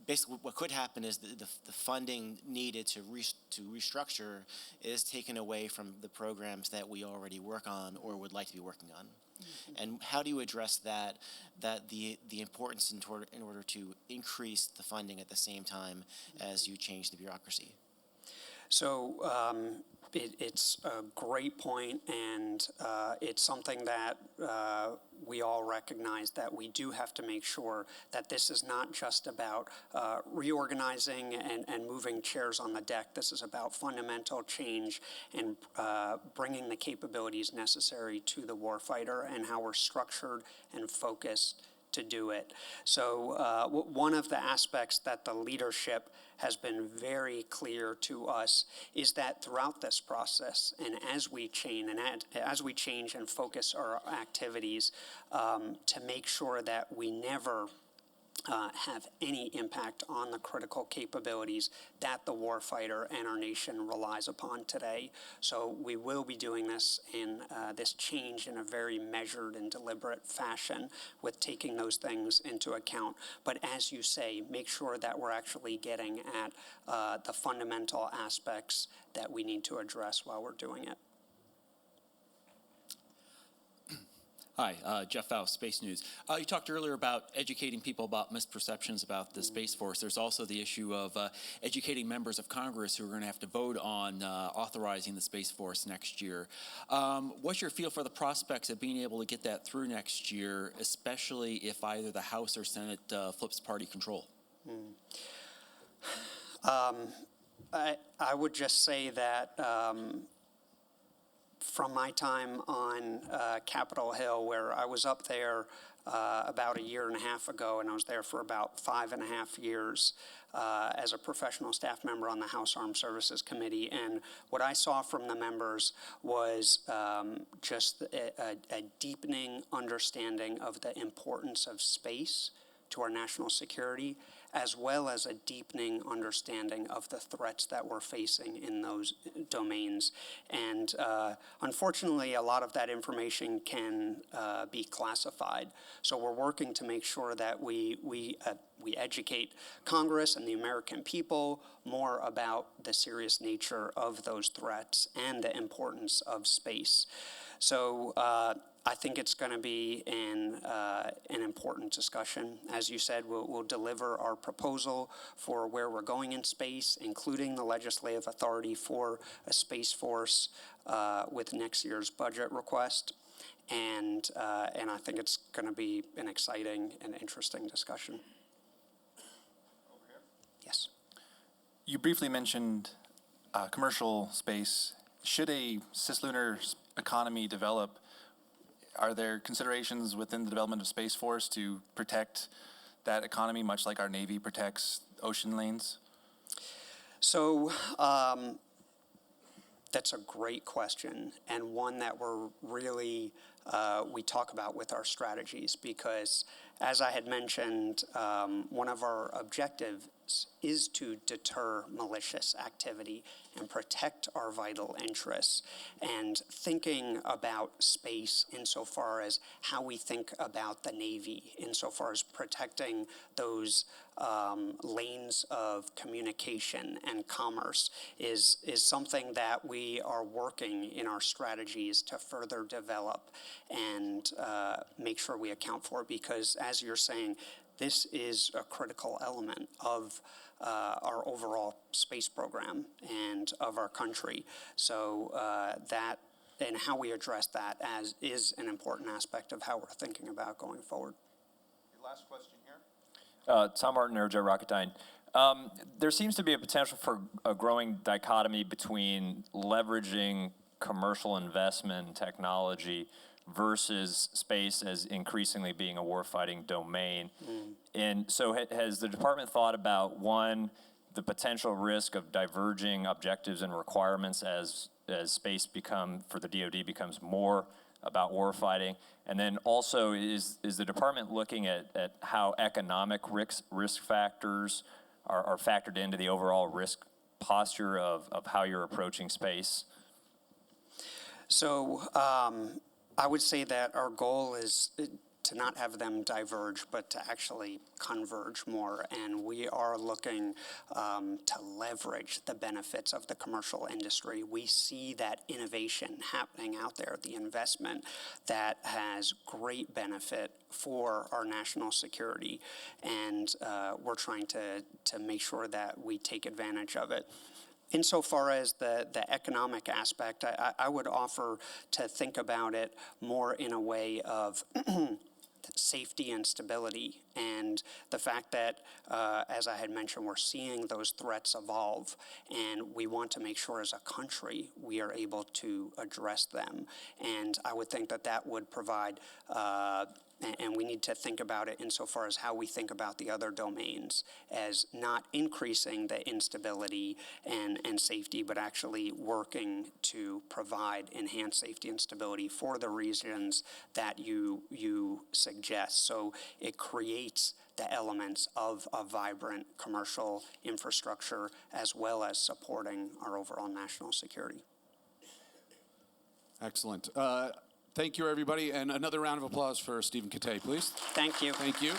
[SPEAKER 14] basically what could happen is the funding needed to restructure is taken away from the programs that we already work on or would like to be working on. And how do you address that the importance in order to increase the funding at the same time as you change the bureaucracy?
[SPEAKER 11] So it's a great point, and it's something that we all recognize, that we do have to make sure that this is not just about reorganizing and moving chairs on the deck. This is about fundamental change and bringing the capabilities necessary to the warfighter and how we're structured and focused to do it. So one of the aspects that the leadership has been very clear to us is that throughout this process, and as we change and focus our activities, to make sure that we never have any impact on the critical capabilities that the warfighter and our nation relies upon today. So we will be doing this this change in a very measured and deliberate fashion, with taking those things into account. But as you say, make sure that we're actually getting at the fundamental aspects that we need to address while we're doing it.
[SPEAKER 7] Hi, Jeff Faust, Space News. You talked earlier about educating people about misperceptions about the Space Force. There's also the issue of educating members of Congress who are going to have to vote on authorizing the Space Force next year. What's your feel for the prospects of being able to get that through next year, especially if either the House or Senate flips party control?
[SPEAKER 11] I would just say that from my time on Capitol Hill, where I was up there about a year and a half ago, and I was there for about 5.5 years as a professional staff member on the House Armed Services Committee. And what I saw from the members was just a deepening understanding of the importance of space to our national security, as well as a deepening understanding of the threats that we're facing in those domains. And unfortunately, a lot of that information can be classified. So we're working to make sure that we educate Congress and the American people more about the serious nature of those threats and the importance of space. So I think it's going to be an important discussion. As you said, we'll deliver our proposal for where we're going in space, including the legislative authority for a Space Force with next year's budget request. And I think it's going to be an exciting and interesting discussion. Yes.
[SPEAKER 15] You briefly mentioned commercial space. Should a cislunar economy develop, are there considerations within the development of Space Force to protect that economy, much like our Navy protects ocean lanes?
[SPEAKER 11] So that's a great question, and one that we're really, we talk about with our strategies, because as I had mentioned, one of our objectives is to deter malicious activity and protect our vital interests. And thinking about space insofar as how we think about the Navy, insofar as protecting those lanes of communication and commerce is something that we are working in our strategies to further develop and make sure we account for, because as you're saying, this is a critical element of our overall space program and of our country. So that and how we address that is an important aspect of how we're thinking about going forward.
[SPEAKER 22] Your last question here.
[SPEAKER 23] Tom Martin, Aerojet Rocketdyne. There seems to be a potential for a growing dichotomy between leveraging commercial investment and technology versus space as increasingly being a warfighting domain. And so has the department thought about, one, the potential risk of diverging objectives and requirements as space for the DoD becomes more about warfighting? And then also, is the department looking at how economic risk factors are factored into the overall risk posture of how you're approaching space?
[SPEAKER 11] So I would say that our goal is to not have them diverge, but to actually converge more. And we are looking to leverage the benefits of the commercial industry. We see that innovation happening out there, the investment that has great benefit for our national security, and we're trying to make sure that we take advantage of it. Insofar as the economic aspect, I would offer to think about it more in a way of safety and stability, and the fact that, as I had mentioned, we're seeing those threats evolve, and we want to make sure as a country we are able to address them. And I would think that that would provide and we need to think about it insofar as how we think about the other domains as not increasing the instability and safety, but actually working to provide enhanced safety and stability for the reasons that you suggest. So it creates the elements of a vibrant commercial infrastructure as well as supporting our overall national security.
[SPEAKER 9] Excellent. Thank you, everybody. And another round of applause for Stephen Kate, please.
[SPEAKER 11] Thank you.
[SPEAKER 9] Thank you.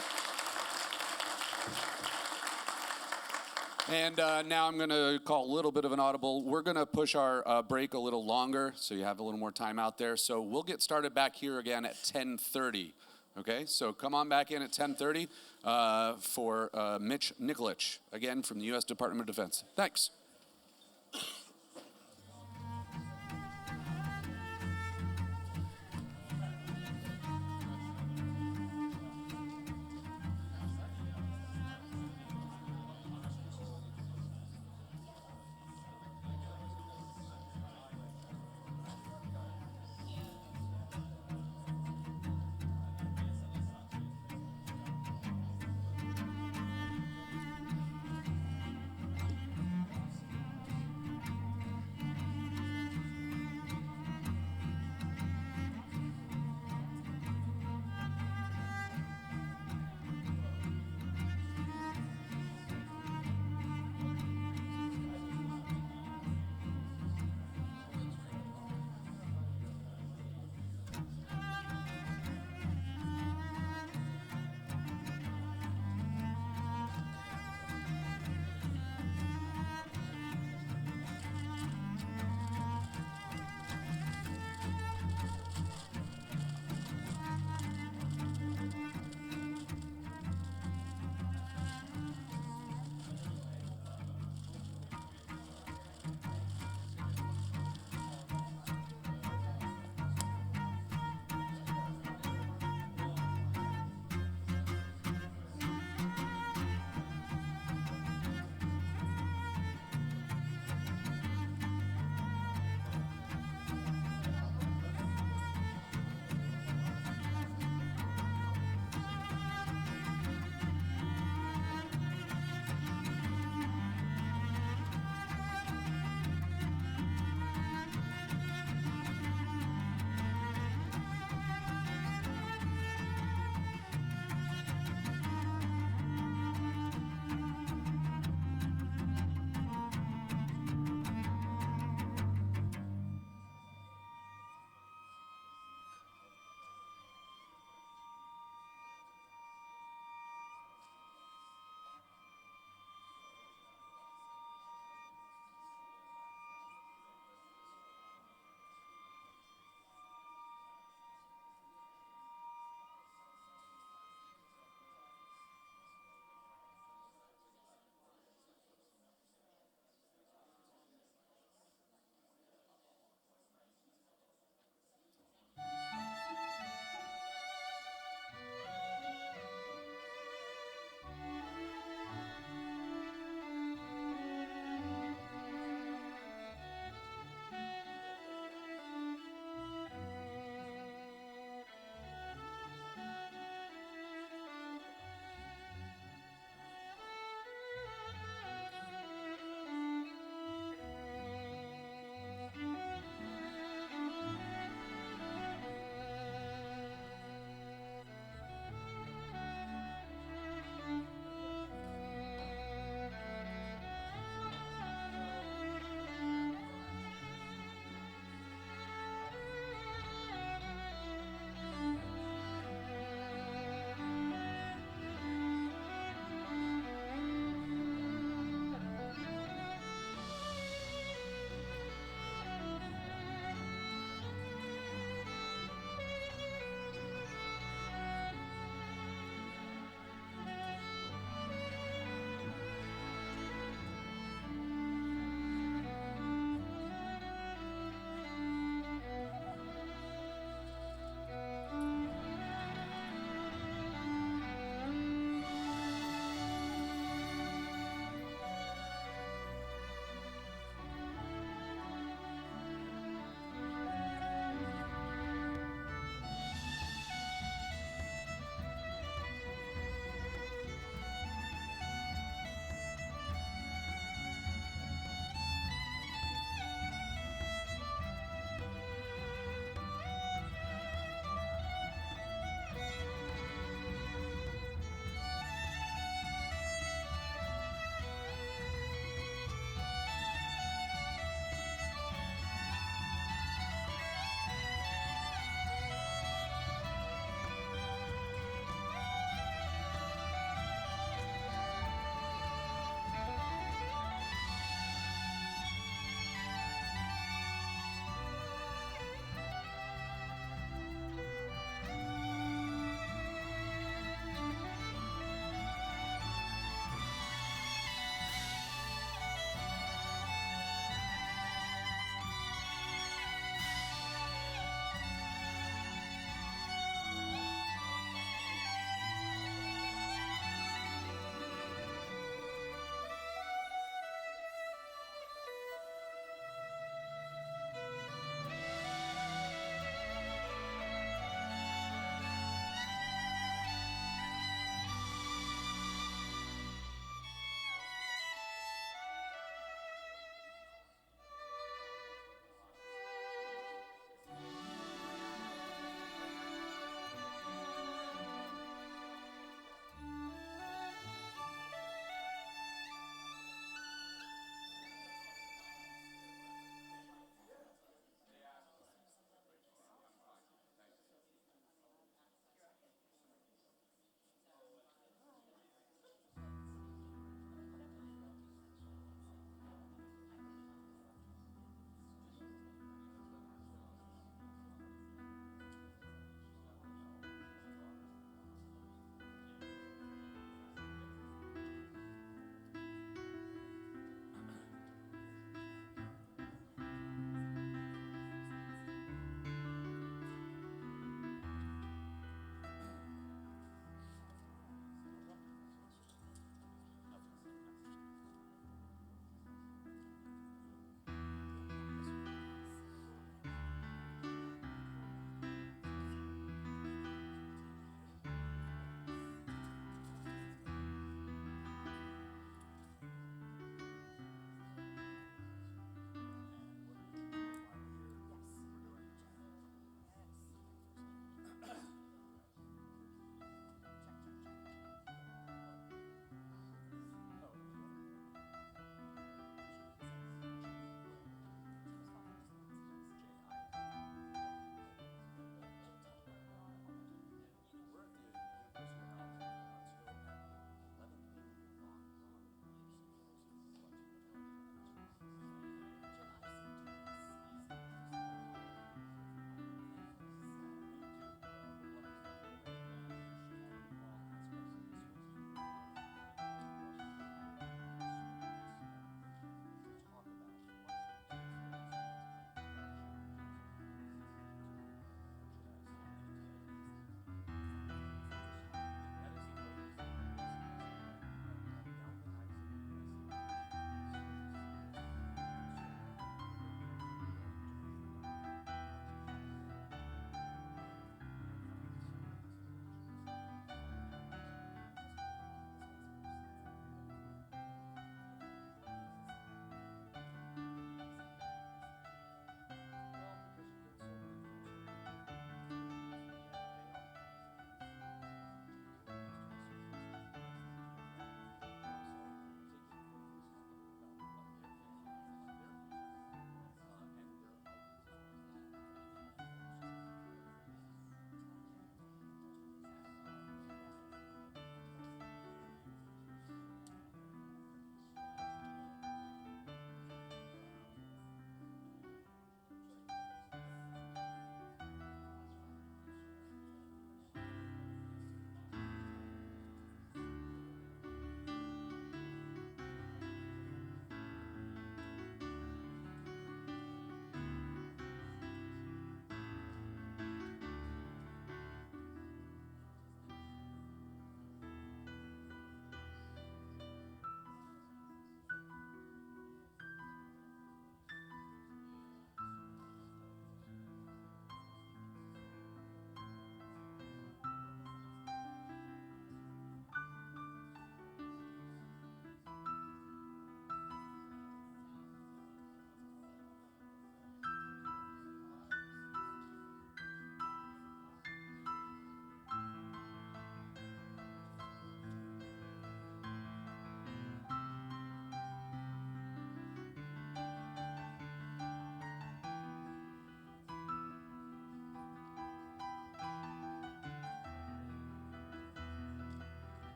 [SPEAKER 9] And now I'm going to call a little bit of an audible. We're going to push our break a little longer, so you have a little more time out there. So we'll get started back here again at 10:30. Okay, so come on back in at 10:30 for Mitch Nikolic, again from the U.S. Department of Defense. Thanks.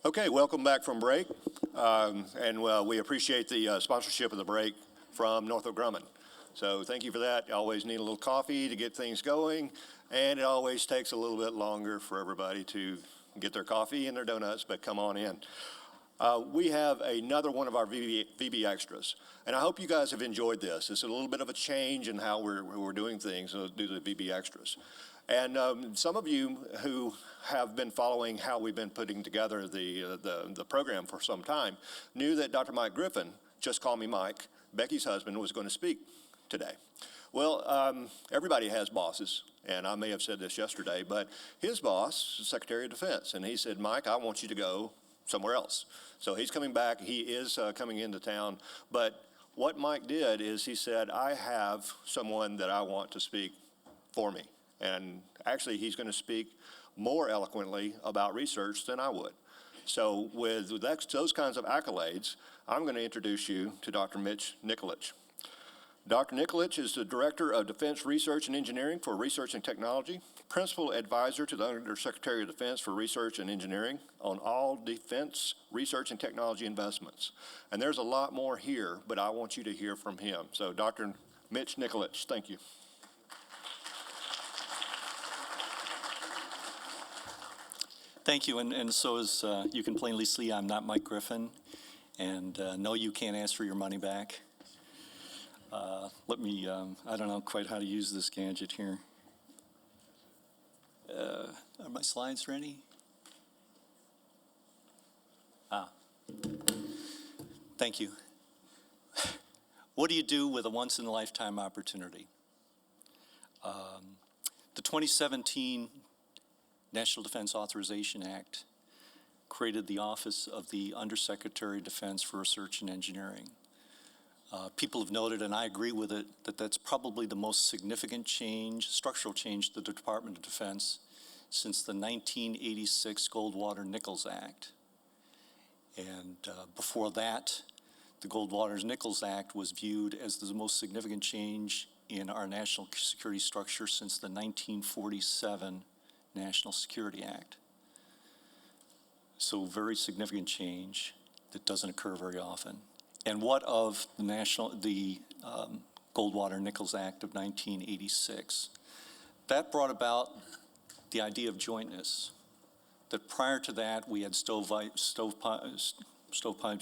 [SPEAKER 1] Okay, welcome back from break. We appreciate the sponsorship of the break from Northrop Grumman. So thank you for that. You always need a little coffee to get things going, and it always takes a little bit longer for everybody to get their coffee and their donuts, but come on in. We have another one of our VB Extras, and I hope you guys have enjoyed this. It's a little bit of a change in how we're doing things due to the VB Extras. And some of you who have been following how we've been putting together the program for some time knew that Dr. Mike Griffin, just call me Mike, Becky's husband, was going to speak today. Well, everybody has bosses, and I may have said this yesterday, but his boss is Secretary of Defense, and he said, Mike, I want you to go somewhere else. So he's coming back. He is coming into town. But what Mike did is he said, I have someone that I want to speak for me. And actually, he's going to speak more eloquently about research than I would. So with those kinds of accolades, I'm going to introduce you to Dr. Mitch Nikolic. Dr. Nikolic is the Director of Defense Research and Engineering for Research and Technology, Principal Advisor to the Undersecretary of Defense for Research and Engineering on all defense research and technology investments. And there's a lot more here, but I want you to hear from him. So Dr. Mitch Nikolic, thank you.
[SPEAKER 16] Thank you, and so as you can plainly see, I'm not Mike Griffin, and no, you can't ask for your money back. Let me, I don't know quite how to use this gadget here. Are my slides ready? Thank you. What do you do with a once-in-a-lifetime opportunity? The 2017 National Defense Authorization Act created the Office of the Undersecretary of Defense for Research and Engineering. People have noted, and I agree with it, that that's probably the most significant change, structural change to the Department of Defense since the 1986 Goldwater-Nichols Act. And before that, the Goldwater-Nichols Act was viewed as the most significant change in our national security structure since the 1947 National Security Act. So very significant change that doesn't occur very often. And what of the Goldwater-Nichols Act of 1986? That brought about the idea of jointness. That prior to that, we had stovepipes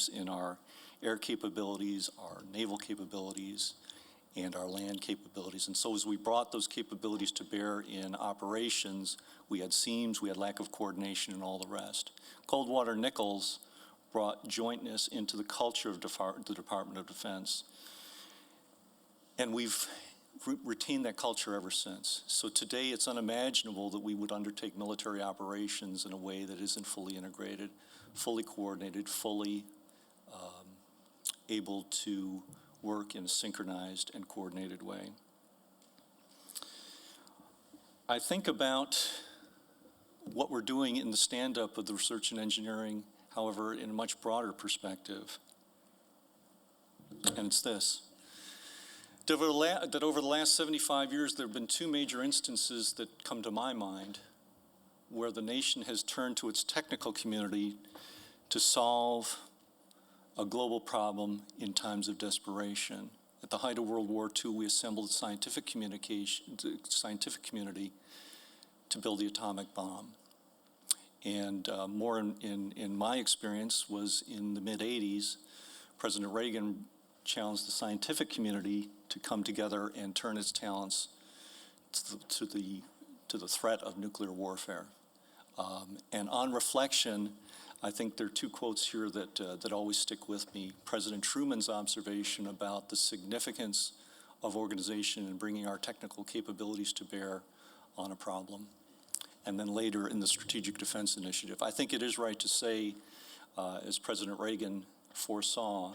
[SPEAKER 16] in our air capabilities, our naval capabilities, and our land capabilities. And so as we brought those capabilities to bear in operations, we had seams, we had lack of coordination, and all the rest. Goldwater-Nichols brought jointness into the culture of the Department of Defense. And we've retained that culture ever since. So today it's unimaginable that we would undertake military operations in a way that isn't fully integrated, fully coordinated, fully able to work in a synchronized and coordinated way. I think about what we're doing in the stand-up of the research and engineering, however, in a much broader perspective. And it's this. That over the last 75 years, there have been two major instances that come to my mind where the nation has turned to its technical community to solve a global problem in times of desperation. At the height of World War II, we assembled the scientific community to build the atomic bomb. And more in my experience was in the mid-'80s, President Reagan challenged the scientific community to come together and turn its talents to the threat of nuclear warfare. And on reflection, I think there are two quotes here that always stick with me. President Truman's observation about the significance of organization and bringing our technical capabilities to bear on a problem. And then later in the Strategic Defense Initiative. I think it is right to say, as President Reagan foresaw,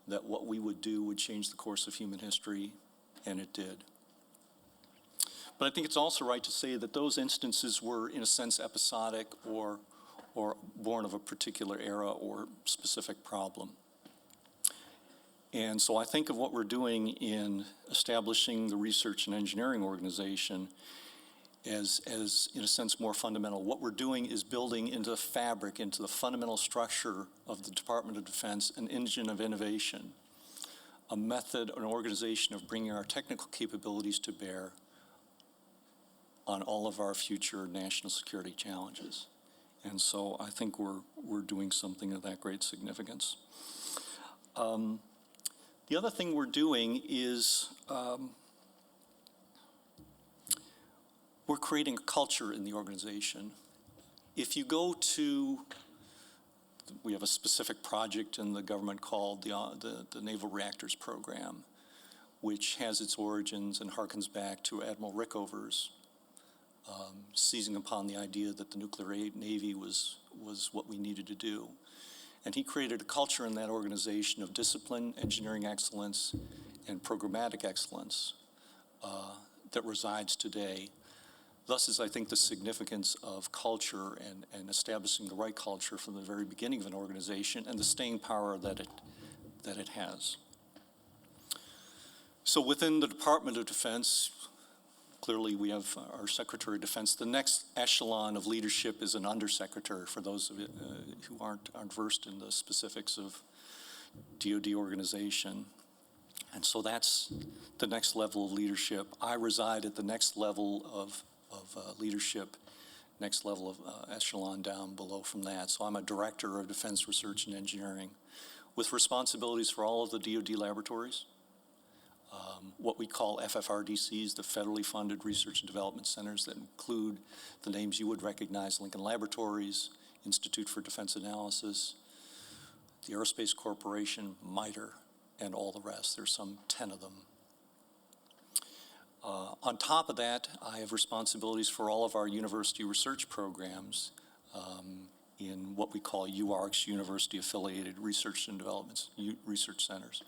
[SPEAKER 16] that what we would do would change the course of human history, and it did. But I think it's also right to say that those instances were, in a sense, episodic or born of a particular era or specific problem. And so I think of what we're doing in establishing the Research and Engineering Organization as in a sense more fundamental. What we're doing is building into the fabric, into the fundamental structure of the Department of Defense, an engine of innovation, a method, an organization of bringing our technical capabilities to bear on all of our future national security challenges. And so I think we're doing something of that great significance. The other thing we're doing is we're creating a culture in the organization. If you go to, we have a specific project in the government called the Naval Reactors Program, which has its origins and harkens back to Admiral Rickover's seizing upon the idea that the nuclear navy was what we needed to do. And he created a culture in that organization of discipline, engineering excellence, and programmatic excellence that resides today. Thus is, I think, the significance of culture and establishing the right culture from the very beginning of an organization and the staying power that it has. So within the Department of Defense, clearly we have our Secretary of Defense. The next echelon of leadership is an undersecretary, for those of you who aren't versed in the specifics of DoD organization. And so that's the next level of leadership. I reside at the next level of leadership, next level of echelon down below from that. So I'm a director of defense research and engineering with responsibilities for all of the DoD laboratories, what we call FFRDCs, the federally funded research and development centers that include the names you would recognize: Lincoln Laboratories, Institute for Defense Analysis, the Aerospace Corporation, MITRE, and all the rest. There's some 10 of them. On top of that, I have responsibilities for all of our university research programs in what we call UARCs, University-Affiliated Research and Development Research Centers.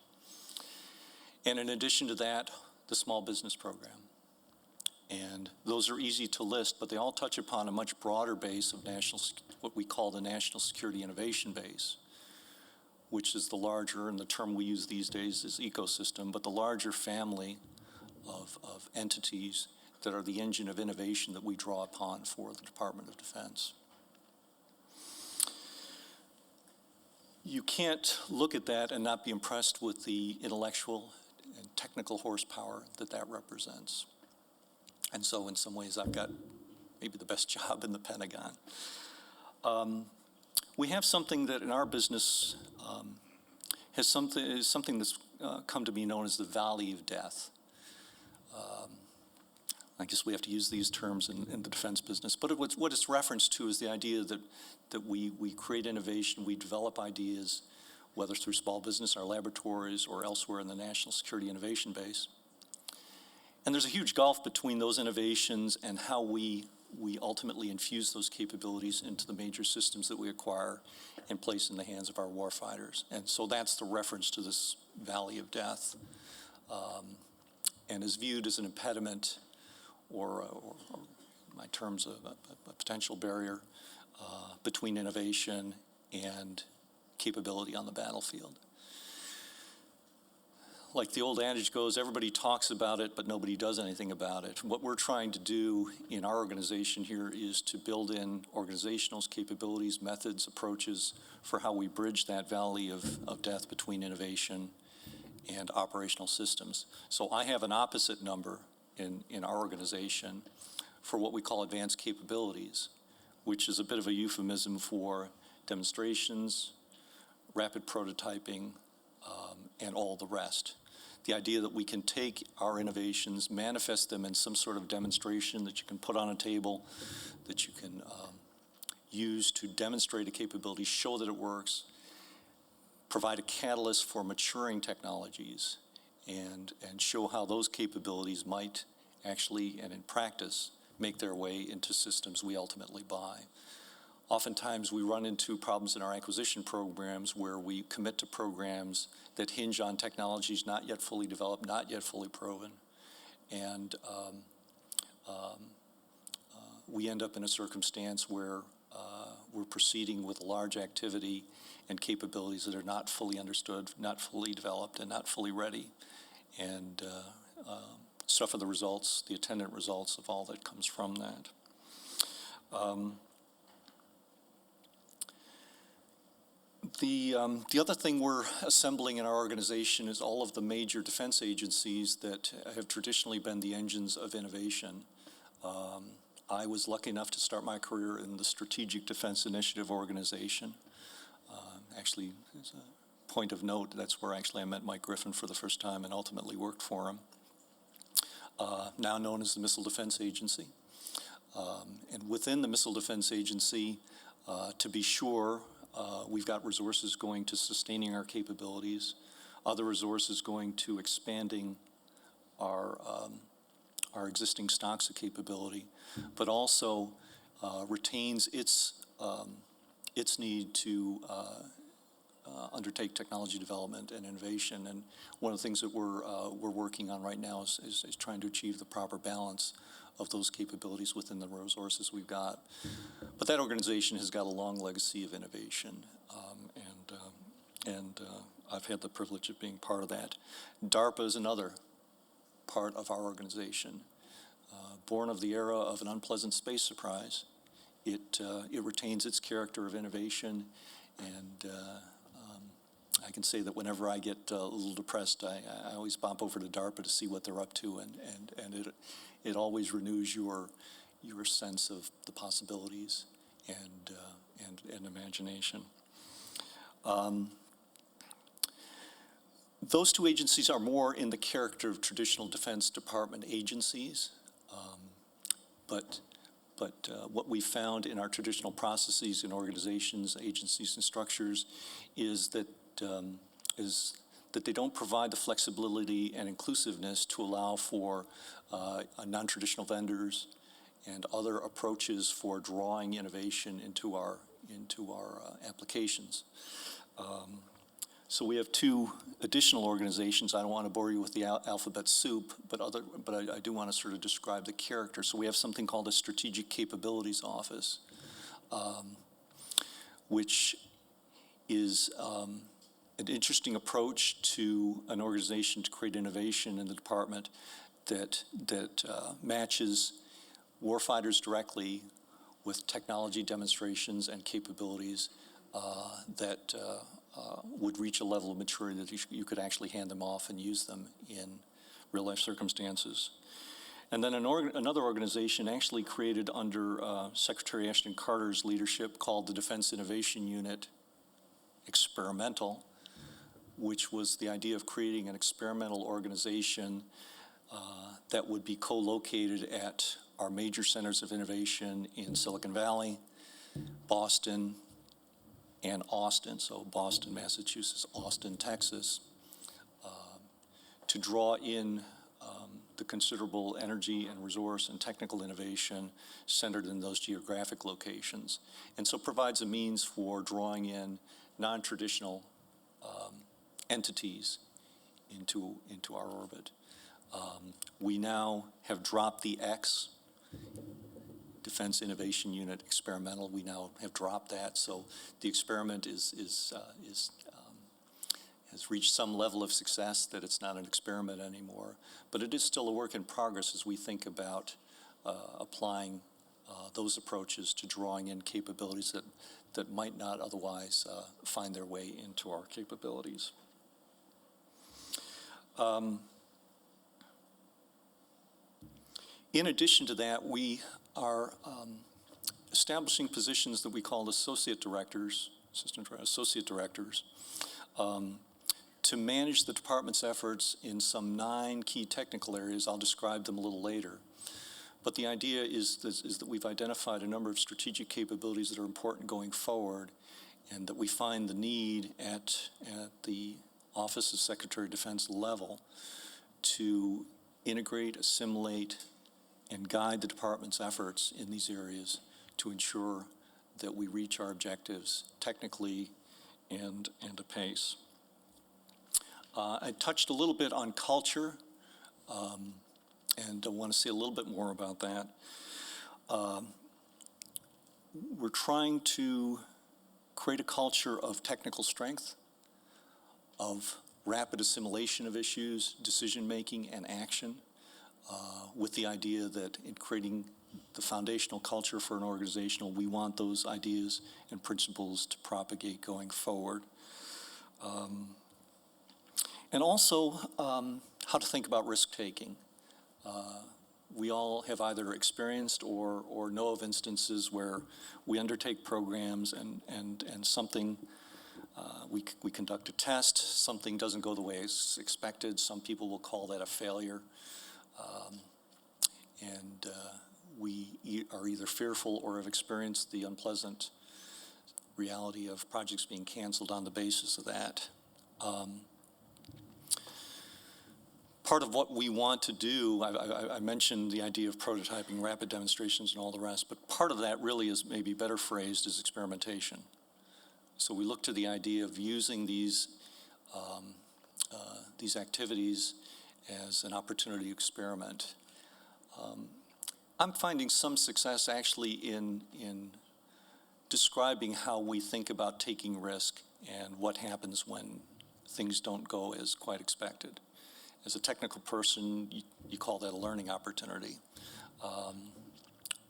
[SPEAKER 16] And in addition to that, the small business program. And those are easy to list, but they all touch upon a much broader base of what we call the National Security Innovation Base, which is the larger, and the term we use these days is ecosystem, but the larger family of entities that are the engine of innovation that we draw upon for the Department of Defense. You can't look at that and not be impressed with the intellectual and technical horsepower that represents. And so in some ways I've got maybe the best job in the Pentagon. We have something that in our business is something that's come to be known as the Valley of Death. I guess we have to use these terms in the defense business, but what it's referenced to is the idea that we create innovation, we develop ideas, whether through small business, our laboratories, or elsewhere in the National Security Innovation Base. And there's a huge gulf between those innovations and how we ultimately infuse those capabilities into the major systems that we acquire and place in the hands of our warfighters. And so that's the reference to this Valley of Death, and is viewed as an impediment or my terms, a potential barrier between innovation and capability on the battlefield. Like the old adage goes, everybody talks about it, but nobody does anything about it. What we're trying to do in our organization here is to build in organizational capabilities, methods, approaches for how we bridge that valley of death between innovation and operational systems. So I have an opposite number in our organization for what we call advanced capabilities, which is a bit of a euphemism for demonstrations, rapid prototyping, and all the rest. The idea that we can take our innovations, manifest them in some sort of demonstration that you can put on a table, that you can use to demonstrate a capability, show that it works, provide a catalyst for maturing technologies, and show how those capabilities might actually, and in practice, make their way into systems we ultimately buy. Oftentimes we run into problems in our acquisition programs where we commit to programs that hinge on technologies not yet fully developed, not yet fully proven. And we end up in a circumstance where we're proceeding with large activity and capabilities that are not fully understood, not fully developed, and not fully ready. And suffer the results, the attendant results of all that comes from that. The other thing we're assembling in our organization is all of the major defense agencies that have traditionally been the engines of innovation. I was lucky enough to start my career in the Strategic Defense Initiative Organization. Actually, as a point of note, that's where actually I met Mike Griffin for the first time and ultimately worked for him. Now known as the Missile Defense Agency. And within the Missile Defense Agency, to be sure, we've got resources going to sustaining our capabilities, other resources going to expanding our existing stocks of capability, but also retains its need to undertake technology development and innovation. And one of the things that we're working on right now is trying to achieve the proper balance of those capabilities within the resources we've got. But that organization has got a long legacy of innovation, and I've had the privilege of being part of that. DARPA is another part of our organization. Born of the era of an unpleasant space surprise, it retains its character of innovation, and I can say that whenever I get a little depressed, I always bump over to DARPA to see what they're up to, and it always renews your sense of the possibilities and imagination. Those two agencies are more in the character of traditional Defense Department agencies, but what we found in our traditional processes in organizations, agencies, and structures is that they don't provide the flexibility and inclusiveness to allow for non-traditional vendors and other approaches for drawing innovation into our applications. So we have two additional organizations. I don't want to bore you with the alphabet soup, but I do want to sort of describe the character. So we have something called a Strategic Capabilities Office, which is an interesting approach to an organization to create innovation in the department that matches warfighters directly with technology demonstrations and capabilities that would reach a level of maturity that you could actually hand them off and use them in real-life circumstances. And then another organization actually created under Secretary Ashton Carter's leadership called the Defense Innovation Unit Experimental, which was the idea of creating an experimental organization that would be co-located at our major centers of innovation in Silicon Valley, Boston, and Austin. So Boston, Massachusetts, Austin, Texas, to draw in the considerable energy and resource and technical innovation centered in those geographic locations. And so provides a means for drawing in non-traditional entities into our orbit. We now have dropped the X, Defense Innovation Unit Experimental. We now have dropped that, so the experiment has reached some level of success that it's not an experiment anymore. But it is still a work in progress as we think about applying those approaches to drawing in capabilities that might not otherwise find their way into our capabilities. In addition to that, we are establishing positions that we call associate directors, associate directors, to manage the department's efforts in some 9 key technical areas. I'll describe them a little later. But the idea is that we've identified a number of strategic capabilities that are important going forward, and that we find the need at the Office of Secretary of Defense level to integrate, assimilate, and guide the department's efforts in these areas to ensure that we reach our objectives technically and apace. I touched a little bit on culture, and I want to say a little bit more about that. We're trying to create a culture of technical strength, of rapid assimilation of issues, decision-making, and action. with the idea that in creating the foundational culture for an organizational, we want those ideas and principles to propagate going forward. And also, how to think about risk-taking. We all have either experienced or know of instances where we undertake programs and something, we conduct a test, something doesn't go the way it's expected. Some people will call that a failure. We are either fearful or have experienced the unpleasant reality of projects being canceled on the basis of that. Part of what we want to do, I mentioned the idea of prototyping, rapid demonstrations, and all the rest, but part of that really is maybe better phrased as experimentation. So we look to the idea of using these activities as an opportunity to experiment. I'm finding some success actually in describing how we think about taking risk and what happens when things don't go as quite expected. As a technical person, you call that a learning opportunity.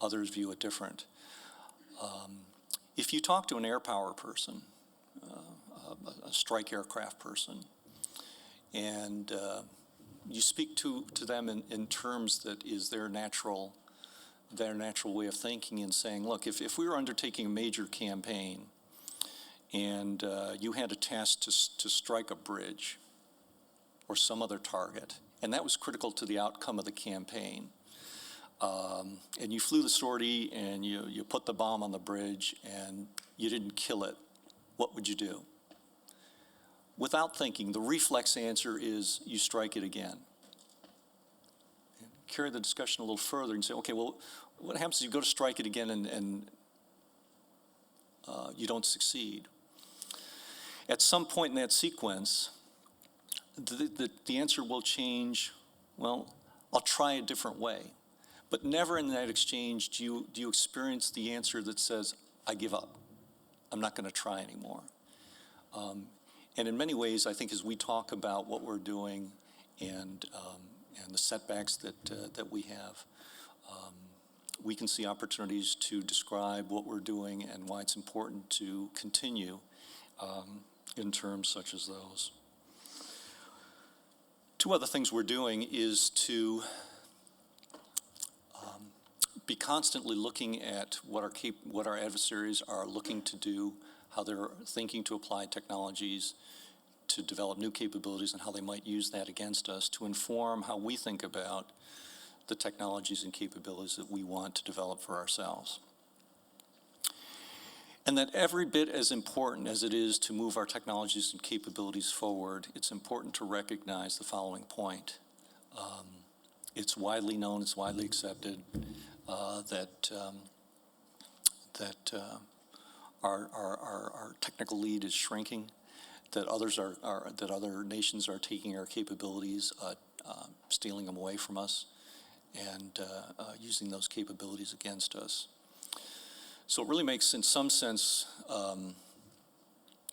[SPEAKER 16] Others view it different. If you talk to an air power person, a strike aircraft person, and you speak to them in terms that is their natural way of thinking and saying, look, if we were undertaking a major campaign and you had a task to strike a bridge or some other target, and that was critical to the outcome of the campaign, and you flew the sortie and you put the bomb on the bridge and you didn't kill it, what would you do? Without thinking, the reflex answer is you strike it again. Carry the discussion a little further and say, okay, well, what happens is you go to strike it again and you don't succeed. At some point in that sequence, the answer will change, well, I'll try a different way. But never in that exchange do you experience the answer that says, I give up. I'm not going to try anymore. And in many ways, I think as we talk about what we're doing and the setbacks that we have, we can see opportunities to describe what we're doing and why it's important to continue in terms such as those. Two other things we're doing is to be constantly looking at what our adversaries are looking to do, how they're thinking to apply technologies to develop new capabilities and how they might use that against us to inform how we think about the technologies and capabilities that we want to develop for ourselves. And that every bit as important as it is to move our technologies and capabilities forward, it's important to recognize the following point. It's widely known, it's widely accepted that our technical lead is shrinking, that other nations are taking our capabilities, stealing them away from us, and using those capabilities against us. So it really makes, in some sense,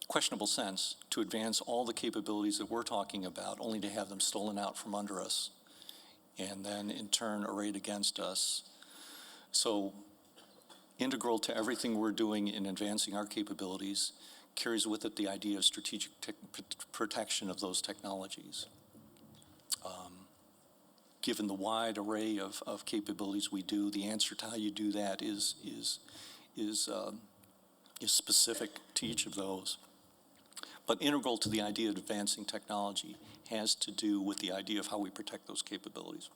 [SPEAKER 16] questionable sense to advance all the capabilities that we're talking about, only to have them stolen out from under us, and then in turn arrayed against us. So integral to everything we're doing in advancing our capabilities carries with it the idea of strategic protection of those technologies. Given the wide array of capabilities we do, the answer to how you do that is specific to each of those. But integral to the idea of advancing technology has to do with the idea of how we protect those capabilities.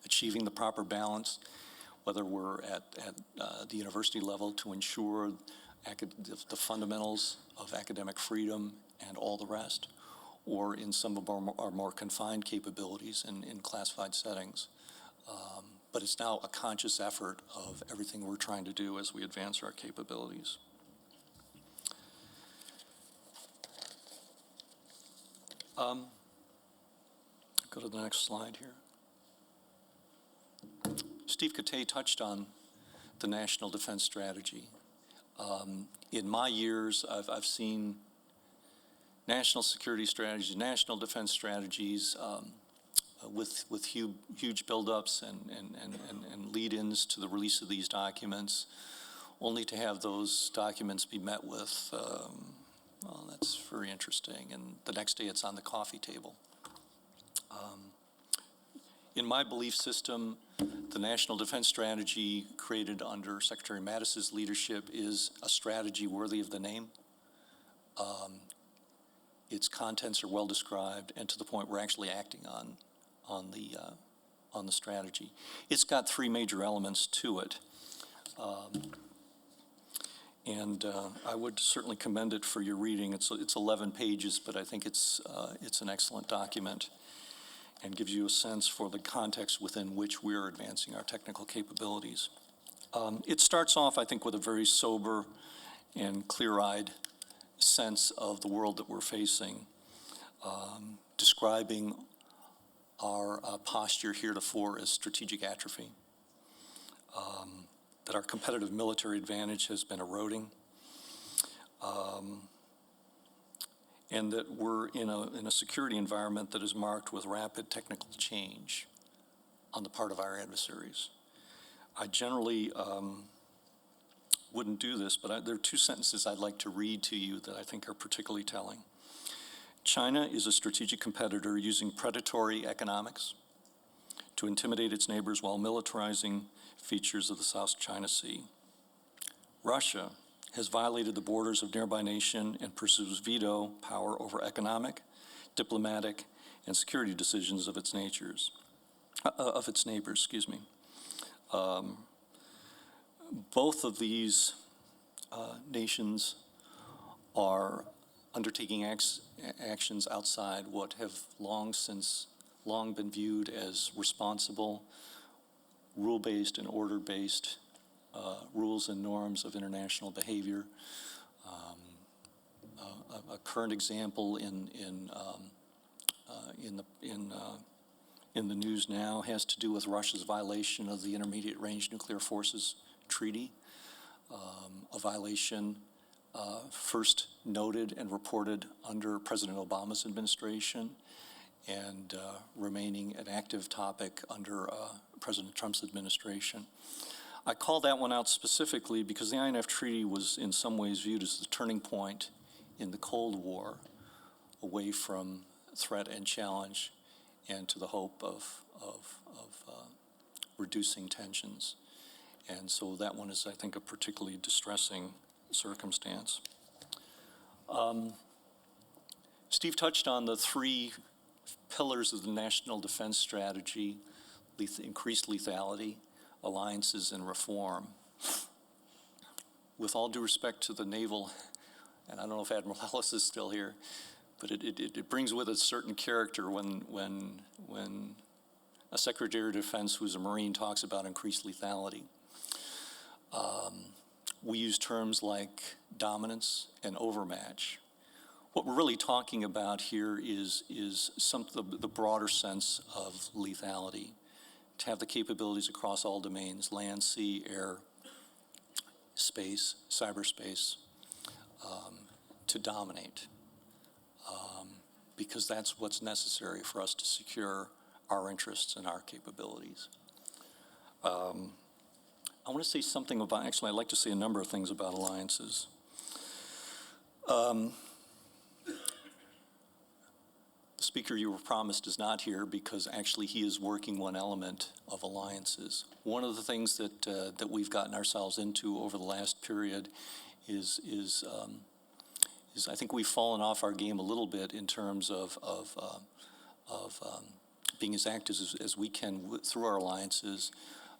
[SPEAKER 16] Achieving the proper balance, whether we're at the university level to ensure the fundamentals of academic freedom and all the rest, or in some of our more confined capabilities in classified settings. But it's now a conscious effort of everything we're trying to do as we advance our capabilities. Go to the next slide here. Steve Katay touched on the National Defense Strategy. In my years, I've seen national security strategies, national defense strategies with huge buildups and lead-ins to the release of these documents, only to have those documents be met with, well, that's very interesting. And the next day it's on the coffee table. In my belief system, the National Defense Strategy created under Secretary Mattis's leadership is a strategy worthy of the name. Its contents are well described, and to the point we're actually acting on the strategy. It's got three major elements to it. I would certainly commend it for your reading. It's 11 pages, but I think it's an excellent document and gives you a sense for the context within which we're advancing our technical capabilities. It starts off, I think, with a very sober and clear-eyed sense of the world that we're facing, describing our posture heretofore as strategic atrophy, that our competitive military advantage has been eroding, and that we're in a security environment that is marked with rapid technical change on the part of our adversaries. I generally wouldn't do this, but there are two sentences I'd like to read to you that I think are particularly telling. China is a strategic competitor using predatory economics to intimidate its neighbors while militarizing features of the South China Sea. Russia has violated the borders of nearby nation and pursues veto power over economic, diplomatic, and security decisions of its neighbors. Both of these nations are undertaking actions outside what have long been viewed as responsible, rule-based and order-based rules and norms of international behavior. A current example in the news now has to do with Russia's violation of the Intermediate Range Nuclear Forces Treaty, a violation first noted and reported under President Obama's administration and remaining an active topic under President Trump's administration. I call that one out specifically because the INF Treaty was in some ways viewed as the turning point in the Cold War, away from threat and challenge and to the hope of reducing tensions. And so that one is, I think, a particularly distressing circumstance. Steve touched on the three pillars of the National Defense Strategy: increased lethality, alliances, and reform. With all due respect to the naval, and I don't know if Admiral Ellis is still here, but it brings with it a certain character when a Secretary of Defense who's a Marine talks about increased lethality. We use terms like dominance and overmatch. What we're really talking about here is the broader sense of lethality, to have the capabilities across all domains: land, sea, air, space, cyberspace, to dominate, because that's what's necessary for us to secure our interests and our capabilities. I want to say something about, actually, I'd like to say a number of things about alliances. The speaker you were promised is not here because actually he is working one element of alliances. One of the things that we've gotten ourselves into over the last period is I think we've fallen off our game a little bit in terms of being as active as we can through our alliances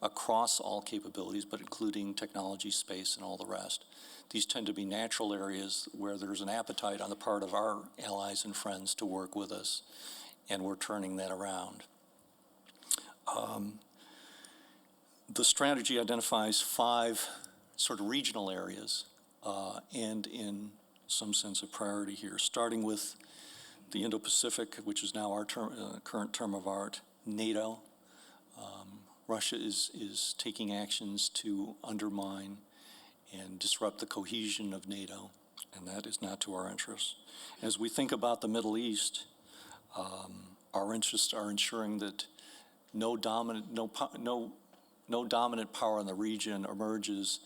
[SPEAKER 16] across all capabilities, but including technology, space, and all the rest. These tend to be natural areas where there's an appetite on the part of our allies and friends to work with us, and we're turning that around. The strategy identifies 5 sort of regional areas, and in some sense of priority here, starting with the Indo-Pacific, which is now our current term of art, NATO. Russia is taking actions to undermine and disrupt the cohesion of NATO, and that is not to our interests. As we think about the Middle East, Our interests are ensuring that no dominant power in the region emerges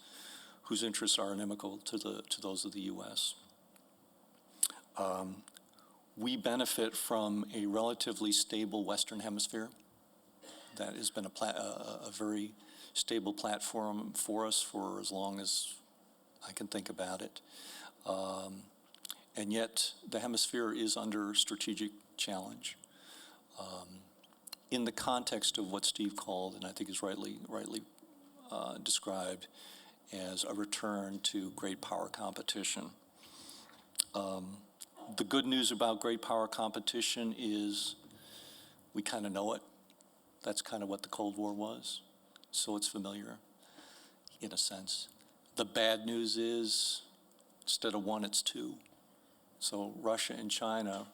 [SPEAKER 16] whose interests are inimical to those of the U.S. We benefit from a relatively stable Western Hemisphere. That has been a very stable platform for us for as long as I can think about it. And yet the hemisphere is under strategic challenge in the context of what Steve called, and I think is rightly described, as a return to great power competition. The good news about great power competition is we kind of know it. That's kind of what the Cold War was, so it's familiar in a sense. The bad news is instead of one, it's two. So Russia and China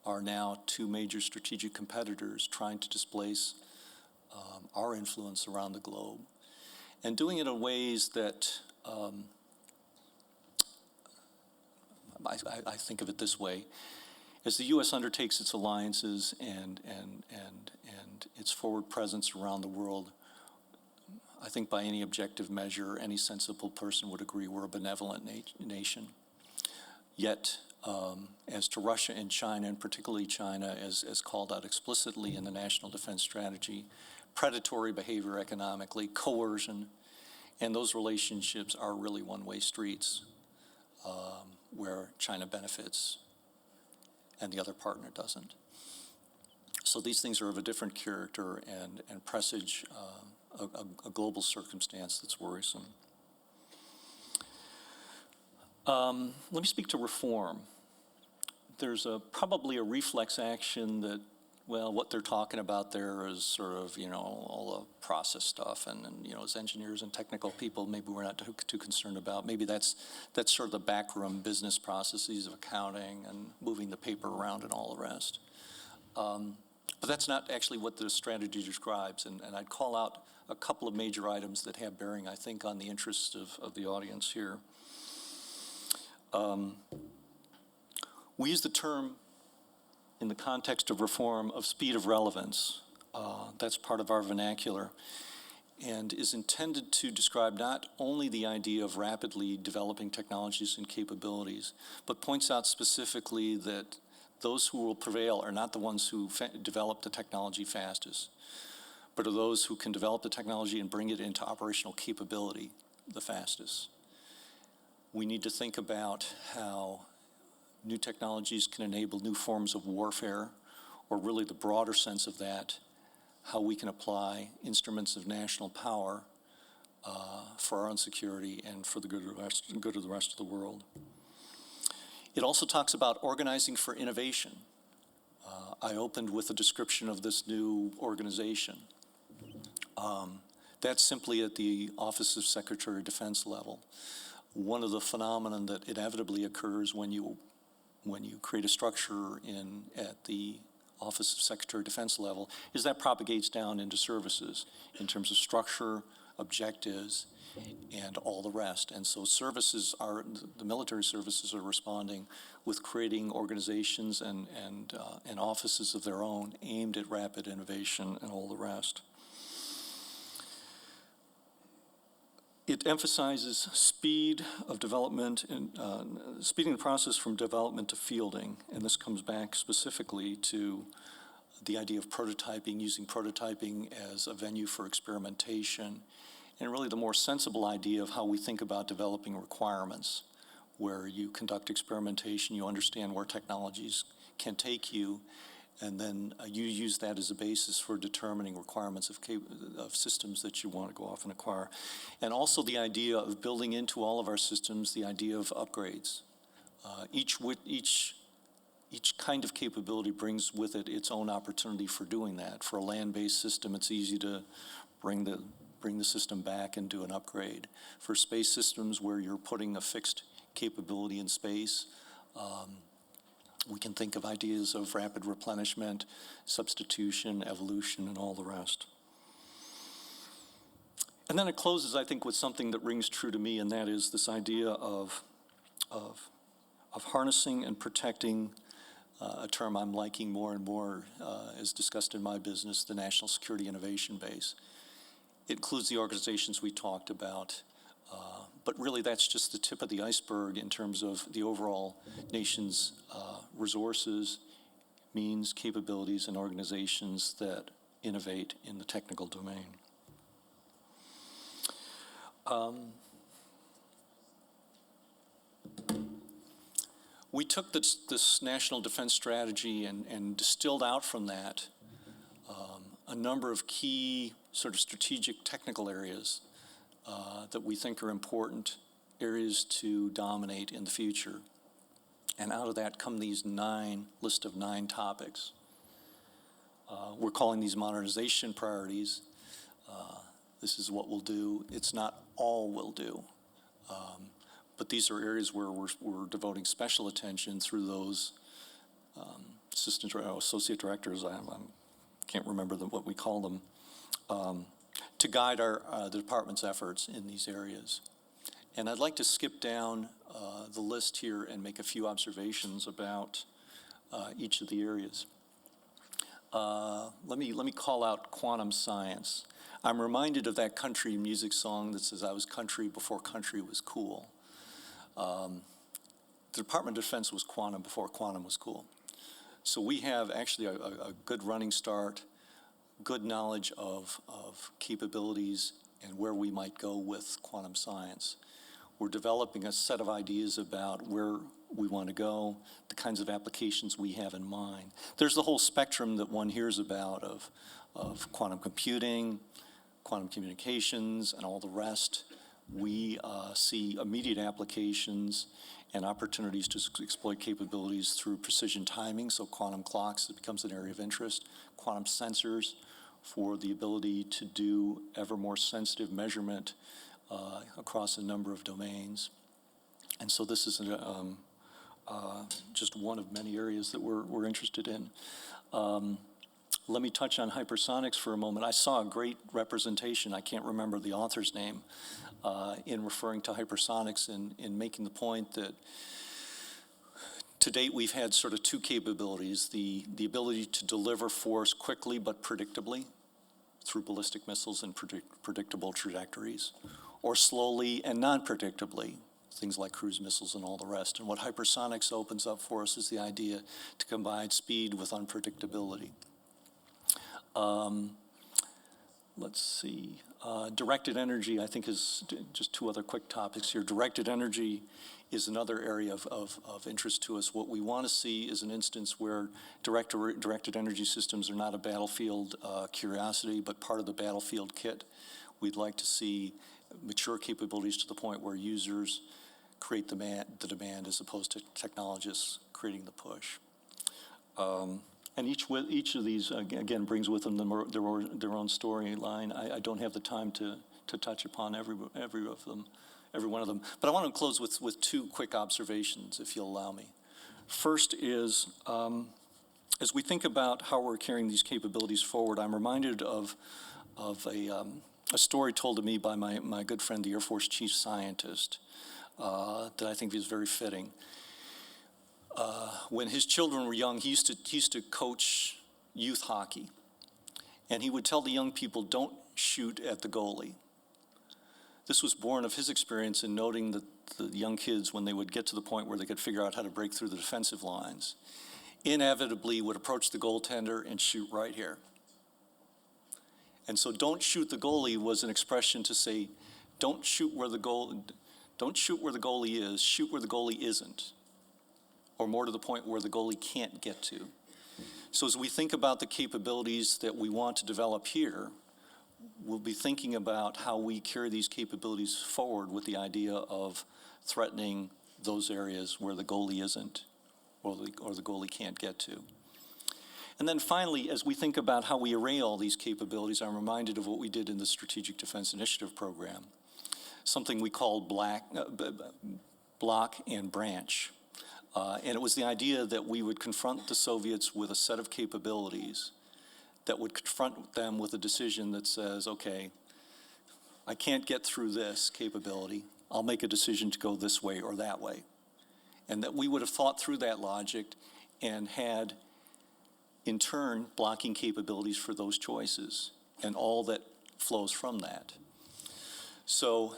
[SPEAKER 16] are now two major strategic competitors trying to displace our influence around the globe, and doing it in ways that I think of it this way. As the U.S. undertakes its alliances and its forward presence around the world, I think by any objective measure, any sensible person would agree we're a benevolent nation. Yet, as to Russia and China, and particularly China, as called out explicitly in the National Defense Strategy, predatory behavior economically, coercion, and those relationships are really one-way streets where China benefits and the other partner doesn't. So these things are of a different character and presage a global circumstance that's worrisome. Let me speak to reform. There's probably a reflex action that, well, what they're talking about there is sort of, all the process stuff, and as engineers and technical people, maybe we're not too concerned about. Maybe that's sort of the backroom business processes of accounting and moving the paper around and all the rest. But that's not actually what the strategy describes, and I'd call out a couple of major items that have bearing, I think, on the interests of the audience here. We use the term in the context of reform of speed of relevance. That's part of our vernacular and is intended to describe not only the idea of rapidly developing technologies and capabilities, but points out specifically that those who will prevail are not the ones who develop the technology fastest, but are those who can develop the technology and bring it into operational capability the fastest. We need to think about how new technologies can enable new forms of warfare, or really the broader sense of that, how we can apply instruments of national power for our own security and for the good of the rest of the world. It also talks about organizing for innovation. I opened with a description of this new organization. That's simply at the Office of Secretary of Defense level. One of the phenomena that inevitably occurs when you create a structure at the Office of Secretary of Defense level is that propagates down into services in terms of structure, objectives, and all the rest. And so the military services are responding with creating organizations and offices of their own aimed at rapid innovation and all the rest. It emphasizes speed of development and speeding the process from development to fielding, and this comes back specifically to the idea of prototyping, using prototyping as a venue for experimentation, and really the more sensible idea of how we think about developing requirements, where you conduct experimentation, you understand where technologies can take you, and then you use that as a basis for determining requirements of systems that you want to go off and acquire. And also the idea of building into all of our systems the idea of upgrades. Each kind of capability brings with it its own opportunity for doing that. For a land-based system, it's easy to bring the system back and do an upgrade. For space systems where you're putting a fixed capability in space, we can think of ideas of rapid replenishment, substitution, evolution, and all the rest. And then it closes, I think, with something that rings true to me, and that is this idea of harnessing and protecting a term I'm liking more and more as discussed in my business, the National Security Innovation Base. It includes the organizations we talked about, but really that's just the tip of the iceberg in terms of the overall nation's resources, means, capabilities, and organizations that innovate in the technical domain. We took this national defense strategy and distilled out from that a number of key sort of strategic technical areas that we think are important areas to dominate in the future. And out of that come these list of 9 topics. We're calling these modernization priorities. This is what we'll do. It's not all we'll do. But these are areas where we're devoting special attention through those associate directors, I can't remember what we call them, to guide the department's efforts in these areas. And I'd like to skip down the list here and make a few observations about each of the areas. Let me call out quantum science. I'm reminded of that country music song that says, "I was country before country was cool." The Department of Defense was quantum before quantum was cool. So we have actually a good running start, good knowledge of capabilities and where we might go with quantum science. We're developing a set of ideas about where we want to go, the kinds of applications we have in mind. There's the whole spectrum that one hears about of quantum computing, quantum communications, and all the rest. We see immediate applications and opportunities to exploit capabilities through precision timing, so quantum clocks, it becomes an area of interest, quantum sensors for the ability to do ever more sensitive measurement across a number of domains. And so this is just one of many areas that we're interested in. Let me touch on hypersonics for a moment. I saw a great representation, I can't remember the author's name, in referring to hypersonics and in making the point that to date we've had sort of 2 capabilities, the ability to deliver force quickly but predictably through ballistic missiles and predictable trajectories, or slowly and non-predictably, things like cruise missiles and all the rest. And what hypersonics opens up for us is the idea to combine speed with unpredictability. Let's see. Directed energy, I think, is just 2 other quick topics here. Directed energy is another area of interest to us. What we want to see is an instance where directed energy systems are not a battlefield curiosity, but part of the battlefield kit. We'd like to see mature capabilities to the point where users create the demand as opposed to technologists creating the push. And each of these, again, brings with them their own storyline. I don't have the time to touch upon every one of them. But I want to close with 2 quick observations, if you'll allow me. First is, as we think about how we're carrying these capabilities forward, I'm reminded of a story told to me by my good friend, the Air Force chief scientist, that I think is very fitting. When his children were young, he used to coach youth hockey. And he would tell the young people, don't shoot at the goalie. This was born of his experience in noting that the young kids, when they would get to the point where they could figure out how to break through the defensive lines, inevitably would approach the goaltender and shoot right here. And so don't shoot the goalie was an expression to say, don't shoot where the goalie is, shoot where the goalie isn't. Or more to the point where the goalie can't get to. So as we think about the capabilities that we want to develop here, we'll be thinking about how we carry these capabilities forward with the idea of threatening those areas where the goalie isn't or the goalie can't get to. And then finally, as we think about how we array all these capabilities, I'm reminded of what we did in the Strategic Defense Initiative program, something we called block and branch. And it was the idea that we would confront the Soviets with a set of capabilities that would confront them with a decision that says, okay, I can't get through this capability. I'll make a decision to go this way or that way. And that we would have thought through that logic and had, in turn, blocking capabilities for those choices and all that flows from that. So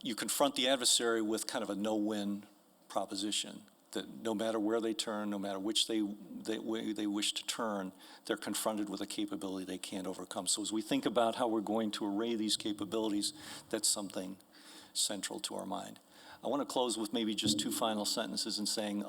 [SPEAKER 16] you confront the adversary with kind of a no-win proposition, that no matter where they turn, no matter which way they wish to turn, they're confronted with a capability they can't overcome. So as we think about how we're going to array these capabilities, that's something central to our mind. I want to close with maybe just two final sentences in saying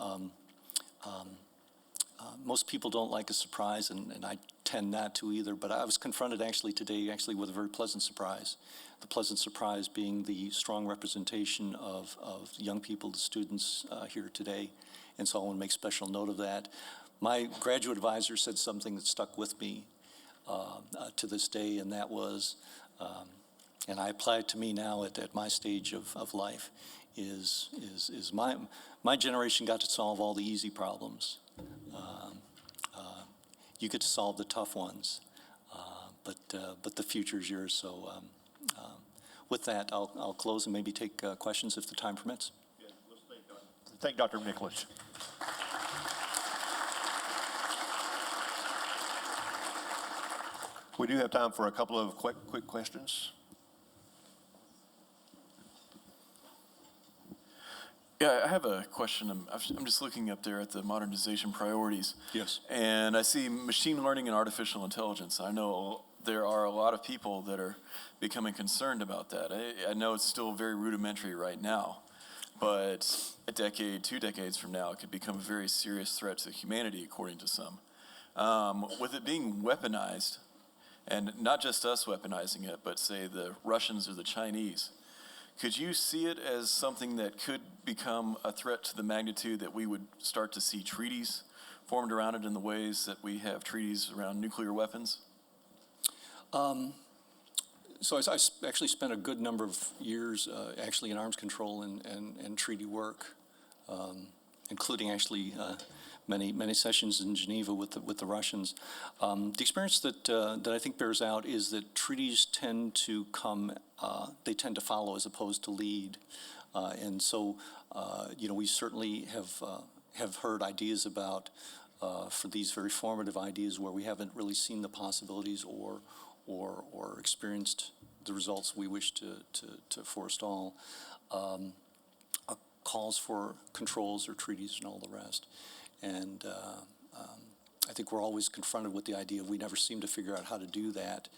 [SPEAKER 16] most people don't like a surprise, and I tend not to either, but I was confronted today with a very pleasant surprise. The pleasant surprise being the strong representation of young people, the students here today, and so I want to make special note of that. My graduate advisor said something that stuck with me to this day, and that was, and I apply it to me now at my stage of life, is my generation got to solve all the easy problems. You get to solve the tough ones, but the future's yours. So with that, I'll close and maybe take questions if the time permits.
[SPEAKER 1] Yeah, let's thank Dr. Nicholas. We do have time for a couple of quick questions.
[SPEAKER 13] Yeah, I have a question. I'm just looking up there at the modernization priorities.
[SPEAKER 16] Yes.
[SPEAKER 13] And I see machine learning and artificial intelligence. I know there are a lot of people that are becoming concerned about that. I know it's still very rudimentary right now, but a decade, 2 decades from now, it could become a very serious threat to humanity, according to some. With it being weaponized, and not just us weaponizing it, but say the Russians or the Chinese, could you see it as something that could become a threat to the magnitude that we would start to see treaties formed around it in the ways that we have treaties around nuclear weapons?
[SPEAKER 16] So I actually spent a good number of years actually in arms control and treaty work, including actually many sessions in Geneva with the Russians. The experience that I think bears out is that treaties tend to they tend to follow as opposed to lead, and so we certainly have heard ideas about for these very formative ideas where we haven't really seen the possibilities or experienced the results we wish to forestall. Calls for controls or treaties and all the rest. And I think we're always confronted with the idea we never seem to figure out how to do that,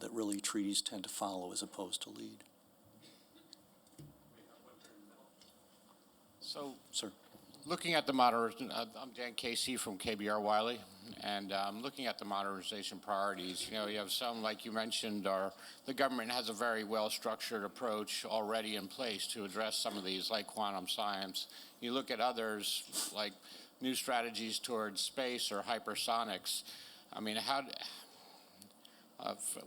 [SPEAKER 16] that really treaties tend to follow as opposed to lead.
[SPEAKER 17] So,
[SPEAKER 16] sir,
[SPEAKER 17] looking at the modernization, I'm Dan Casey from KBR Wiley, and looking at the modernization priorities, you have some, like you mentioned, the government has a very well-structured approach already in place to address some of these, like quantum science. You look at others, like new strategies towards space or hypersonics. I mean,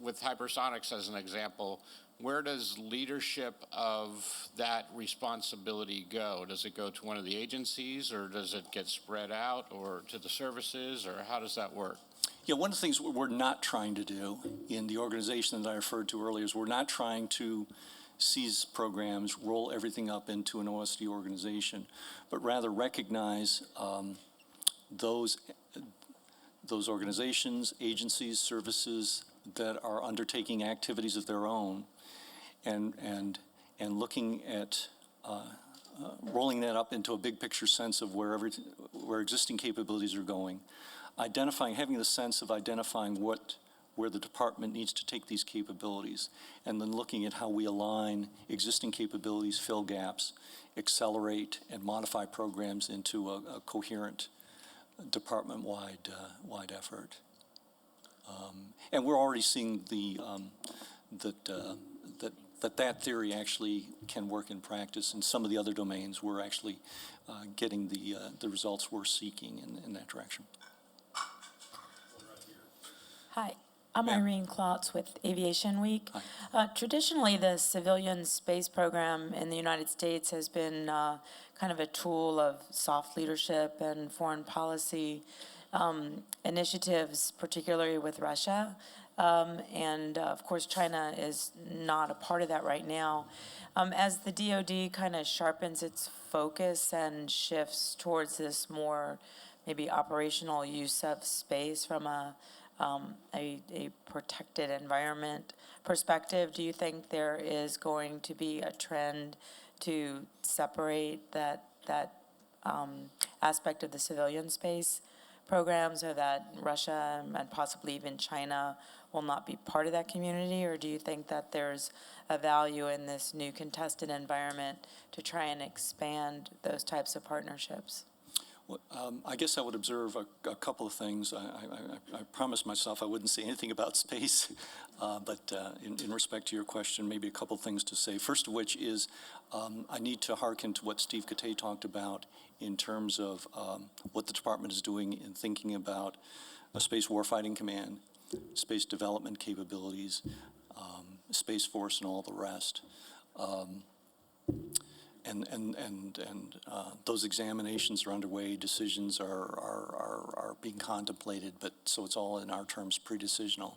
[SPEAKER 17] with hypersonics as an example, where does leadership of that responsibility go? Does it go to one of the agencies, or does it get spread out, or to the services, or how does that work?
[SPEAKER 16] Yeah, one of the things we're not trying to do in the organization that I referred to earlier is we're not trying to seize programs, roll everything up into an OSD organization, but rather recognize those organizations, agencies, services that are undertaking activities of their own, and looking at rolling that up into a big picture sense of where existing capabilities are going, having the sense of identifying where the department needs to take these capabilities, and then looking at how we align existing capabilities, fill gaps, accelerate, and modify programs into a coherent department-wide effort. And we're already seeing that theory actually can work in practice. In some of the other domains, we're actually getting the results we're seeking in that direction.
[SPEAKER 18] Hi, I'm Irene Klotz with Aviation Week. Traditionally, the civilian space program in the United States has been kind of a tool of soft leadership and foreign policy initiatives, particularly with Russia. And of course, China is not a part of that right now. As the DoD kind of sharpens its focus and shifts towards this more maybe operational use of space from a protected environment perspective, do you think there is going to be a trend to separate that aspect of the civilian space program so that Russia and possibly even China will not be part of that community? Or do you think that there's a value in this new contested environment to try and expand those types of partnerships?
[SPEAKER 16] Well, I guess I would observe a couple of things. I promised myself I wouldn't say anything about space, but in respect to your question, maybe a couple of things to say. First of which is I need to hearken to what Steve Katay talked about in terms of what the department is doing in thinking about a space warfighting command, space development capabilities, Space Force, and all the rest. And those examinations are underway. Decisions are being contemplated, but so it's all in our terms pre-decisional.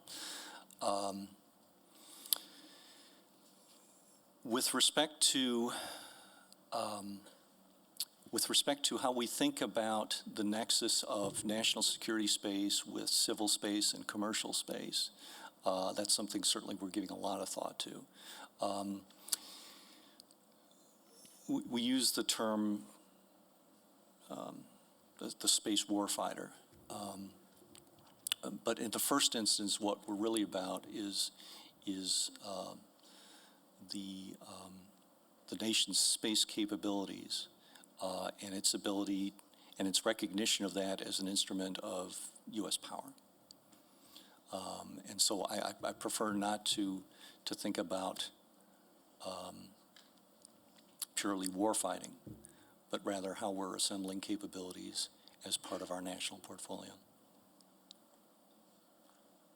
[SPEAKER 16] With respect to how we think about the nexus of national security space with civil space and commercial space, that's something certainly we're giving a lot of thought to. We use the term the space warfighter, but in the first instance, what we're really about is the nation's space capabilities and its ability and its recognition of that as an instrument of U.S. power. And so I prefer not to think about purely warfighting, but rather how we're assembling capabilities as part of our national portfolio.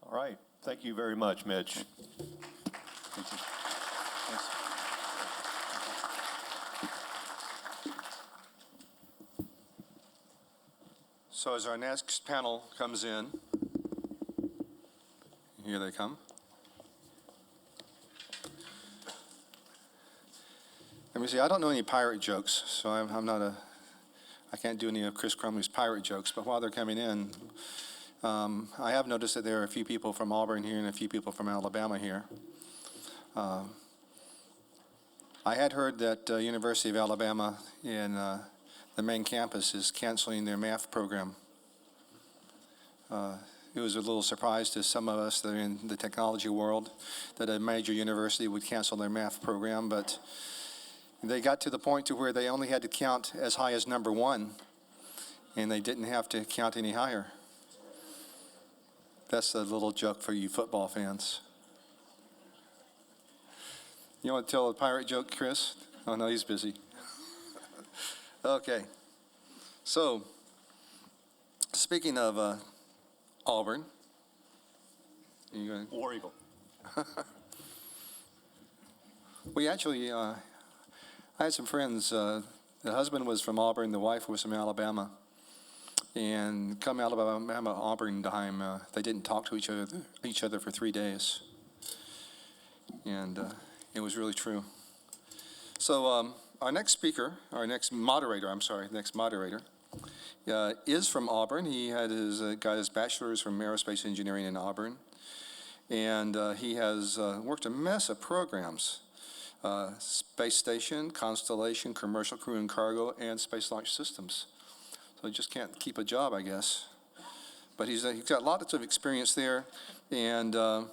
[SPEAKER 1] All right. Thank you very much, Mitch.
[SPEAKER 16] Thank you. Thanks.
[SPEAKER 19] So as our next panel comes in, here they come. Let me see, I don't know any pirate jokes, so I can't do any of Chris Crumley's pirate jokes, but while they're coming in, I have noticed that there are a few people from Auburn here and a few people from Alabama here. I had heard that University of Alabama in the main campus is canceling their math program. It was a little surprise to some of us that are in the technology world that a major university would cancel their math program, but they got to the point to where they only had to count as high as number 1, and they didn't have to count any higher. That's a little joke for you football fans. You want to tell a pirate joke, Chris? Oh, no, he's busy. Okay. So, speaking of Auburn.
[SPEAKER 1] War Eagle.
[SPEAKER 19] We actually, I had some friends. The husband was from Auburn, the wife was from Alabama. And come Alabama, Auburn time, they didn't talk to each other for 3 days. And it was really true. So our next moderator is from Auburn. He had got his bachelor's from aerospace engineering in Auburn. And he has worked a mess of programs. Space Station, Constellation, Commercial Crew and Cargo, and Space Launch Systems. So he just can't keep a job, I guess. But he's got lots of experience there. And let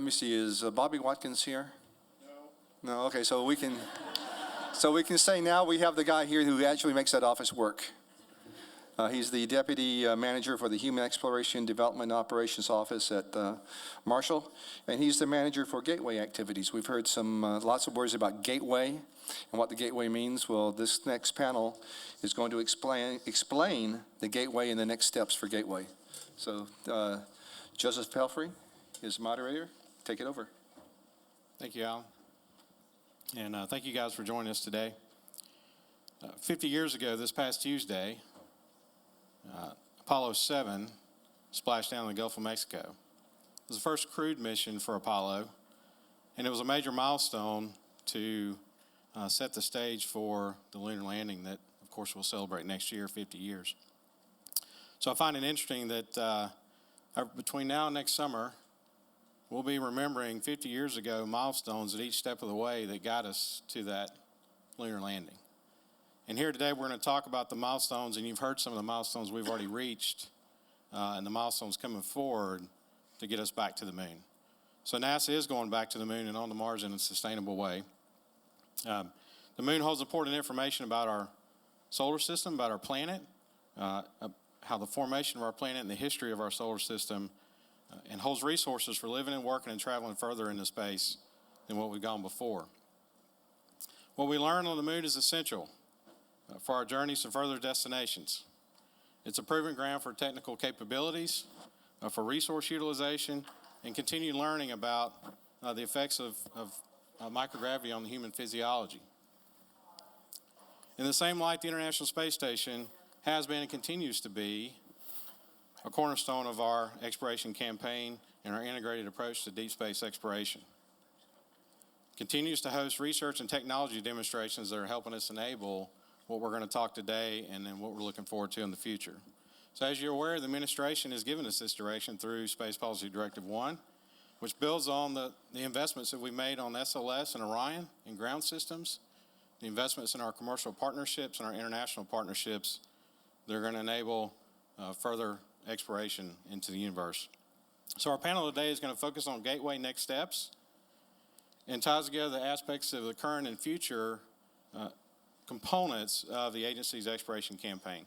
[SPEAKER 19] me see, is Bobby Watkins here? No. No, okay, so we can say now we have the guy here who actually makes that office work. He's the Deputy Manager for the Human Exploration Development Operations Office at Marshall, and he's the Manager for Gateway Activities. We've heard lots of words about Gateway and what the Gateway means. Well, this next panel is going to explain the Gateway and the next steps for Gateway. So Joseph Pelfrey is moderator. Take it over.
[SPEAKER 20] Thank you, Al. And thank you guys for joining us today. 50 years ago, this past Tuesday, Apollo 7 splashdown in the Gulf of Mexico. It was the first crewed mission for Apollo, and it was a major milestone to set the stage for the lunar landing that, of course, we'll celebrate next year, 50 years. So I find it interesting that between now and next summer, we'll be remembering 50 years ago milestones at each step of the way that got us to that lunar landing. And here today, we're going to talk about the milestones, and you've heard some of the milestones we've already reached, and the milestones coming forward to get us back to the moon. So NASA is going back to the moon and on to Mars in a sustainable way. The moon holds important information about our solar system, about our planet, how the formation of our planet and the history of our solar system, and holds resources for living and working and traveling further into space than what we've gone before. What we learn on the moon is essential for our journeys to further destinations. It's a proving ground for technical capabilities, for resource utilization, and continued learning about the effects of microgravity on the human physiology. In the same light, the International Space Station has been and continues to be a cornerstone of our exploration campaign and our integrated approach to deep space exploration. Continues to host research and technology demonstrations that are helping us enable what we're going to talk today and then what we're looking forward to in the future. So as you're aware, the administration has given us this direction through Space Policy Directive 1, which builds on the investments that we made on SLS and Orion and ground systems, the investments in our commercial partnerships and our international partnerships that are going to enable further exploration into the universe. So our panel today is going to focus on Gateway next steps and ties together the aspects of the current and future components of the agency's exploration campaign.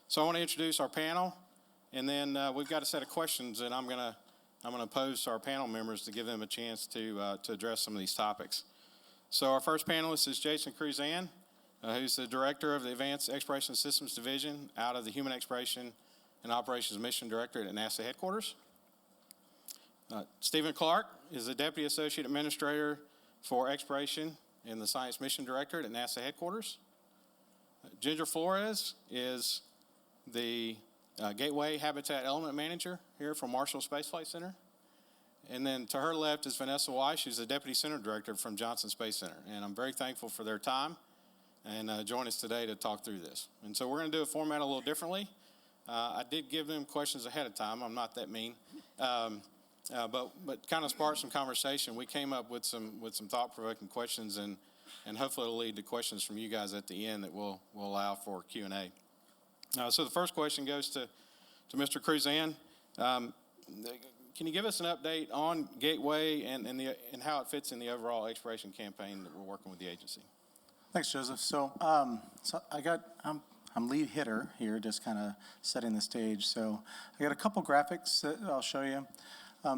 [SPEAKER 20] So I want to introduce our panel, and then we've got a set of questions that I'm going to pose to our panel members to give them a chance to address some of these topics. So our first panelist is Jason Cruzan, who's the Director of the Advanced Exploration Systems Division out of the Human Exploration and Operations Mission Directorate at NASA headquarters. Stephen Clark is the Deputy Associate Administrator for Exploration in the Science Mission Directorate at NASA headquarters. Ginger Flores is the Gateway Habitat Element Manager here from Marshall Space Flight Center. And then to her left is Vanessa Weiss. She's the Deputy Center Director from Johnson Space Center. And I'm very thankful for their time and join us today to talk through this. And so we're going to do a format a little differently. I did give them questions ahead of time. I'm not that mean. But kind of sparked some conversation. We came up with some thought-provoking questions, and hopefully it'll lead to questions from you guys at the end that we'll allow for Q&A. So the first question goes to Mr. Cruzan. Can you give us an update on Gateway and how it fits in the overall exploration campaign that we're working with the agency?
[SPEAKER 2] Thanks, Joseph. So, I'm lead hitter here, just kind of setting the stage. So I got a couple graphics that I'll show you.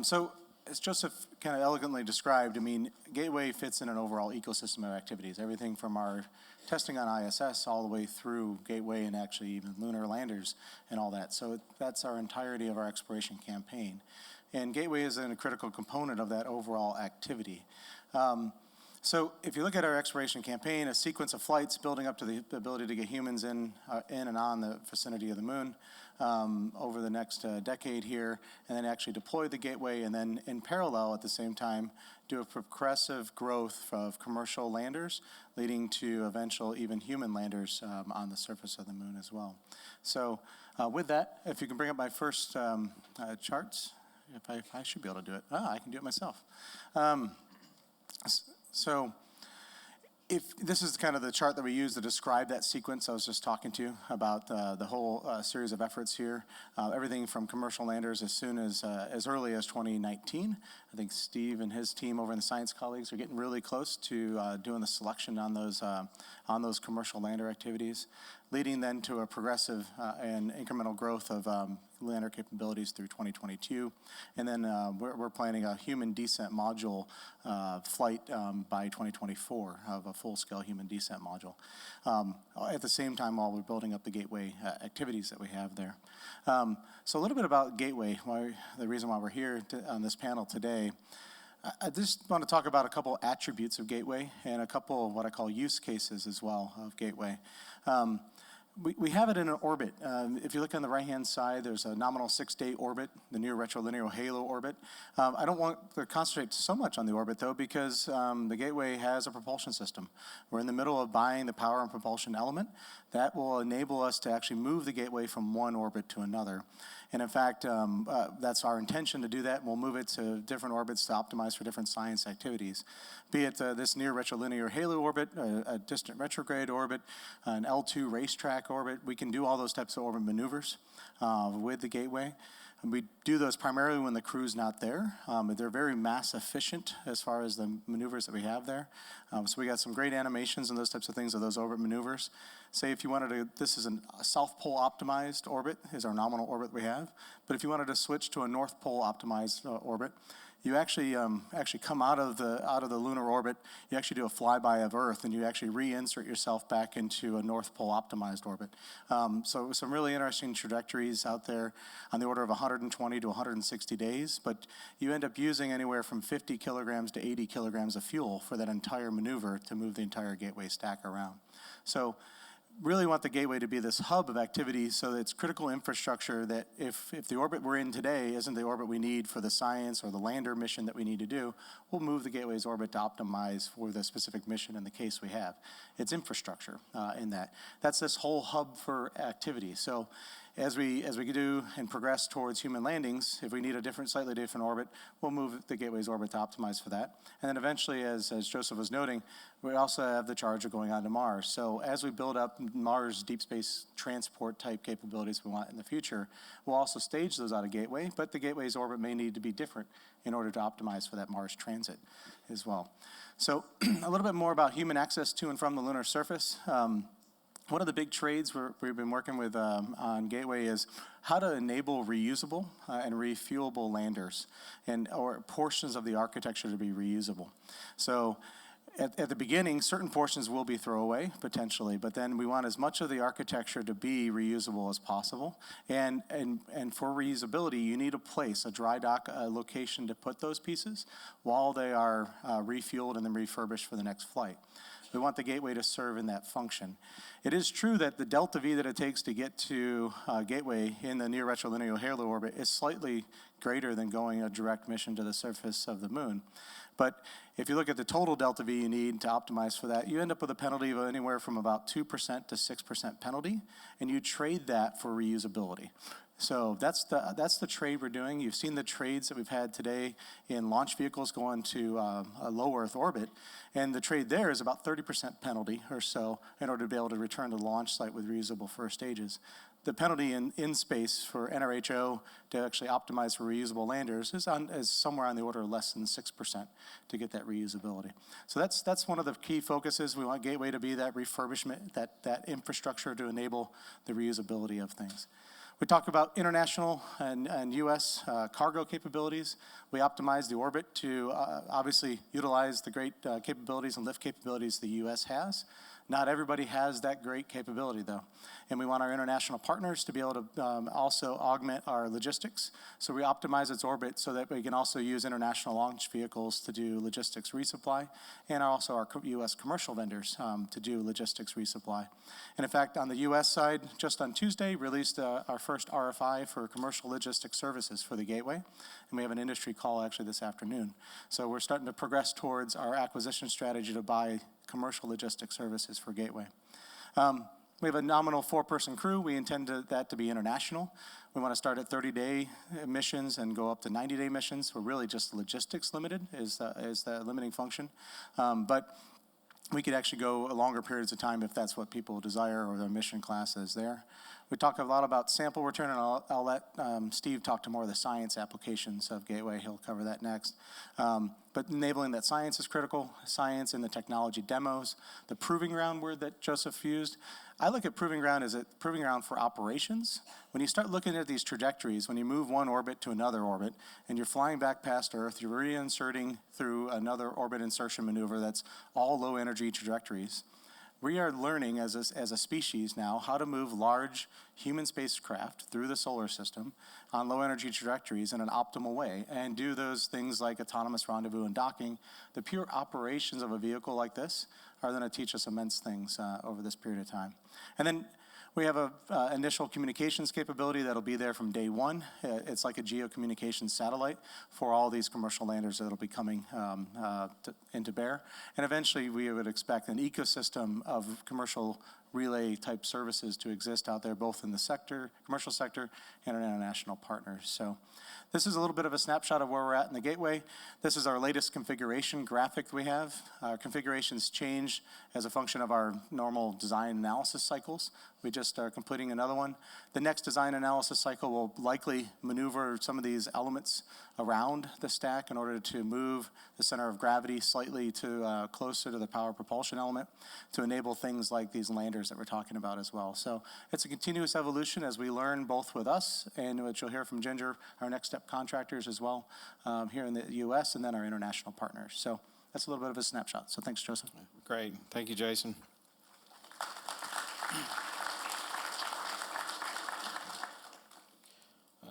[SPEAKER 2] So as Joseph kind of elegantly described, I mean, Gateway fits in an overall ecosystem of activities, everything from our testing on ISS all the way through Gateway and actually even lunar landers and all that. So that's our entirety of our exploration campaign. And Gateway is a critical component of that overall activity. So if you look at our exploration campaign, a sequence of flights building up to the ability to get humans in and on the vicinity of the moon over the next decade here, and then actually deploy the Gateway, and then in parallel at the same time do a progressive growth of commercial landers leading to eventual even human landers on the surface of the moon as well. So with that, if you can bring up my first charts, if I should be able to do it. I can do it myself. So if this is kind of the chart that we use to describe that sequence I was just talking to you about the whole series of efforts here, everything from commercial landers as soon as early as 2019. I think Steve and his team over in the science colleagues are getting really close to doing the selection on those commercial lander activities, leading then to a progressive and incremental growth of lander capabilities through 2022. And then we're planning a human descent module flight by 2024 of a full-scale human descent module. At the same time, while we're building up the Gateway activities that we have there. So a little bit about Gateway, the reason why we're here on this panel today. I just want to talk about a couple attributes of Gateway and a couple of what I call use cases as well of Gateway. we have it in an orbit. If you look on the right-hand side, there's a nominal 6-day orbit, the near retrolinear halo orbit. I don't want to concentrate so much on the orbit, though, because the Gateway has a propulsion system. We're in the middle of buying the power and propulsion element. That will enable us to actually move the Gateway from one orbit to another. And in fact, that's our intention to do that. We'll move it to different orbits to optimize for different science activities. Be it this near retrolinear halo orbit, a distant retrograde orbit, an L2 racetrack orbit. We can do all those types of orbit maneuvers with the Gateway. And we do those primarily when the crew's not there. They're very mass efficient as far as the maneuvers that we have there. So we got some great animations and those types of things of those orbit maneuvers. Say if you wanted to, this is a South Pole optimized orbit, is our nominal orbit we have. But if you wanted to switch to a North Pole optimized orbit, you actually come out of the lunar orbit. You actually do a flyby of Earth, and you actually reinsert yourself back into a North Pole optimized orbit. So some really interesting trajectories out there on the order of 120 to 160 days. But you end up using anywhere from 50 kilograms to 80 kilograms of fuel for that entire maneuver to move the entire Gateway stack around. So really want the Gateway to be this hub of activity so that it's critical infrastructure that if the orbit we're in today isn't the orbit we need for the science or the lander mission that we need to do, we'll move the Gateway's orbit to optimize for the specific mission in the case we have. It's infrastructure in that. That's this whole hub for activity. So as we do and progress towards human landings, if we need a slightly different orbit, we'll move the Gateway's orbit to optimize for that. And then eventually, as Joseph was noting, we also have the charge of going on to Mars. So as we build up Mars deep space transport type capabilities we want in the future, we'll also stage those out of Gateway, but the Gateway's orbit may need to be different in order to optimize for that Mars transit as well. So a little bit more about human access to and from the lunar surface. One of the big trades we've been working with on Gateway is how to enable reusable and refuelable landers or portions of the architecture to be reusable. So at the beginning, certain portions will be throwaway, potentially, but then we want as much of the architecture to be reusable as possible. And for reusability, you need a place, a dry dock location to put those pieces while they are refueled and then refurbished for the next flight. We want the Gateway to serve in that function. It is true that the delta V that it takes to get to Gateway in the near retrolinear halo orbit is slightly greater than going a direct mission to the surface of the moon. But if you look at the total delta V you need to optimize for that, you end up with a penalty of anywhere from about 2% to 6% penalty, and you trade that for reusability. So that's the trade we're doing. You've seen the trades that we've had today in launch vehicles going to a low Earth orbit, and the trade there is about 30% penalty or so in order to be able to return to the launch site with reusable first stages. The penalty in space for NRHO to actually optimize for reusable landers is somewhere on the order of less than 6% to get that reusability. So that's one of the key focuses. We want Gateway to be that refurbishment, that infrastructure to enable the reusability of things. We talked about international and U.S. Cargo capabilities. We optimized the orbit to obviously utilize the great capabilities and lift capabilities the U.S. has. Not everybody has that great capability, though. And we want our international partners to be able to also augment our logistics. So we optimize its orbit so that we can also use international launch vehicles to do logistics resupply, and also our U.S. commercial vendors to do logistics resupply. And in fact, on the U.S. side, just on Tuesday, released our first RFI for commercial logistics services for the Gateway. And we have an industry call actually this afternoon. So we're starting to progress towards our acquisition strategy to buy commercial logistics services for Gateway. We have a nominal 4-person crew. We intend that to be international. We want to start at 30-day missions and go up to 90-day missions. We're really just logistics limited is the limiting function. But we could actually go longer periods of time if that's what people desire or their mission class is there. We talk a lot about sample return, and I'll let Steve talk to more of the science applications of Gateway. He'll cover that next. But enabling that science is critical, science and the technology demos. The proving ground word that Joseph used, I look at proving ground as a proving ground for operations. When you start looking at these trajectories, when you move one orbit to another orbit, and you're flying back past Earth, you're reinserting through another orbit insertion maneuver that's all low energy trajectories. We are learning as a species now how to move large human spacecraft through the solar system on low energy trajectories in an optimal way and do those things like autonomous rendezvous and docking. The pure operations of a vehicle like this are going to teach us immense things over this period of time. And then We have a initial communications capability that'll be there from day one. It's like a geocommunications satellite for all these commercial landers that'll be coming into bear. And eventually we would expect an ecosystem of commercial relay type services to exist out there, both in the sector, commercial sector, and our international partners. So this is a little bit of a snapshot of where we're at in the gateway. This is our latest configuration graphic we have. Configurations change as a function of our normal design analysis cycles. We just are completing another one. The next design analysis cycle will likely maneuver some of these elements around the stack in order to move the center of gravity slightly to closer to the power propulsion element to enable things like these landers that we're talking about as well. So it's a continuous evolution as we learn both with us and what you'll hear from Ginger, our next step contractors as well here in the US, and then our international partners. So that's a little bit of a snapshot. So thanks, Joseph.
[SPEAKER 20] Great. Thank you, Jason.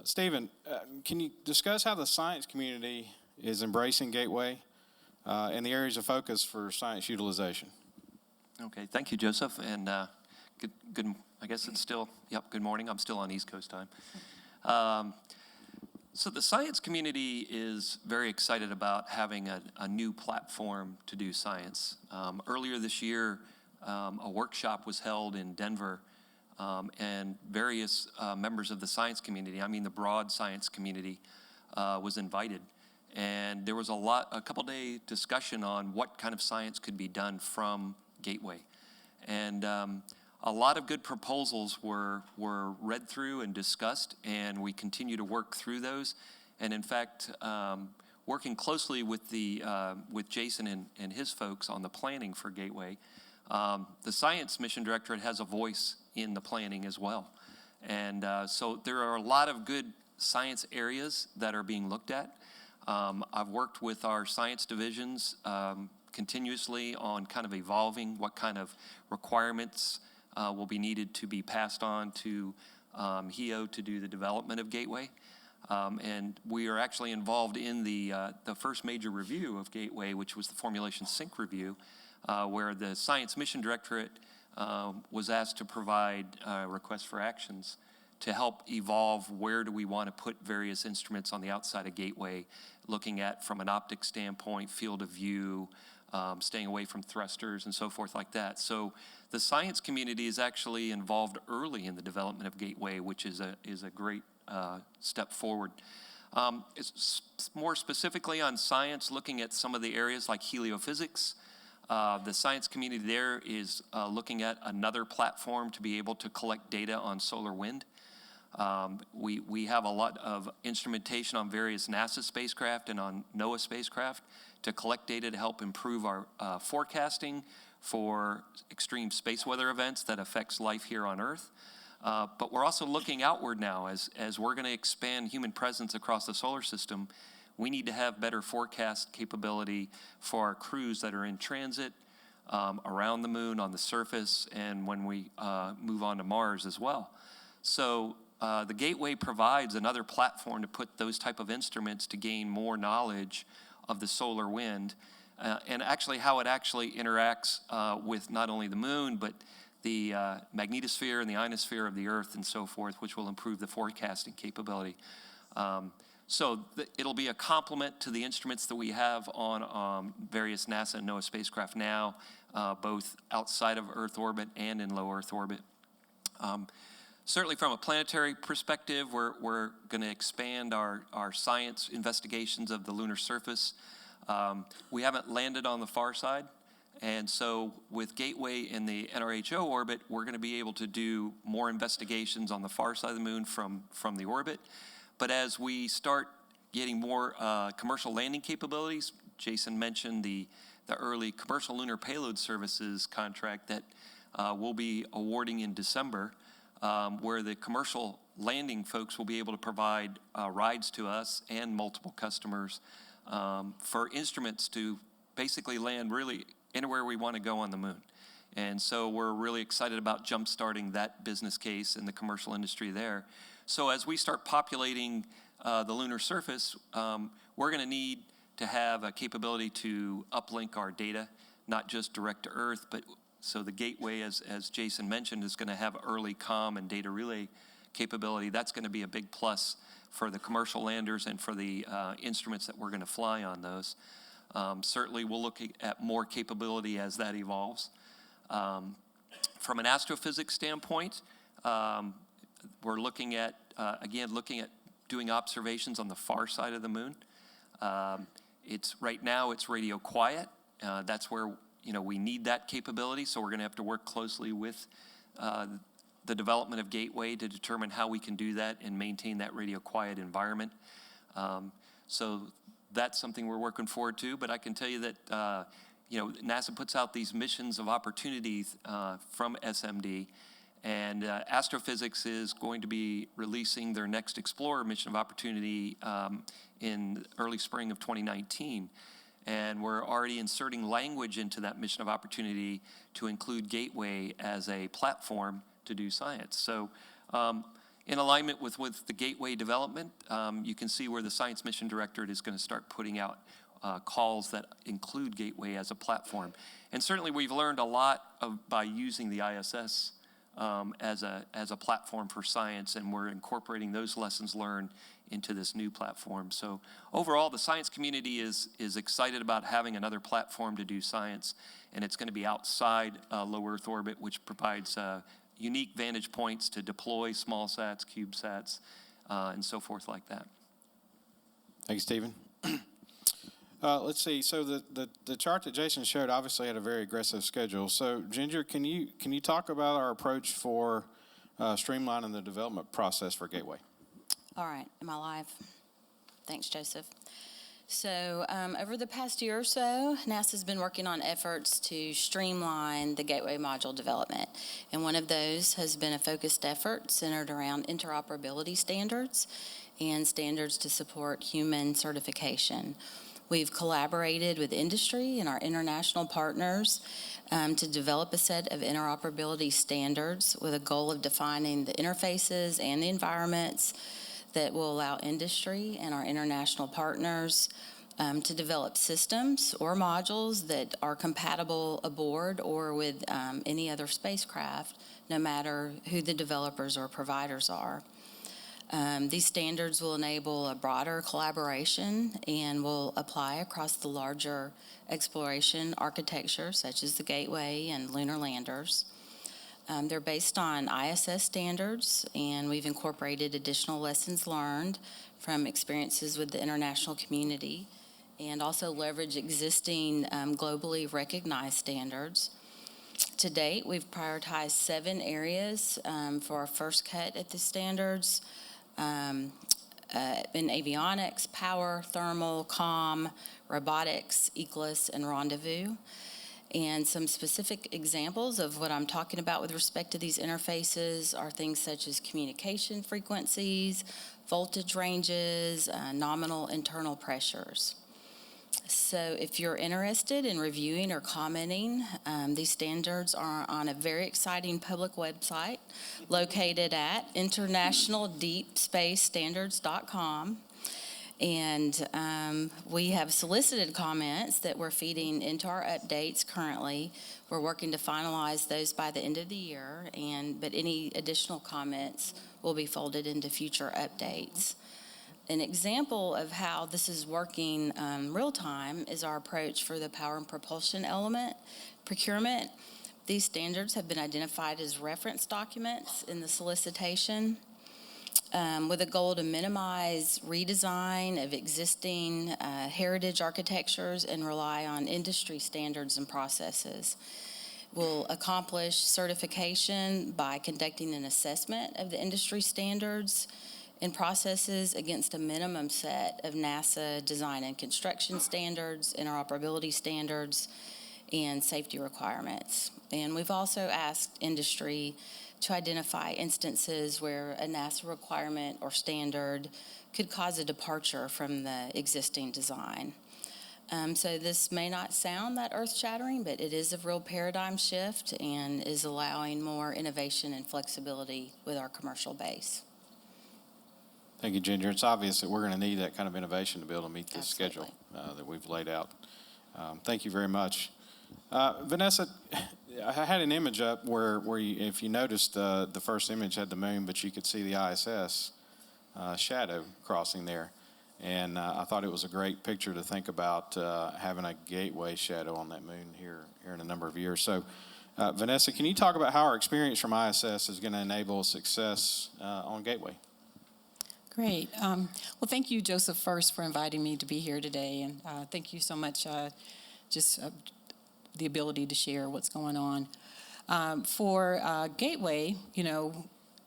[SPEAKER 20] Stephen, can you discuss how the science community is embracing Gateway and the areas of focus for science utilization?
[SPEAKER 4] Okay, thank you, Joseph, and good. I guess it's still, good morning. I'm still on East Coast time. So the science community is very excited about having a new platform to do science. Earlier this year, a workshop was held in Denver, and various members of the science community, I mean the broad science community, was invited. And there was a couple-day discussion on what kind of science could be done from Gateway. And a lot of good proposals were read through and discussed, and we continue to work through those. And in fact, working closely with Jason and his folks on the planning for Gateway, the Science Mission Directorate has a voice in the planning as well. And so there are a lot of good science areas that are being looked at. I've worked with our science divisions continuously on kind of evolving what kind of requirements will be needed to be passed on to HEO to do the development of Gateway. And we are actually involved in the first major review of Gateway, which was the Formulation Sync review, where the Science Mission Directorate was asked to provide requests for actions to help evolve where do we want to put various instruments on the outside of Gateway, looking at from an optics standpoint, field of view, staying away from thrusters and so forth like that. So the science community is actually involved early in the development of Gateway, which is a great step forward. It's more specifically on science, looking at some of the areas like heliophysics. The science community there is looking at another platform to be able to collect data on solar wind. We have a lot of instrumentation on various NASA spacecraft and on NOAA spacecraft to collect data to help improve our forecasting for extreme space weather events that affects life here on Earth. But we're also looking outward now as we're going to expand human presence across the solar system. We need to have better forecast capability for our crews that are in transit around the moon, on the surface, and when we move on to Mars as well. So the Gateway provides another platform to put those type of instruments to gain more knowledge of the solar wind and actually how it actually interacts with not only the moon, but the magnetosphere and the ionosphere of the Earth and so forth, which will improve the forecasting capability. So it'll be a complement to the instruments that we have on various NASA and NOAA spacecraft now, both outside of Earth orbit and in low Earth orbit. Certainly from a planetary perspective, we're going to expand our science investigations of the lunar surface. We haven't landed on the far side, and so with Gateway in the NRHO orbit, we're going to be able to do more investigations on the far side of the moon from the orbit. But as we start getting more commercial landing capabilities, Jason mentioned the early commercial lunar payload services contract that we'll be awarding in December, where the commercial landing folks will be able to provide rides to us and multiple customers for instruments to basically land really anywhere we want to go on the moon. And so we're really excited about jump-starting that business case in the commercial industry there. So as we start populating the lunar surface, we're going to need to have a capability to uplink our data, not just direct to Earth, but So the gateway, as Jason mentioned, is going to have early comm and data relay capability. That's going to be a big plus for the commercial landers and for the instruments that we're going to fly on those. Certainly, we'll look at more capability as that evolves. From an astrophysics standpoint, we're looking at, again, doing observations on the far side of the moon. Right now, it's radio quiet. That's where we need that capability, so we're going to have to work closely with the development of Gateway to determine how we can do that and maintain that radio quiet environment. So that's something we're working forward to, but I can tell you that NASA puts out these missions of opportunities from SMD, and Astrophysics is going to be releasing their next Explorer mission of opportunity in early spring of 2019. And we're already inserting language into that mission of opportunity to include Gateway as a platform to do science. So in alignment with the Gateway development, you can see where the Science Mission Directorate is going to start putting out calls that include Gateway as a platform. And certainly we've learned a lot by using the ISS as a platform for science, and we're incorporating those lessons learned into this new platform. So overall, the science community is excited about having another platform to do science, and it's going to be outside low Earth orbit, which provides unique vantage points to deploy small sats, CubeSats, and so forth like that.
[SPEAKER 20] Thank you, Stephen. Let's see. So the chart that Jason showed obviously had a very aggressive schedule. So Ginger, can you talk about our approach for streamlining the development process for Gateway?
[SPEAKER 5] All right. Am I live? Thanks, Joseph. So over the past year or so, NASA's been working on efforts to streamline the Gateway module development. And one of those has been a focused effort centered around interoperability standards and standards to support human certification. We've collaborated with industry and our international partners to develop a set of interoperability standards with a goal of defining the interfaces and the environments that will allow industry and our international partners to develop systems or modules that are compatible aboard or with any other spacecraft, no matter who the developers or providers are. These standards will enable a broader collaboration and will apply across the larger exploration architecture, such as the Gateway and lunar landers. They're based on ISS standards, and we've incorporated additional lessons learned from experiences with the international community, and also leverage existing globally recognized standards. To date, we've prioritized 7 areas for our first cut at the standards in avionics, power, thermal, comm, robotics, ECLS, and rendezvous. And some specific examples of what I'm talking about with respect to these interfaces are things such as communication frequencies, voltage ranges, nominal internal pressures. So if you're interested in reviewing or commenting, these standards are on a very exciting public website located at internationaldeepspacestandards.com. And we have solicited comments that we're feeding into our updates currently. We're working to finalize those by the end of the year, but any additional comments will be folded into future updates. An example of how this is working real time is our approach for the power and propulsion element procurement. These standards have been identified as reference documents in the solicitation, with a goal to minimize redesign of existing heritage architectures and rely on industry standards and processes. We'll accomplish certification by conducting an assessment of the industry standards and processes against a minimum set of NASA design and construction standards, interoperability standards, and safety requirements. And we've also asked industry to identify instances where a NASA requirement or standard could cause a departure from the existing design. So this may not sound that earth-shattering, but it is a real paradigm shift and is allowing more innovation and flexibility with our commercial base.
[SPEAKER 20] Thank you, Ginger. It's obvious that we're going to need that kind of innovation to be able to meet this schedule that we've laid out. Thank you very much. Vanessa, I had an image up where you, if you noticed, the first image had the moon, but you could see the ISS shadow crossing there. And I thought it was a great picture to think about having a gateway shadow on that moon here in a number of years. So, Vanessa, can you talk about how our experience from ISS is going to enable success on Gateway?
[SPEAKER 8] Great. Well, thank you, Joseph, first for inviting me to be here today. And thank you so much, the ability to share what's going on. For Gateway,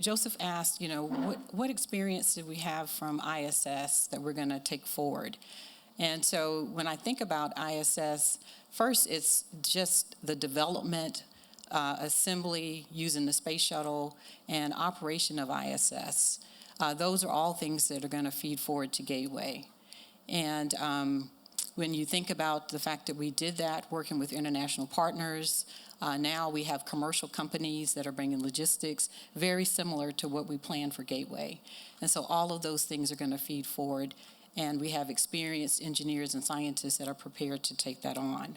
[SPEAKER 8] Joseph asked, what experience did we have from ISS that we're going to take forward? And so when I think about ISS, first it's just the development, assembly, using the space shuttle, and operation of ISS. Those are all things that are going to feed forward to Gateway. And when you think about the fact that we did that working with international partners, now we have commercial companies that are bringing logistics very similar to what we planned for Gateway. And so all of those things are going to feed forward, and we have experienced engineers and scientists that are prepared to take that on.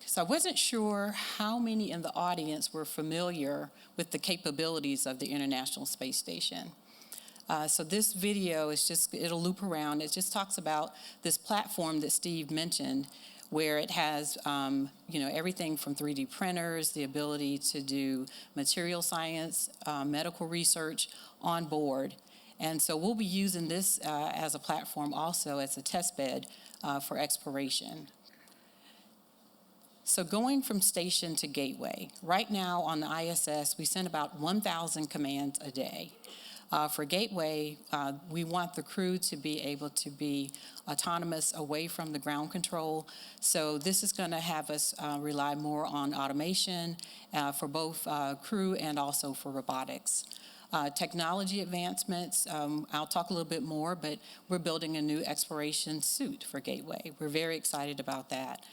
[SPEAKER 8] So I wasn't sure how many in the audience were familiar with the capabilities of the International Space Station. So this video it'll loop around. It just talks about this platform that Steve mentioned, where it has, everything from 3D printers, the ability to do material science, medical research on board. And so we'll be using this as a platform also as a test bed for exploration. So going from station to Gateway, right now on the ISS, we send about 1,000 commands a day. For Gateway, we want the crew to be able to be autonomous away from the ground control. So this is going to have us rely more on automation for both crew and also for robotics. Technology advancements, I'll talk a little bit more, but we're building a new exploration suit for Gateway. We're very excited about that.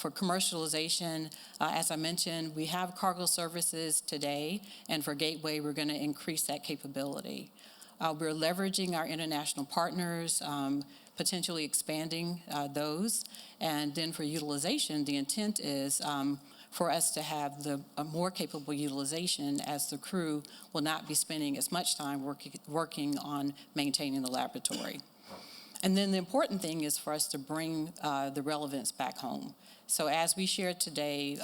[SPEAKER 8] For commercialization, as I mentioned, we have cargo services today, and for Gateway, we're going to increase that capability. We're leveraging our international partners, potentially expanding those. And then for utilization, the intent is for us to have a more capable utilization, as the crew will not be spending as much time working on maintaining the laboratory. And then the important thing is for us to bring the relevance back home. So as we shared today,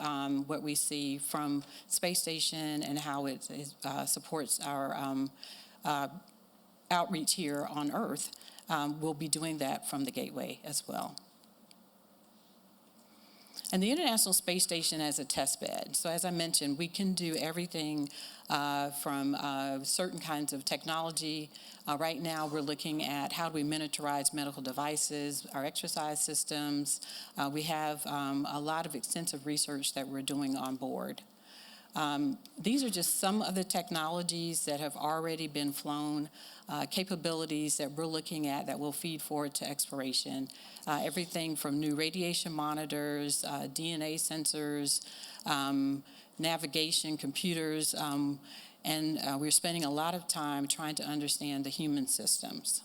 [SPEAKER 8] what we see from Space Station and how it supports our outreach here on Earth, we'll be doing that from the Gateway as well. And the International Space Station as a test bed. So as I mentioned, we can do everything from certain kinds of technology. Right now, we're looking at how do we miniaturize medical devices, our exercise systems. We have a lot of extensive research that we're doing on board. These are just some of the technologies that have already been flown, capabilities that we're looking at that will feed forward to exploration. Everything from new radiation monitors, DNA sensors, navigation, computers, and we're spending a lot of time trying to understand the human systems.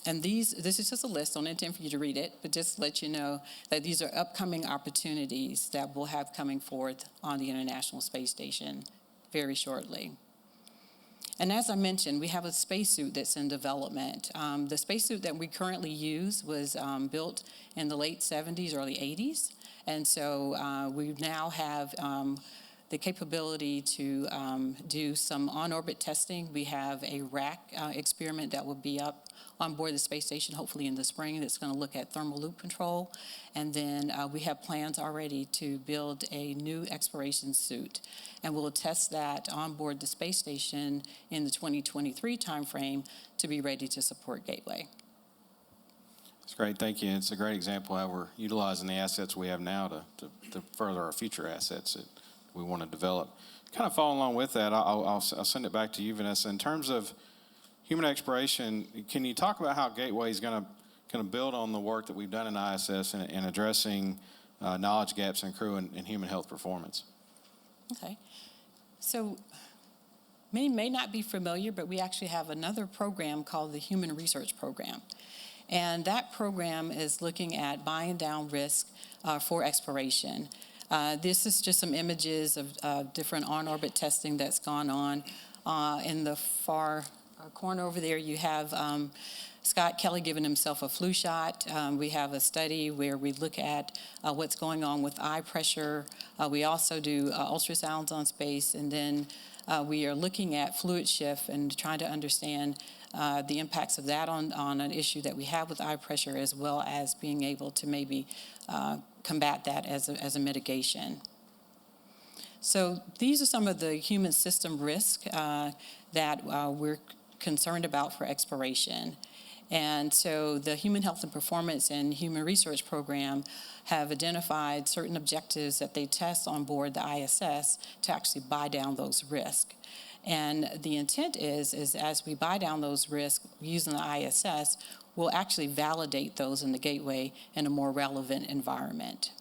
[SPEAKER 8] And this is just a list. I don't intend for you to read it, but just to let you know that these are upcoming opportunities that we'll have coming forth on the International Space Station very shortly. And as I mentioned, we have a spacesuit that's in development. The spacesuit that we currently use was built in the late 70s, early 80s. And so we now have the capability to do some on-orbit testing. We have a rack experiment that will be up on board the space station, hopefully in the spring, that's going to look at thermal loop control. And then we have plans already to build a new exploration suit. And we'll test that on board the space station in the 2023 timeframe to be ready to support Gateway.
[SPEAKER 20] That's great, thank you. It's a great example of how we're utilizing the assets we have now to further our future assets that we want to develop. Kind of follow along with that, I'll send it back to you, Vanessa. In terms of human exploration, can you talk about how Gateway is going to build on the work that we've done in ISS in addressing knowledge gaps in crew and human health performance?
[SPEAKER 8] Okay. So many may not be familiar, but we actually have another program called the Human Research Program. And that program is looking at buying down risk for exploration. This is just some images of different on-orbit testing that's gone on. In the far corner over there, you have Scott Kelly giving himself a flu shot. We have a study where we look at what's going on with eye pressure. We also do ultrasounds on space, and then we are looking at fluid shift and trying to understand the impacts of that on an issue that we have with eye pressure, as well as being able to maybe combat that as a mitigation. So these are some of the human system risks that we're concerned about for exploration. And so the Human Health and Performance and Human Research Program have identified certain objectives that they test on board the ISS to actually buy down those risks. And the intent is as we buy down those risks using the ISS, we'll actually validate those in the Gateway in a more relevant environment.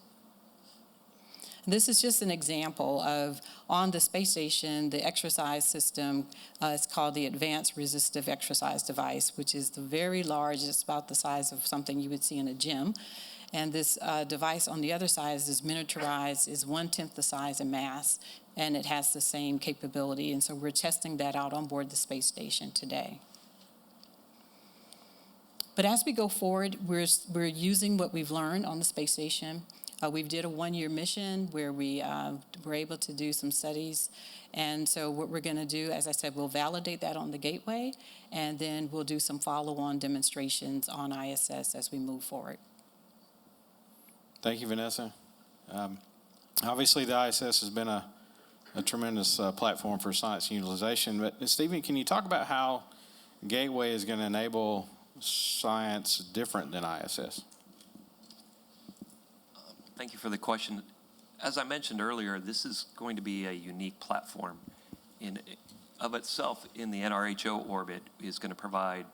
[SPEAKER 8] This is just an example of, on the space station, the exercise system. It's called the Advanced Resistive Exercise Device, which is the very large, it's about the size of something you would see in a gym. And this device on the other side is miniaturized, is 1/10 the size and mass, and it has the same capability. And so we're testing that out on board the space station today. But as we go forward, we're using what we've learned on the space station. We did a 1-year mission where we were able to do some studies. And so what we're going to do, as I said, we'll validate that on the Gateway, and then we'll do some follow-on demonstrations on ISS as we move forward.
[SPEAKER 20] Thank you, Vanessa. Obviously, the ISS has been a tremendous platform for science utilization. But Stephen, can you talk about how Gateway is going to enable science different than ISS?
[SPEAKER 4] Thank you for the question. As I mentioned earlier, this is going to be a unique platform of itself in the NRHO orbit. Is going to provide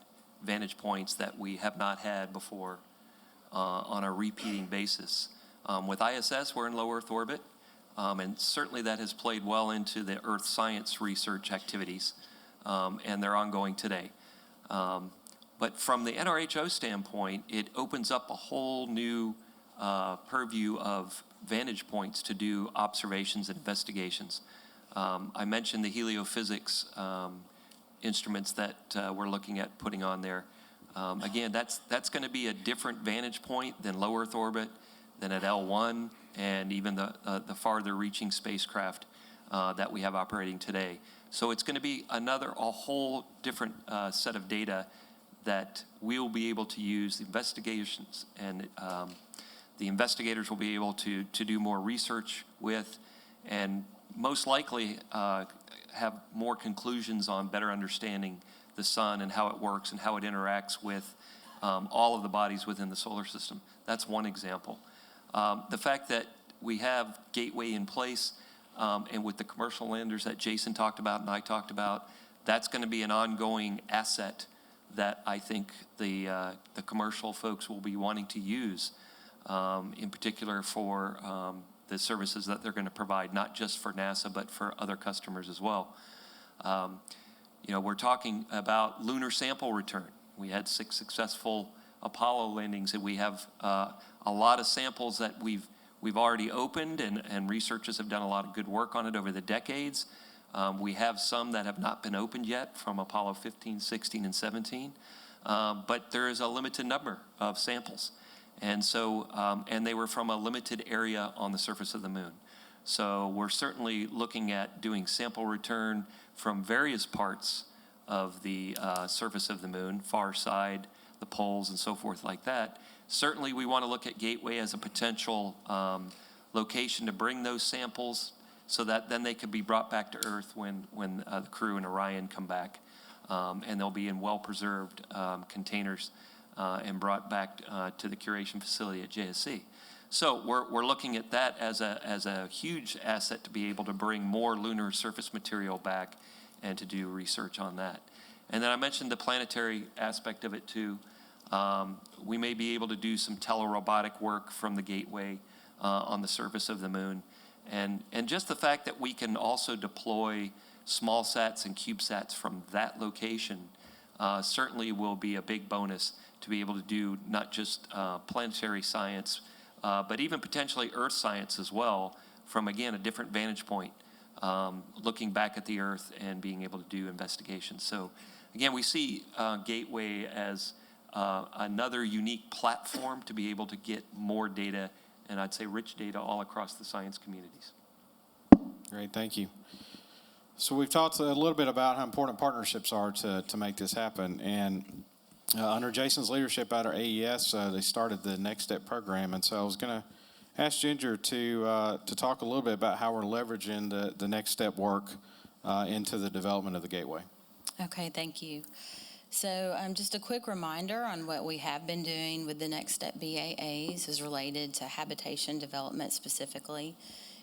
[SPEAKER 4] vantage points that we have not had before on a repeating basis. With ISS, we're in low Earth orbit, and certainly that has played well into the Earth science research activities, and they're ongoing today. But from the NRHO standpoint, it opens up a whole new purview of vantage points to do observations and investigations. I mentioned the heliophysics instruments that we're looking at putting on there. Again, that's going to be a different vantage point than low Earth orbit, than at L1, and even the farther reaching spacecraft that we have operating today. So it's going to be a whole different set of data that we'll be able to use, the investigations, and the investigators will be able to do more research with, and most likely have more conclusions on better understanding the sun and how it works and how it interacts with all of the bodies within the solar system. That's one example. The fact that we have Gateway in place, and with the commercial landers that Jason talked about and I talked about, that's going to be an ongoing asset that I think the commercial folks will be wanting to use, in particular for the services that they're going to provide, not just for NASA, but for other customers as well. We're talking about lunar sample return. We had 6 successful Apollo landings, and we have a lot of samples that we've already opened, and researchers have done a lot of good work on it over the decades. We have some that have not been opened yet from Apollo 15, 16, and 17, but there is a limited number of samples. And so, and they were from a limited area on the surface of the moon. So we're certainly looking at doing sample return from various parts of the surface of the moon, far side, the poles, and so forth like that. Certainly we want to look at Gateway as a potential location to bring those samples so that then they could be brought back to Earth when the crew and Orion come back. And they'll be in well-preserved containers and brought back to the curation facility at JSC. So we're looking at that as a huge asset to be able to bring more lunar surface material back and to do research on that. And then I mentioned the planetary aspect of it too. We may be able to do some telerobotic work from the Gateway on the surface of the moon. And just the fact that we can also deploy small sats and CubeSats from that location certainly will be a big bonus to be able to do not just planetary science, but even potentially Earth science as well, from, again, a different vantage point, looking back at the Earth and being able to do investigations. So, again, we see Gateway as another unique platform to be able to get more data, and I'd say rich data, all across the science communities.
[SPEAKER 20] Great, thank you. So we've talked a little bit about how important partnerships are to make this happen. And under Jason's leadership at our AES, they started the Next Step program. And so I was going to ask Ginger to talk a little bit about how we're leveraging the Next Step work into the development of the Gateway.
[SPEAKER 5] Okay, thank you. So just a quick reminder on what we have been doing with the Next Step BAAs is related to habitation development specifically.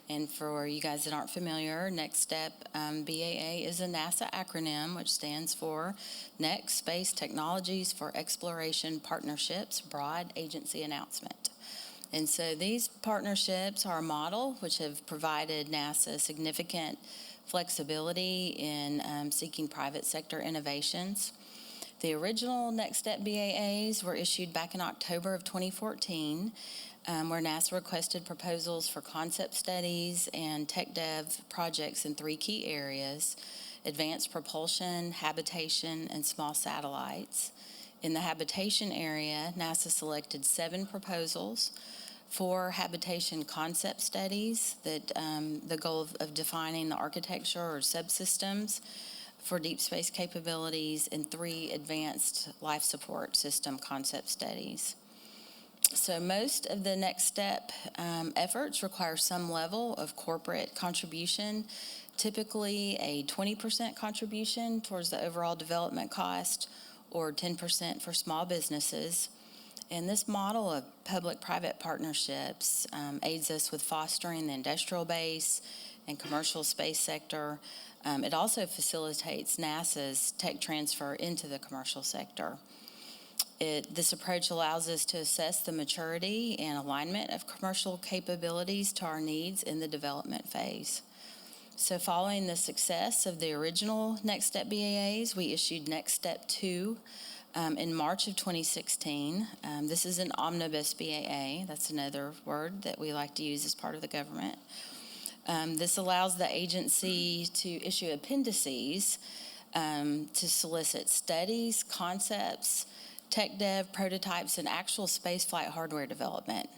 [SPEAKER 5] And for you guys that aren't familiar, Next Step BAA is a NASA acronym which stands for Next Space Technologies for Exploration Partnerships, broad agency announcement. And so these partnerships are a model which have provided NASA significant flexibility in seeking private sector innovations. The original Next Step BAAs were issued back in October of 2014, where NASA requested proposals for concept studies and tech dev projects in 3 key areas: advanced propulsion, habitation, and small satellites. In the habitation area, NASA selected 7 proposals, 4 habitation concept studies that the goal of defining the architecture or subsystems for deep space capabilities, and 3 advanced life support system concept studies. So most of the Next Step efforts require some level of corporate contribution, typically a 20% contribution towards the overall development cost, or 10% for small businesses. And this model of public-private partnerships aids us with fostering the industrial base and commercial space sector. It also facilitates NASA's tech transfer into the commercial sector. This approach allows us to assess the maturity and alignment of commercial capabilities to our needs in the development phase. So following the success of the original Next Step BAAs, we issued Next Step 2 in March of 2016. This is an omnibus BAA. That's another word that we like to use as part of the government. This allows the agency to issue appendices to solicit studies, concepts, tech dev, prototypes, and actual spaceflight hardware development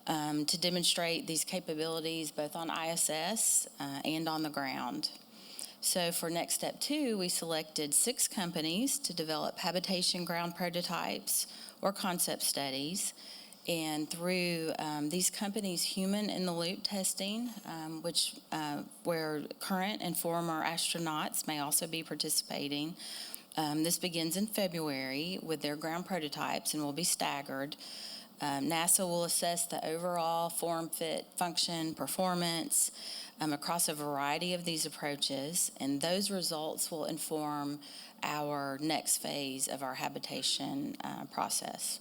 [SPEAKER 5] to demonstrate these capabilities both on ISS and on the ground. So for Next Step 2, we selected 6 companies to develop habitation ground prototypes or concept studies. And through these companies' human-in-the-loop testing, where current and former astronauts may also be participating, this begins in February with their ground prototypes and will be staggered. NASA will assess the overall form, fit, function, performance across a variety of these approaches, and those results will inform our next phase of our habitation process.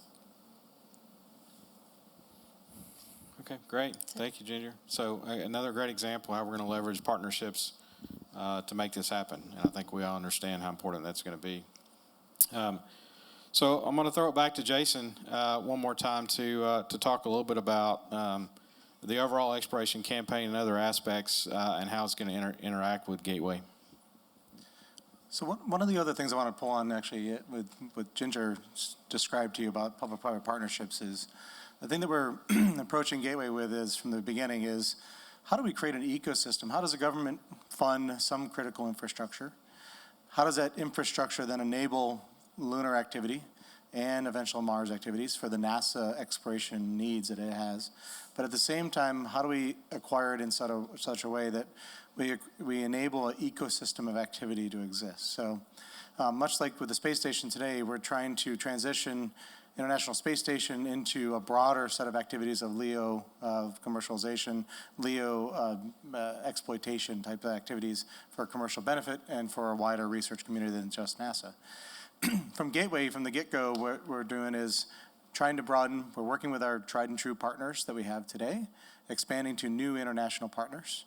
[SPEAKER 20] Okay, great. Thank you, Ginger. So another great example of how we're going to leverage partnerships to make this happen. And I think we all understand how important that's going to be. So I'm going to throw it back to Jason one more time to talk a little bit about the overall exploration campaign and other aspects and how it's going to interact with Gateway.
[SPEAKER 2] So one of the other things I want to pull on actually with what Ginger described to you about public-private partnerships is the thing that we're approaching Gateway with is from the beginning is how do we create an ecosystem? How does the government fund some critical infrastructure? How does that infrastructure then enable lunar activity and eventual Mars activities for the NASA exploration needs that it has? But at the same time, how do we acquire it in such a way that we enable an ecosystem of activity to exist? So much like with the space station today, we're trying to transition International Space Station into a broader set of activities of LEO commercialization, LEO exploitation type of activities for commercial benefit and for a wider research community than just NASA. From Gateway, from the get-go, what we're doing is trying to broaden. We're working with our tried and true partners that we have today, expanding to new international partners.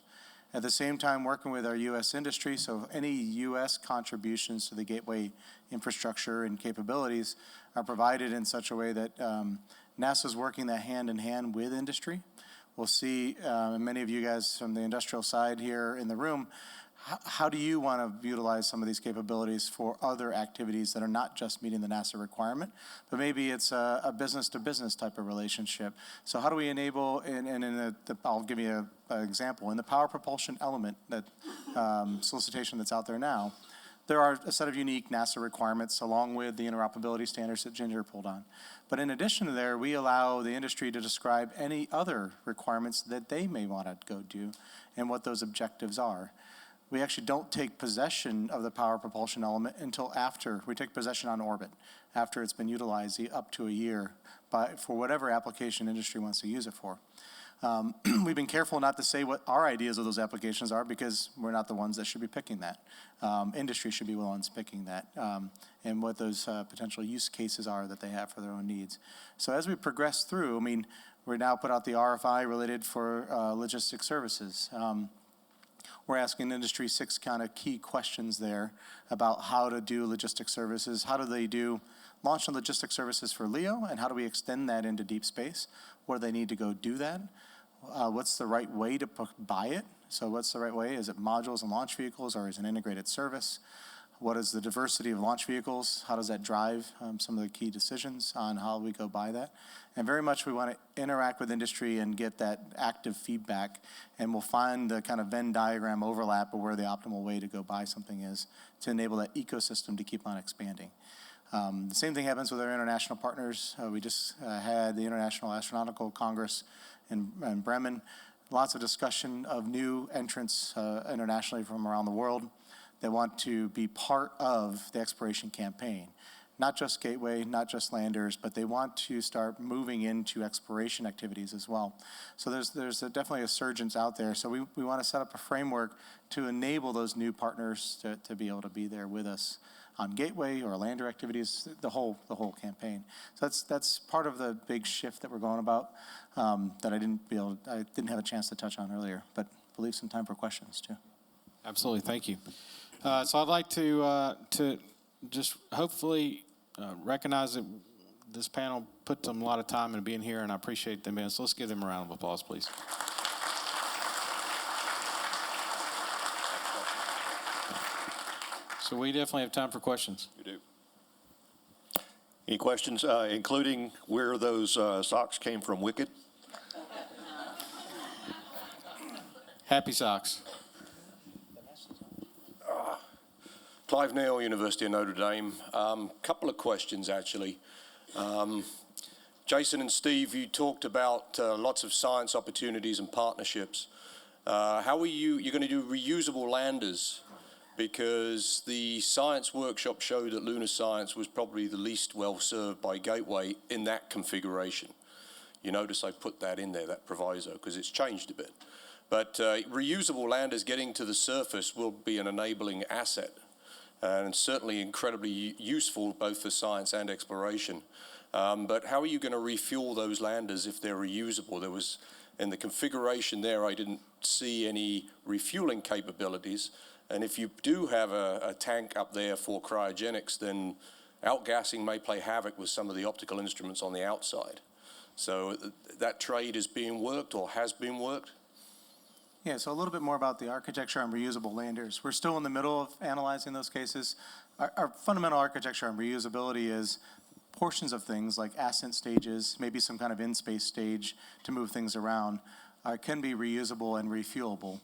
[SPEAKER 2] At the same time, working with our U.S. industry, so any U.S. contributions to the Gateway infrastructure and capabilities are provided in such a way that NASA's working that hand in hand with industry. We'll see, many of you guys from the industrial side here in the room, how do you want to utilize some of these capabilities for other activities that are not just meeting the NASA requirement, but maybe it's a business-to-business type of relationship. So how do we enable, I'll give you an example. In the power propulsion element, that solicitation that's out there now, there are a set of unique NASA requirements along with the interoperability standards that Ginger pulled on. But in addition to there, we allow the industry to describe any other requirements that they may want to go do and what those objectives are. We actually don't take possession of the power propulsion element until after we take possession on orbit, after it's been utilized up to a year for whatever application industry wants to use it for. We've been careful not to say what our ideas of those applications are because we're not the ones that should be picking that. Industry should be the ones picking that and what those potential use cases are that they have for their own needs. So as we progress through, I mean, we're now put out the RFI related for logistics services. We're asking industry 6 kind of key questions there about how to do logistics services. How do they do launch and logistics services for LEO, and how do we extend that into deep space? Where do they need to go do that? What's the right way to buy it? So what's the right way? Is it modules and launch vehicles, or is it an integrated service? What is the diversity of launch vehicles? How does that drive some of the key decisions on how we go buy that? And very much we want to interact with industry and get that active feedback, and we'll find the kind of Venn diagram overlap of where the optimal way to go buy something is to enable that ecosystem to keep on expanding. The same thing happens with our international partners. We just had the International Astronautical Congress in Bremen. Lots of discussion of new entrants internationally from around the world that want to be part of the exploration campaign. Not just Gateway, not just landers, but they want to start moving into exploration activities as well. So there's definitely a surge out there. So we want to set up a framework to enable those new partners to be able to be there with us on Gateway or lander activities, the whole campaign. So that's part of the big shift that we're going about that I didn't have a chance to touch on earlier, but we'll leave some time for questions too.
[SPEAKER 20] Absolutely, thank you. So I'd like to just hopefully recognize that this panel put a lot of time into being here, and I appreciate them being. So let's give them a round of applause, please. So we definitely have time for questions.
[SPEAKER 1] We do. Any questions, including where those socks came from, Wicked?
[SPEAKER 20] Happy socks.
[SPEAKER 1] Clive Neal, University of Notre Dame. Couple of questions, actually. Jason and Steve, you talked about lots of science opportunities and partnerships. How are you're going to do reusable landers? Because the science workshop showed that lunar science was probably the least well served by Gateway in that configuration. You notice I put that in there, that proviso, because it's changed a bit. But reusable landers getting to the surface will be an enabling asset, and certainly incredibly useful both for science and exploration. But how are you going to refuel those landers if they're reusable? There was, in the configuration there, I didn't see any refueling capabilities. And if you do have a tank up there for cryogenics, then outgassing may play havoc with some of the optical instruments on the outside. So that trade is being worked or has been worked?
[SPEAKER 2] Yeah, so a little bit more about the architecture on reusable landers. We're still in the middle of analyzing those cases. Our fundamental architecture on reusability is portions of things like ascent stages, maybe some kind of in-space stage to move things around, can be reusable and refuelable.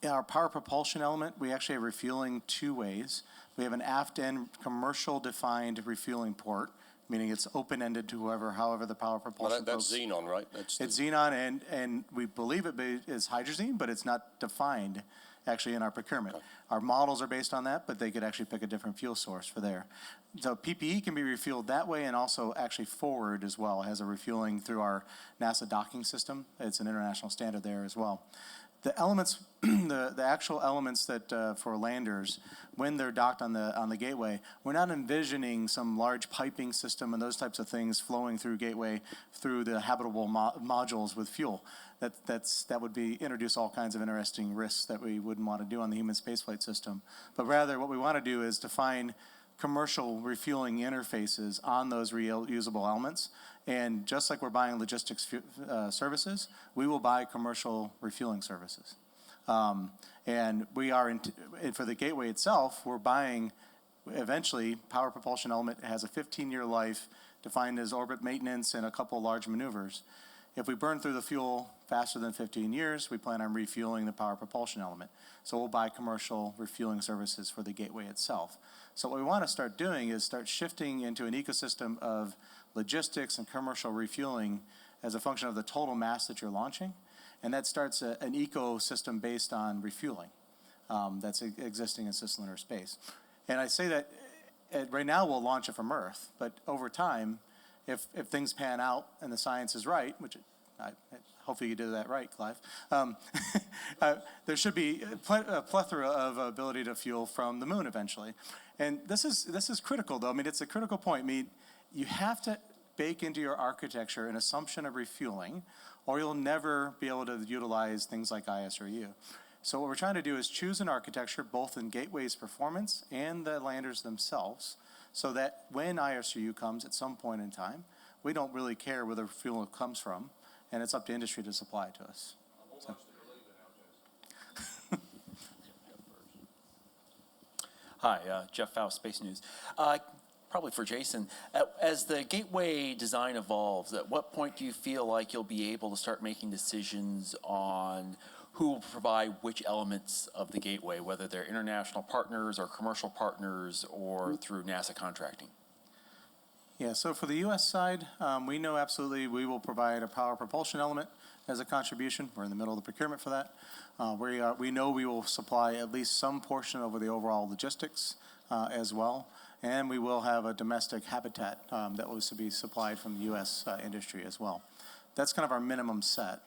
[SPEAKER 2] In our power propulsion element, we actually have refueling 2 ways. We have an aft-end commercial-defined refueling port, meaning it's open-ended to however the power propulsion.
[SPEAKER 1] Well, that's xenon, right?
[SPEAKER 2] It's xenon, and we believe it is hydrazine, but it's not defined actually in our procurement. Okay. Our models are based on that, but they could actually pick a different fuel source for there. So PPE can be refueled that way and also actually forward as well. It has a refueling through our NASA docking system. It's an international standard there as well. The elements, the actual elements that for landers, when they're docked on the gateway, we're not envisioning some large piping system and those types of things flowing through gateway through the habitable modules with fuel. That would introduce all kinds of interesting risks that we wouldn't want to do on the human spaceflight system. But rather, what we want to do is define commercial refueling interfaces on those reusable elements. And just like we're buying logistics services, we will buy commercial refueling services. And we are, for the gateway itself, we're buying eventually power propulsion element. It has a 15-year life defined as orbit maintenance and a couple large maneuvers. If we burn through the fuel faster than 15 years, we plan on refueling the power propulsion element. So we'll buy commercial refueling services for the gateway itself. So what we want to start doing is start shifting into an ecosystem of logistics and commercial refueling as a function of the total mass that you're launching. And that starts an ecosystem based on refueling that's existing in cislunar space. And I say that right now we'll launch it from Earth, but over time, if things pan out and the science is right, which hopefully you did that right, Clive, there should be a plethora of ability to fuel from the moon eventually. And this is critical, though. I mean, it's a critical point. I mean, you have to bake into your architecture an assumption of refueling, or you'll never be able to utilize things like ISRU. So what we're trying to do is choose an architecture both in Gateway's performance and the landers themselves, so that when ISRU comes at some point in time, we don't really care where the fuel comes from, and it's up to industry to supply it to us. So.
[SPEAKER 6] Hi, Jeff Faust, Space News. Probably for Jason. As the Gateway design evolves, at what point do you feel like you'll be able to start making decisions on who will provide which elements of the Gateway, whether they're international partners or commercial partners or through NASA contracting?
[SPEAKER 2] Yeah, so for the U.S. side, we know absolutely we will provide a power propulsion element as a contribution. We're in the middle of the procurement for that. We know we will supply at least some portion over the overall logistics as well. And we will have a domestic habitat that will be supplied from the U.S. Industry as well. That's kind of our minimum set.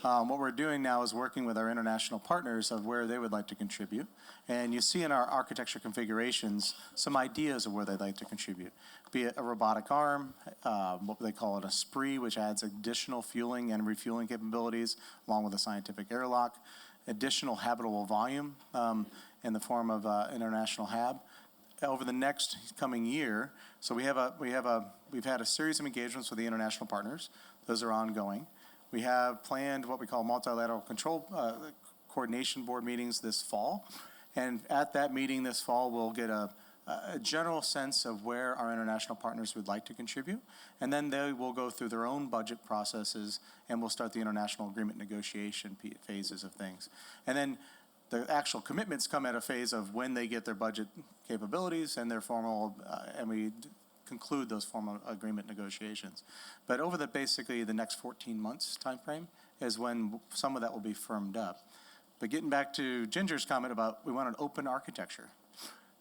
[SPEAKER 2] What we're doing now is working with our international partners of where they would like to contribute. And you see in our architecture configurations some ideas of where they'd like to contribute. Be it a robotic arm, what they call it a spree, which adds additional fueling and refueling capabilities, along with a scientific airlock, additional habitable volume in the form of international hab. Over the next coming year, so we've had a series of engagements with the international partners. Those are ongoing. We have planned what we call multilateral control coordination board meetings this fall. And at that meeting this fall, we'll get a general sense of where our international partners would like to contribute. And then they will go through their own budget processes, and we'll start the international agreement negotiation phases of things. And then the actual commitments come at a phase of when they get their budget capabilities and their formal, and we conclude those formal agreement negotiations. But over basically the next 14 months timeframe is when some of that will be firmed up. But getting back to Ginger's comment about we want an open architecture.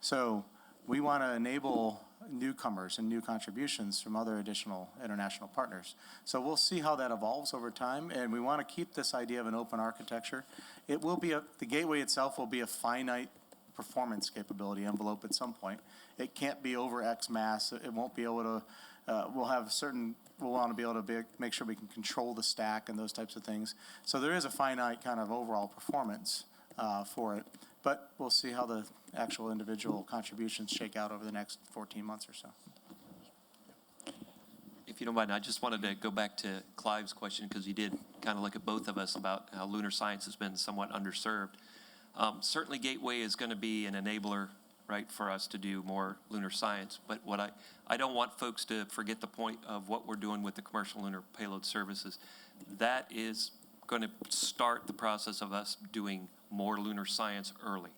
[SPEAKER 2] So we want to enable newcomers and new contributions from other additional international partners. So we'll see how that evolves over time, and we want to keep this idea of an open architecture. It will be the Gateway itself will be a finite performance capability envelope at some point. It can't be over X mass. It won't be able to, we'll want to be able to make sure we can control the stack and those types of things. So there is a finite kind of overall performance for it, but we'll see how the actual individual contributions shake out over the next 14 months or so.
[SPEAKER 4] If you don't mind, I just wanted to go back to Clive's question because you did kind of look at both of us about how lunar science has been somewhat underserved. Certainly Gateway is going to be an enabler, right, for us to do more lunar science. But what I don't want folks to forget the point of what we're doing with the commercial lunar payload services. That is going to start the process of us doing more lunar science early,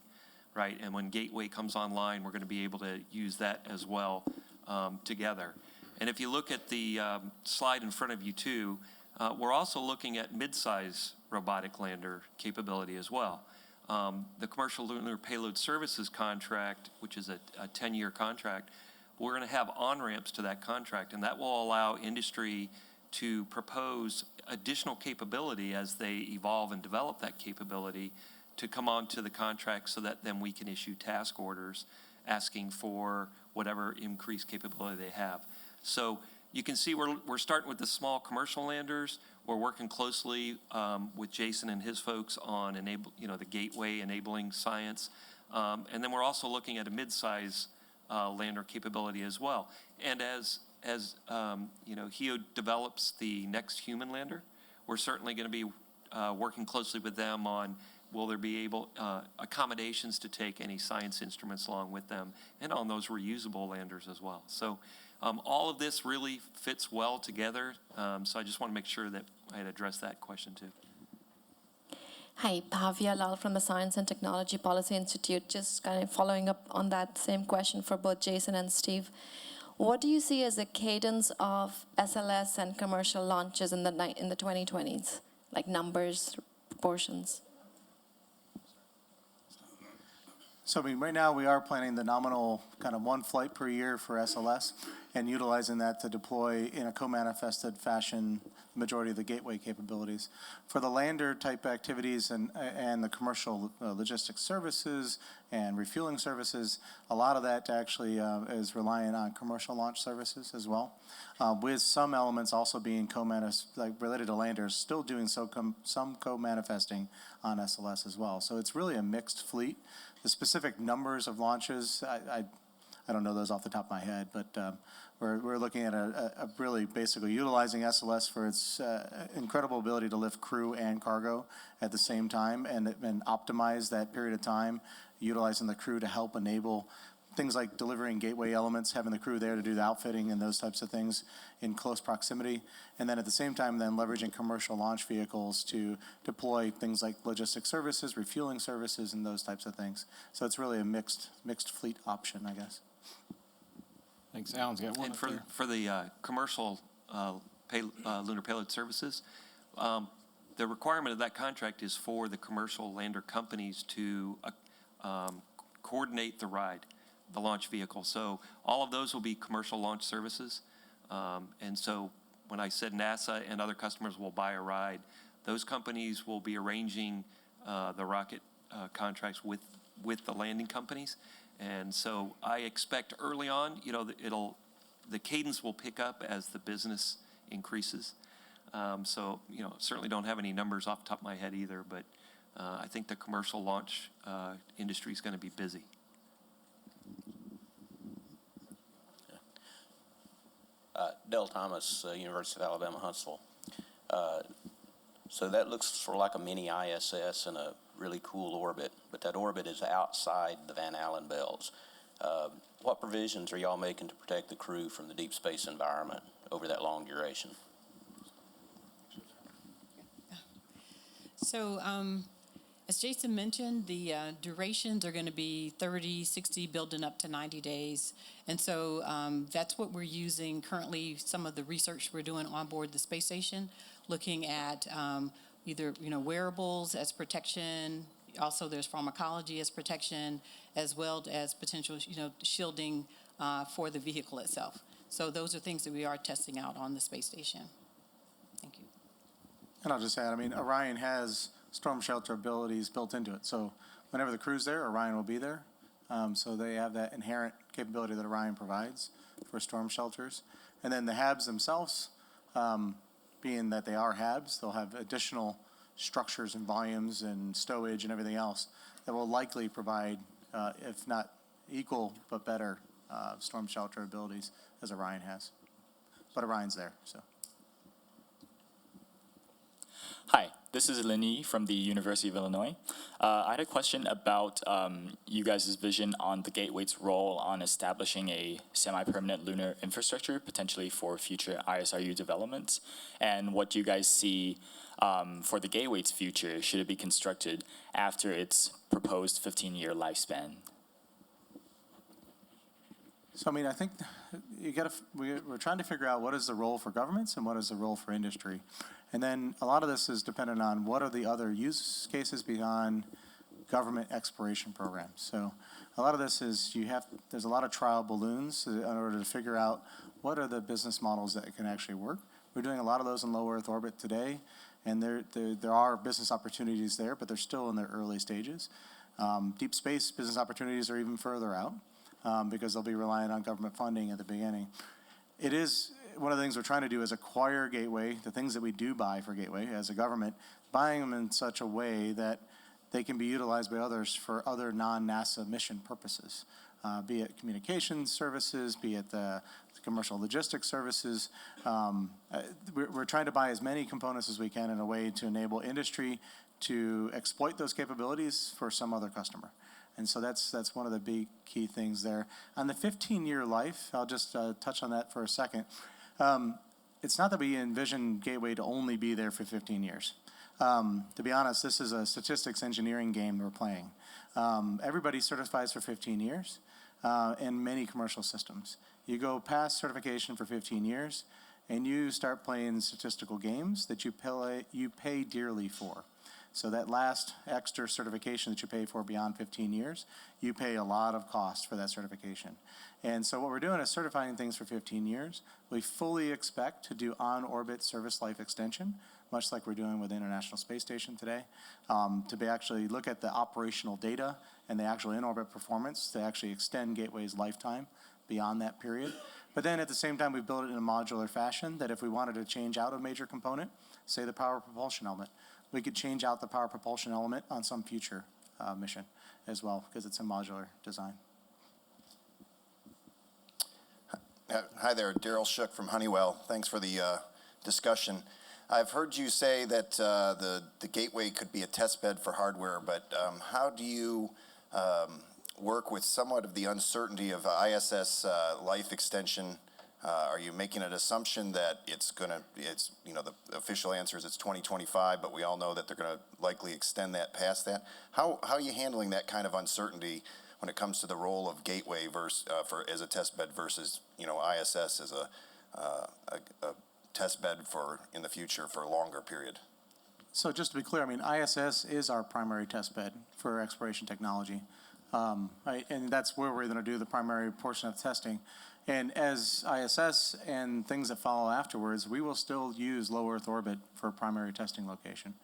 [SPEAKER 4] right? And when Gateway comes online, we're going to be able to use that as well together. And if you look at the slide in front of you too, we're also looking at mid-size robotic lander capability as well. The Commercial Lunar Payload Services contract, which is a 10-year contract, we're going to have on-ramps to that contract, and that will allow industry to propose additional capability as they evolve and develop that capability to come onto the contract so that then we can issue task orders asking for whatever increased capability they have. So you can see we're starting with the small commercial landers. We're working closely with Jason and his folks on the gateway enabling science. And then we're also looking at a mid-size lander capability as well. And as HEO develops the next human lander, we're certainly going to be working closely with them on will there be accommodations to take any science instruments along with them, and on those reusable landers as well. So all of this really fits well together. So I just want to make sure that I had addressed that question too.
[SPEAKER 3] Hi, Bhavya Lal from the Science and Technology Policy Institute. Just kind of following up on that same question for both Jason and Steve. What do you see as the cadence of SLS and commercial launches in the 2020s, like numbers, proportions?
[SPEAKER 2] So, I mean, right now we are planning the nominal kind of one flight per year for SLS and utilizing that to deploy in a co-manifested fashion the majority of the gateway capabilities. For the lander type activities and the commercial logistics services and refueling services, a lot of that actually is reliant on commercial launch services as well, with some elements also being related to landers, still doing some co-manifesting on SLS as well. So it's really a mixed fleet. The specific numbers of launches, I don't know those off the top of my head, but we're looking at a really basically utilizing SLS for its incredible ability to lift crew and cargo at the same time and optimize that period of time, utilizing the crew to help enable things like delivering gateway elements, having the crew there to do the outfitting and those types of things in close proximity. And then at the same time, then leveraging commercial launch vehicles to deploy things like logistics services, refueling services, and those types of things. So it's really a mixed fleet option, I guess.
[SPEAKER 20] Thanks. Alan's got one.
[SPEAKER 4] And for the commercial lunar payload services, the requirement of that contract is for the commercial lander companies to coordinate the ride, the launch vehicle. So all of those will be commercial launch services. And so when I said NASA and other customers will buy a ride, those companies will be arranging the rocket contracts with the landing companies. And so I expect early on, the cadence will pick up as the business increases. So, certainly don't have any numbers off the top of my head either, but I think the commercial launch industry is going to be busy.
[SPEAKER 10] Dell Thomas, University of Alabama, Huntsville. So that looks sort of like a mini ISS in a really cool orbit, but that orbit is outside the Van Allen belts. What provisions are y'all making to protect the crew from the deep space environment over that long duration?
[SPEAKER 8] So, as Jason mentioned, the durations are going to be 30, 60, building up to 90 days. And so that's what we're using currently, some of the research we're doing on board the space station, looking at either, wearables as protection. Also, there's pharmacology as protection, as well as potential, shielding for the vehicle itself. So those are things that we are testing out on the space station. Thank you.
[SPEAKER 2] And I'll just add, Orion has storm shelter abilities built into it. So whenever the crew's there, Orion will be there. So they have that inherent capability that Orion provides for storm shelters. And then the HABs themselves, being that they are HABs, they'll have additional structures and volumes and stowage and everything else that will likely provide, if not equal, but better storm shelter abilities as Orion has. But Orion's there, so.
[SPEAKER 21] Hi, this is Lenny from the University of Illinois. I had a question about you guys' vision on the Gateway's role on establishing a semi-permanent lunar infrastructure, potentially for future ISRU developments, and what you guys see for the Gateway's future, should it be constructed after its proposed 15-year lifespan?
[SPEAKER 2] So, I think we're trying to figure out what is the role for governments and what is the role for industry. And then a lot of this is dependent on what are the other use cases beyond government exploration programs. So a lot of this is there's a lot of trial balloons in order to figure out what are the business models that can actually work We're doing a lot of those in low Earth orbit today, and there are business opportunities there, but they're still in their early stages. Deep space business opportunities are even further out because they'll be relying on government funding at the beginning. It is one of the things we're trying to do is acquire Gateway, the things that we do buy for Gateway as a government, buying them in such a way that they can be utilized by others for other non-NASA mission purposes, be it communications services, be it the commercial logistics services. We're trying to buy as many components as we can in a way to enable industry to exploit those capabilities for some other customer. And so that's one of the big key things there. On the 15-year life, I'll just touch on that for a second. It's not that we envision Gateway to only be there for 15 years. To be honest, this is a statistics engineering game we're playing. Everybody certifies for 15 years in many commercial systems. You go past certification for 15 years, and you start playing statistical games that you pay dearly for. So that last extra certification that you pay for beyond 15 years, you pay a lot of cost for that certification. And so what we're doing is certifying things for 15 years. We fully expect to do on-orbit service life extension, much like we're doing with the International Space Station today, to be actually look at the operational data and the actual in-orbit performance to actually extend Gateway's lifetime beyond that period. But then at the same time, we built it in a modular fashion that if we wanted to change out a major component, say the power propulsion element, we could change out the power propulsion element on some future mission as well, because it's a modular design.
[SPEAKER 7] Hi there, Daryl Shook from Honeywell. Thanks for the discussion. I've heard you say that the Gateway could be a test bed for hardware, but how do you work with somewhat of the uncertainty of ISS life extension? Are you making an assumption that the official answer is it's 2025, but we all know that they're going to likely extend that past that? How are you handling that kind of uncertainty when it comes to the role of Gateway as a test bed versus ISS as a test bed in the future for a longer period?
[SPEAKER 2] So just to be clear, ISS is our primary test bed for exploration technology. And that's where we're going to do the primary portion of testing. And as ISS and things that follow afterwards, we will still use low Earth orbit for primary testing location.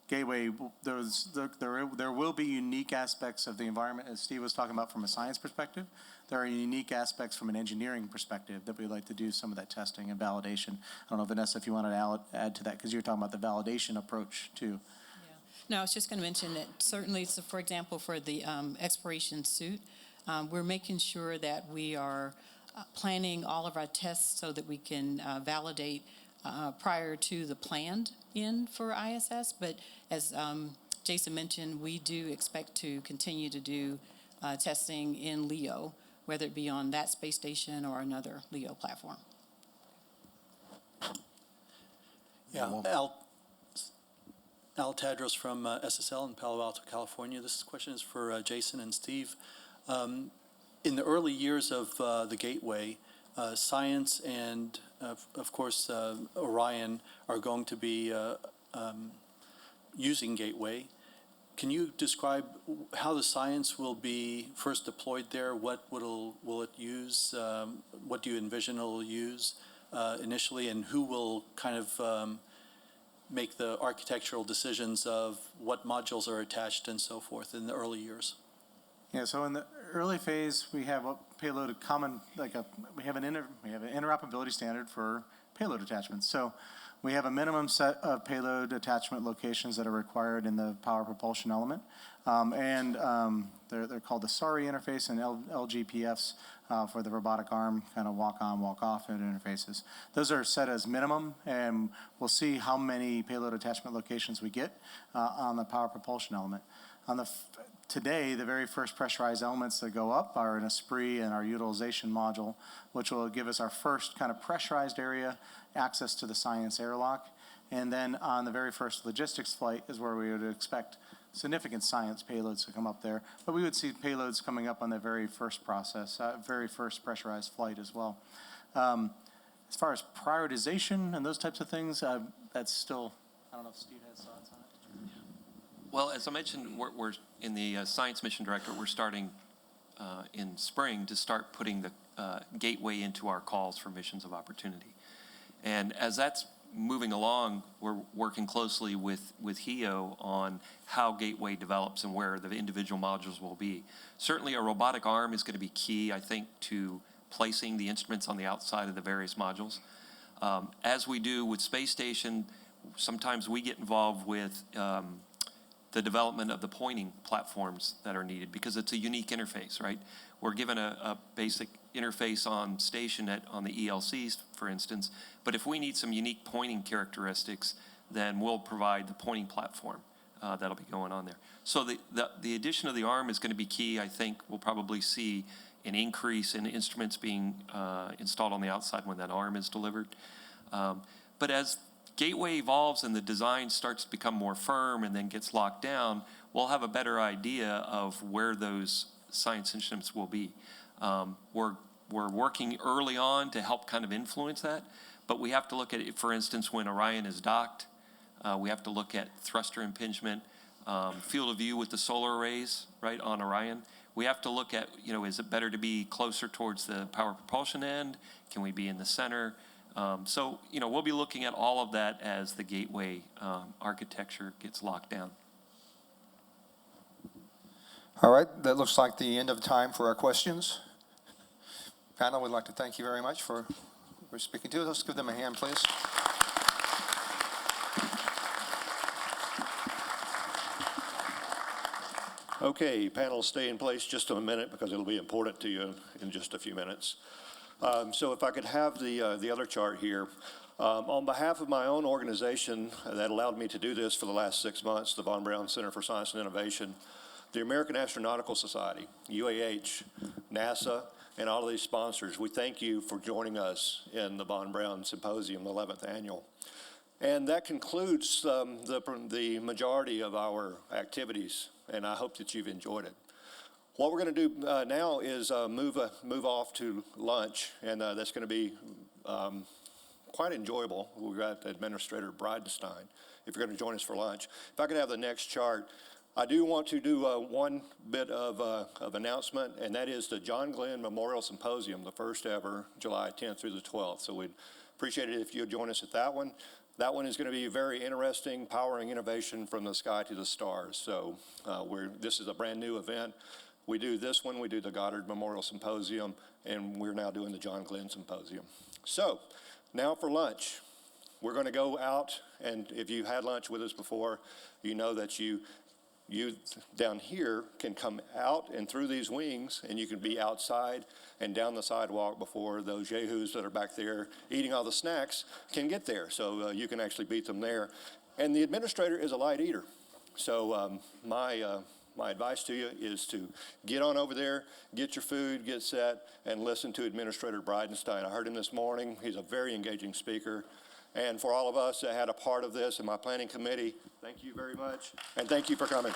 [SPEAKER 2] Gateway, there will be unique aspects of the environment, as Steve was talking about from a science perspective. There are unique aspects from an engineering perspective that we'd like to do some of that testing and validation. I don't know, Vanessa, if you wanted to add to that, because you were talking about the validation approach too.
[SPEAKER 8] No, I was just going to mention that certainly, so for example, for the exploration suit, we're making sure that we are planning all of our tests so that we can validate prior to the planned in for ISS. But as Jason mentioned, we do expect to continue to do testing in LEO, whether it be on that space station or another LEO platform.
[SPEAKER 16] Yeah, Al Tadros from SSL in Palo Alto, California. This question is for Jason and Steve. In the early years of the Gateway, science and, of course, Orion are going to be using Gateway. Can you describe how the science will be first deployed there? What will it use? What do you envision it will use initially? And who will kind of make the architectural decisions of what modules are attached and so forth in the early years?
[SPEAKER 2] Yeah, so in the early phase, we have a payload common, we have an interoperability standard for payload attachments. So we have a minimum set of payload attachment locations that are required in the power propulsion element. They're called the SARI interface and LGPFs for the robotic arm kind of walk-on, walk-off interfaces. Those are set as minimum, and we'll see how many payload attachment locations we get on the power propulsion element. Today, the very first pressurized elements that go up are an Esprit and our utilization module, which will give us our first kind of pressurized area, access to the science airlock. And then on the very first logistics flight is where we would expect significant science payloads to come up there. But we would see payloads coming up on the very first very first pressurized flight as well. As far as prioritization and those types of things, that's still, I don't know if Steve has thoughts on it.
[SPEAKER 4] Well, as I mentioned, we're in the Science Mission Director, we're starting in spring to start putting the Gateway into our calls for missions of opportunity. And as that's moving along, we're working closely with HEO on how Gateway develops and where the individual modules will be. Certainly a robotic arm is going to be key, I think, to placing the instruments on the outside of the various modules. As we do with Space Station, sometimes we get involved with the development of the pointing platforms that are needed because it's a unique interface, right? We're given a basic interface on station on the ELCs, for instance, but if we need some unique pointing characteristics, then we'll provide the pointing platform that'll be going on there. So the addition of the arm is going to be key. I think we'll probably see an increase in instruments being installed on the outside when that arm is delivered. But as Gateway evolves and the design starts to become more firm and then gets locked down, we'll have a better idea of where those science instruments will be. We're working early on to help kind of influence that, but we have to look at it, for instance, when Orion is docked, we have to look at thruster impingement, field of view with the solar arrays, right, on Orion. We have to look at, is it better to be closer towards the power propulsion end? Can we be in the center? So, we'll be looking at all of that as the Gateway architecture gets locked down.
[SPEAKER 19] All right, that looks like the end of time for our questions. Panel, we'd like to thank you very much for speaking to us. Let's give them a hand, please.
[SPEAKER 1] Okay, panel, stay in place just a minute because it'll be important to you in just a few minutes. So if I could have the other chart here. On behalf of my own organization that allowed me to do this for the last 6 months, the Von Braun Center for Science and Innovation, the American Astronautical Society, UAH, NASA, and all of these sponsors, we thank you for joining us in the Von Braun Symposium, the 11th annual. And that concludes the majority of our activities, and I hope that you've enjoyed it. What we're going to do now is move off to lunch, and that's going to be quite enjoyable. We've got Administrator Bridenstine, if you're going to join us for lunch. If I could have the next chart. I do want to do one bit of announcement, and that is the John Glenn Memorial Symposium, the first ever, July 10th through the 12th. So we'd appreciate it if you would join us at that one. That one is going to be very interesting, powering innovation from the sky to the stars. So this is a brand new event. We do this one, we do the Goddard Memorial Symposium, and we're now doing the John Glenn Symposium. So now for lunch. We're going to go out, and if you had lunch with us before, you know that you down here can come out and through these wings, and you can be outside and down the sidewalk before those yahoos that are back there eating all the snacks can get there. So you can actually beat them there. And the administrator is a light eater. So my advice to you is to get on over there, get your food, get set, and listen to Administrator Bridenstine. I heard him this morning. He's a very engaging speaker. And for all of us that had a part of this in my planning committee, thank you very much, and thank you for coming.